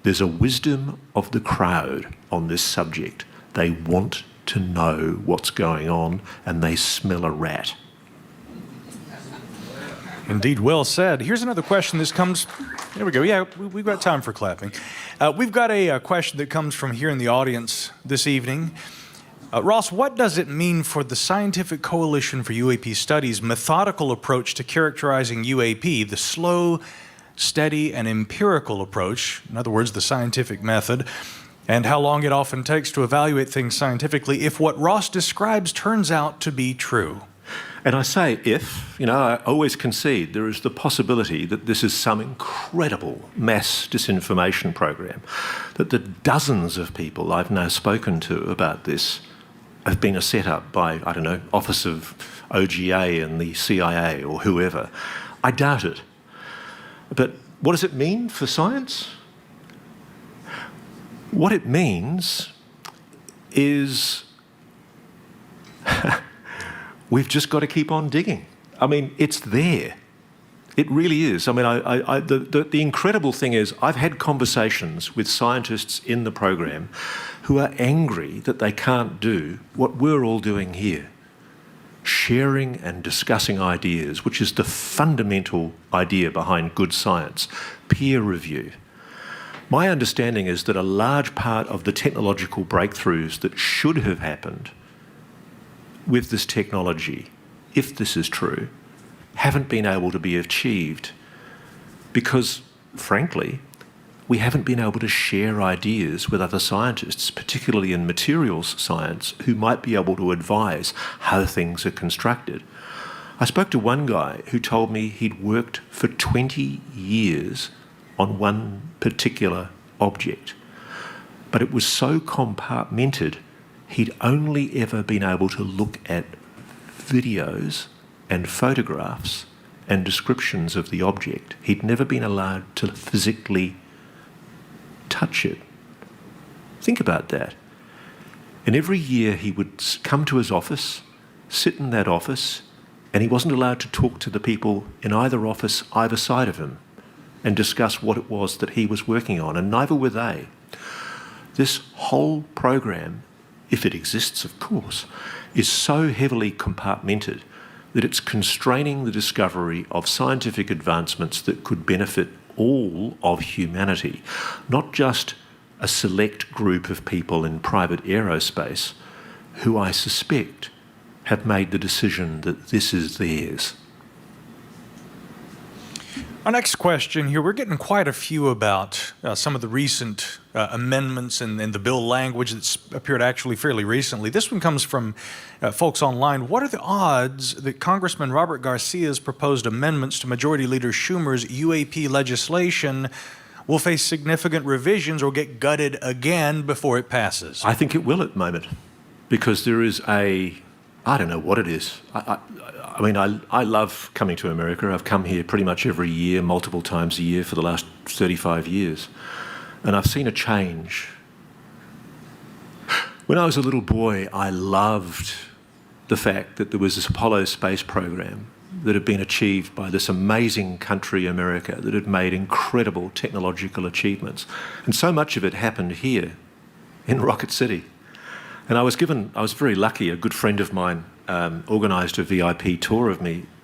There's a wisdom of the crowd on this subject. They want to know what's going on and they smell a rat. Indeed, well said. Here's another question. This comes, there we go. Yeah, we've got time for clapping. We've got a question that comes from here in the audience this evening. Ross, what does it mean for the Scientific Coalition for UAP Studies' methodical approach to characterizing UAP, the slow, steady, and empirical approach, in other words, the scientific method, and how long it often takes to evaluate things scientifically if what Ross describes turns out to be true? And I say if, I always concede there is the possibility that this is some incredible mass disinformation program, that the dozens of people I've now spoken to about this have been set up by, Office of OGA and the CIA or whoever. I doubt it. But what does it mean for science? What it means is we've just got to keep on digging. I mean, it's there. It really is. I mean, the incredible thing is I've had conversations with scientists in the program who are angry that they can't do what we're all doing here, sharing and discussing ideas, which is the fundamental idea behind good science, peer review. My understanding is that a large part of the technological breakthroughs that should have happened with this technology, if this is true, haven't been able to be achieved because, frankly, we haven't been able to share ideas with other scientists, particularly in materials science, who might be able to advise how things are constructed. I spoke to one guy who told me he'd worked for 20 years on one particular object, but it was so compartmented he'd only ever been able to look at videos and photographs and descriptions of the object. He'd never been allowed to physically touch it. Think about that. And every year he would come to his office, sit in that office, and he wasn't allowed to talk to the people in either office either side of him and discuss what it was that he was working on, and neither were they. This whole program, if it exists, of course, is so heavily compartmented that it's constraining the discovery of scientific advancements that could benefit all of humanity, not just a select group of people in private aerospace who I suspect have made the decision that this is theirs. Our next question here, we're getting quite a few about some of the recent amendments and the bill language that's appeared actually fairly recently. This one comes from folks online. What are the odds that Congressman Robert Garcia's proposed amendments to Majority Leader Schumer's UAP legislation will face significant revisions or get gutted again before it passes? I think it will at the moment, because there is I don't know what it is. I mean, I love coming to America. I've come here pretty much every year, multiple times a year for the last 35 years. And I've seen a change When I was a little boy, I loved the fact that there was this Apollo space program that had been achieved by this amazing country, America, that had made incredible technological achievements. And so much of it happened here in Rocket City. And I was very lucky, a good friend of mine organised a VIP tour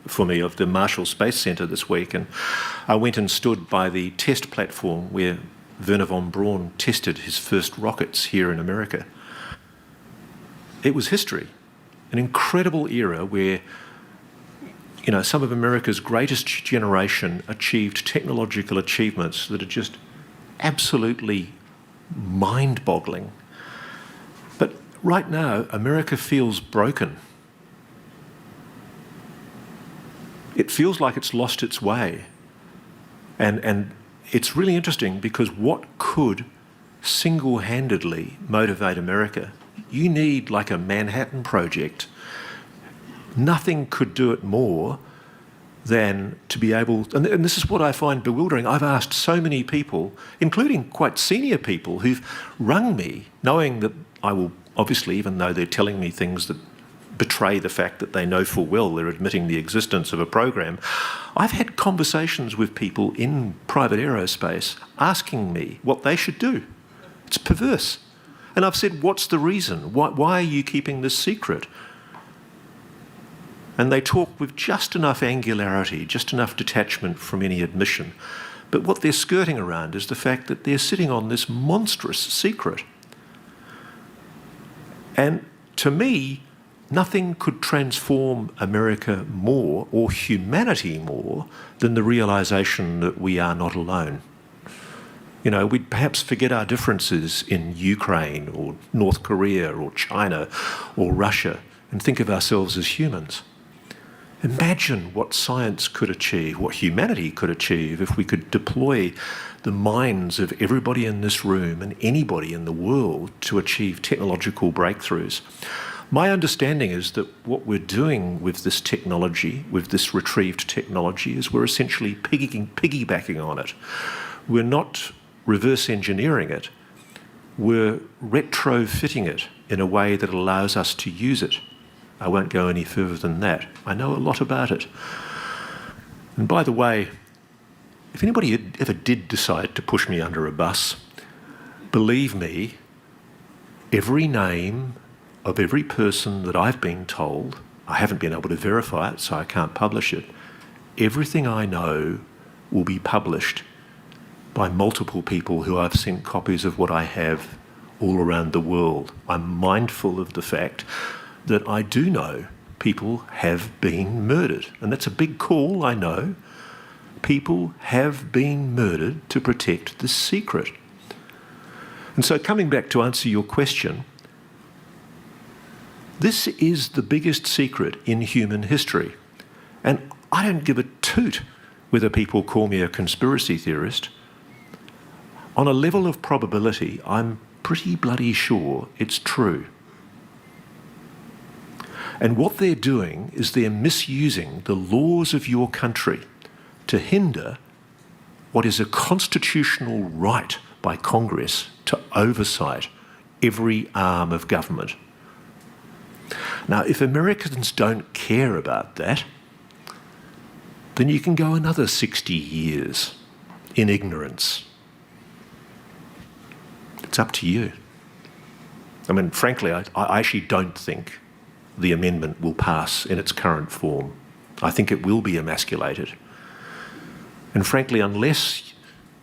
for me of the Marshall Space Centre this week, and I went and stood by the test platform where Wernher von Braun tested his first rockets here in America. It was history, an incredible era where, you know, some of America's greatest generation achieved technological achievements that are just absolutely mind-boggling. But right now, America feels broken. It feels like it's lost its way. And it's really interesting because what could single-handedly motivate America? You need like a Manhattan Project. Nothing could do it more than to be able, and this is what I find bewildering. I've asked so many people, including quite senior people, who've rung me, knowing that I will, obviously, even though they're telling me things that betray the fact that they know full well they're admitting the existence of a program. I've had conversations with people in private aerospace asking me what they should do. It's perverse. And I've said, what's the reason? Why are you keeping this secret? And they talk with just enough angularity, just enough detachment from any admission. But what they're skirting around is the fact that they're sitting on this monstrous secret. And to me, nothing could transform America more, or humanity more, than the realisation that we are not alone. You know, we'd perhaps forget our differences in Ukraine or North Korea or China or Russia and think of ourselves as humans. Imagine what science could achieve, what humanity could achieve if we could deploy the minds of everybody in this room and anybody in the world to achieve technological breakthroughs. My understanding is that what we're doing with this technology, with this retrieved technology, is we're essentially piggybacking on it. We're not reverse engineering it, we're retrofitting it in a way that allows us to use it. I won't go any further than that. I know a lot about it. And by the way, if anybody ever did decide to push me under a bus, believe me, every name of every person that I've been told, I haven't been able to verify it, so I can't publish it, everything I know will be published by multiple people who I've sent copies of what I have all around the world. I'm mindful of the fact that I do know people have been murdered. And that's a big call, I know. People have been murdered to protect this secret. And so coming back to answer your question, this is the biggest secret in human history. And I don't give a toot whether people call me a conspiracy theorist. On a level of probability, I'm pretty bloody sure it's true. And what they're doing is they're misusing the laws of your country to hinder what is a constitutional right by Congress to oversight every arm of government. Now, if Americans don't care about that, then you can go another 60 years in ignorance. It's up to you. I mean, frankly, I actually don't think the amendment will pass in its current form. I think it will be emasculated. And frankly, unless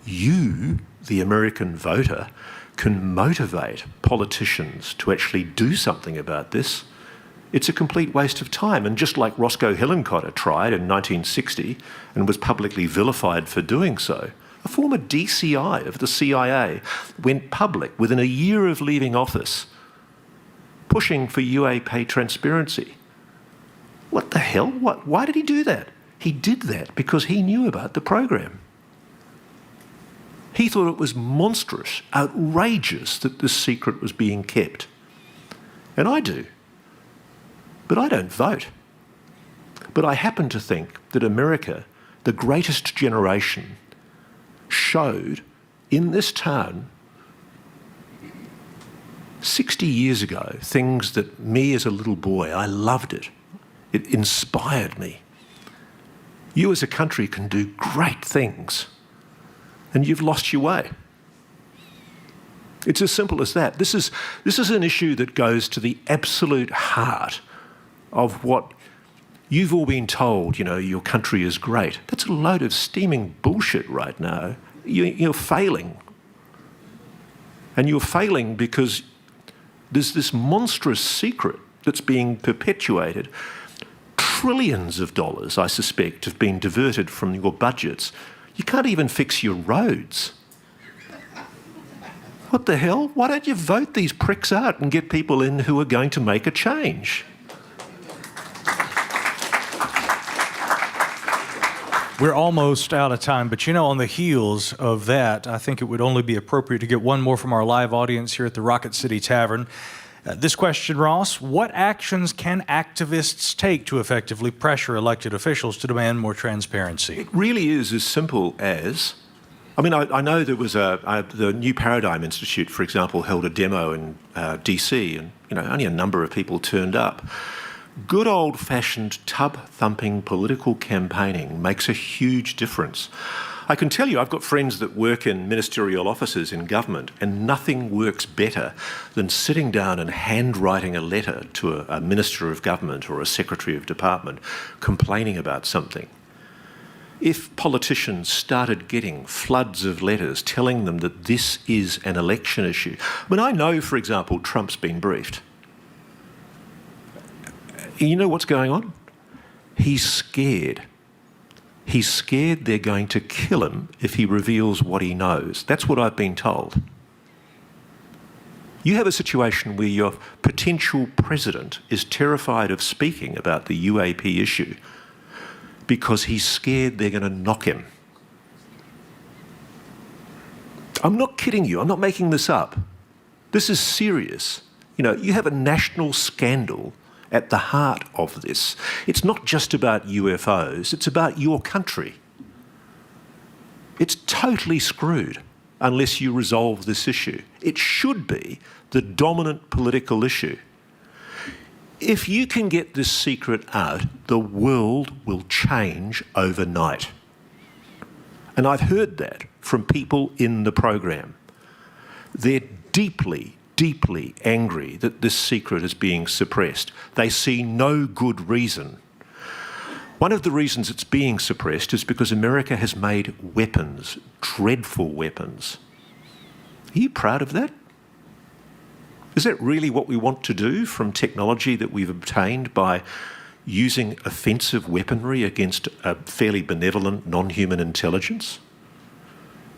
you, the American voter, can motivate politicians to actually do something about this, it's a complete waste of time. And just like Roscoe Hillenkotter tried in 1960 and was publicly vilified for doing so, a former DCI of the CIA went public within a year of leaving office, pushing for UAP transparency. What the hell? Why did he do that? He did that because he knew about the program. He thought it was monstrous, outrageous that this secret was being kept. And I do. But I don't vote. But I happen to think that America, the greatest generation, showed in this town 60 years ago, things that me as a little boy, I loved it. It inspired me. You as a country can do great things, and you've lost your way. It's as simple as that. This is an issue that goes to the absolute heart of what you've all been told, your country is great. That's a load of steaming bullshit right now. You're failing. And you're failing because there's this monstrous secret that's being perpetuated. Trillions of dollars, I suspect, have been diverted from your budgets. You can't even fix your roads. What the hell? Why don't you vote these pricks out and get people in who are going to make a change? We're almost out of time, but on the heels of that, I think it would only be appropriate to get one more from our live audience here at the Rocket City Tavern. This question, Ross: what actions can activists take to effectively pressure elected officials to demand more transparency? It really is as simple as, I know there was the New Paradigm Institute, for example, held a demo in DC, and only a number of people turned up. Good old-fashioned tub-thumping political campaigning makes a huge difference. I can tell you, I've got friends that work in ministerial offices in government, and nothing works better than sitting down and handwriting a letter to a minister of government or a secretary of department complaining about something. If politicians started getting floods of letters telling them that this is an election issue, I know, for example, Trump's been briefed. You know what's going on? He's scared. He's scared they're going to kill him if he reveals what he knows. That's what I've been told. You have a situation where your potential president is terrified of speaking about the UAP issue because he's scared they're going to knock him. I'm not kidding you. I'm not making this up. This is serious. You have a national scandal at the heart of this. It's not just about UFOs, it's about your country. It's totally screwed unless you resolve this issue. It should be the dominant political issue. If you can get this secret out, the world will change overnight. And I've heard that from people in the program. They're deeply angry that this secret is being suppressed. They see no good reason. One of the reasons it's being suppressed is because America has made weapons, dreadful weapons. Are you proud of that? Is that really what we want to do from technology that we've obtained by using offensive weaponry against a fairly benevolent, non-human intelligence?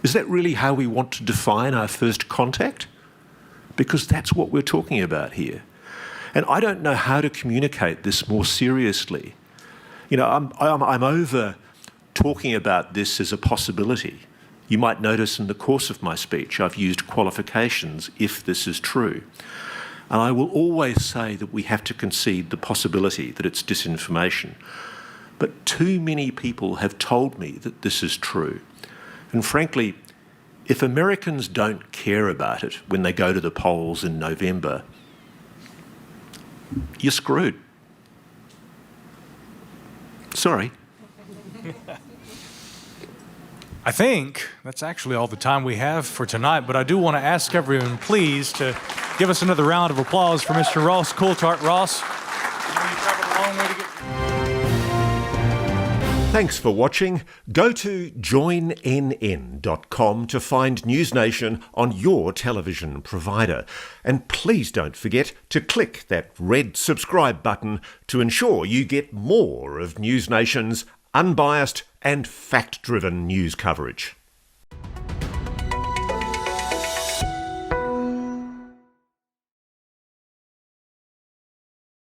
Is that really how we want to define our first contact? Because that's what we're talking about here. And I don't know how to communicate this more seriously. I'm over talking about this as a possibility. You might notice in the course of my speech I've used qualifications, if this is true. And I will always say that we have to concede the possibility that it's disinformation. But too many people have told me that this is true. And frankly, if Americans don't care about it when they go to the polls in November, you're screwed. Sorry. I think that's actually all the time we have for tonight, but I do want to ask everyone, please, to give us another round of applause for Mr. Ross Coulthart. Ross, I know you traveled a long way to get... Thanks for watching. Go to joinnn.com to find NewsNation on your television provider. And please don't forget to click that red subscribe button to ensure you get more of NewsNation's unbiased and fact-driven news coverage.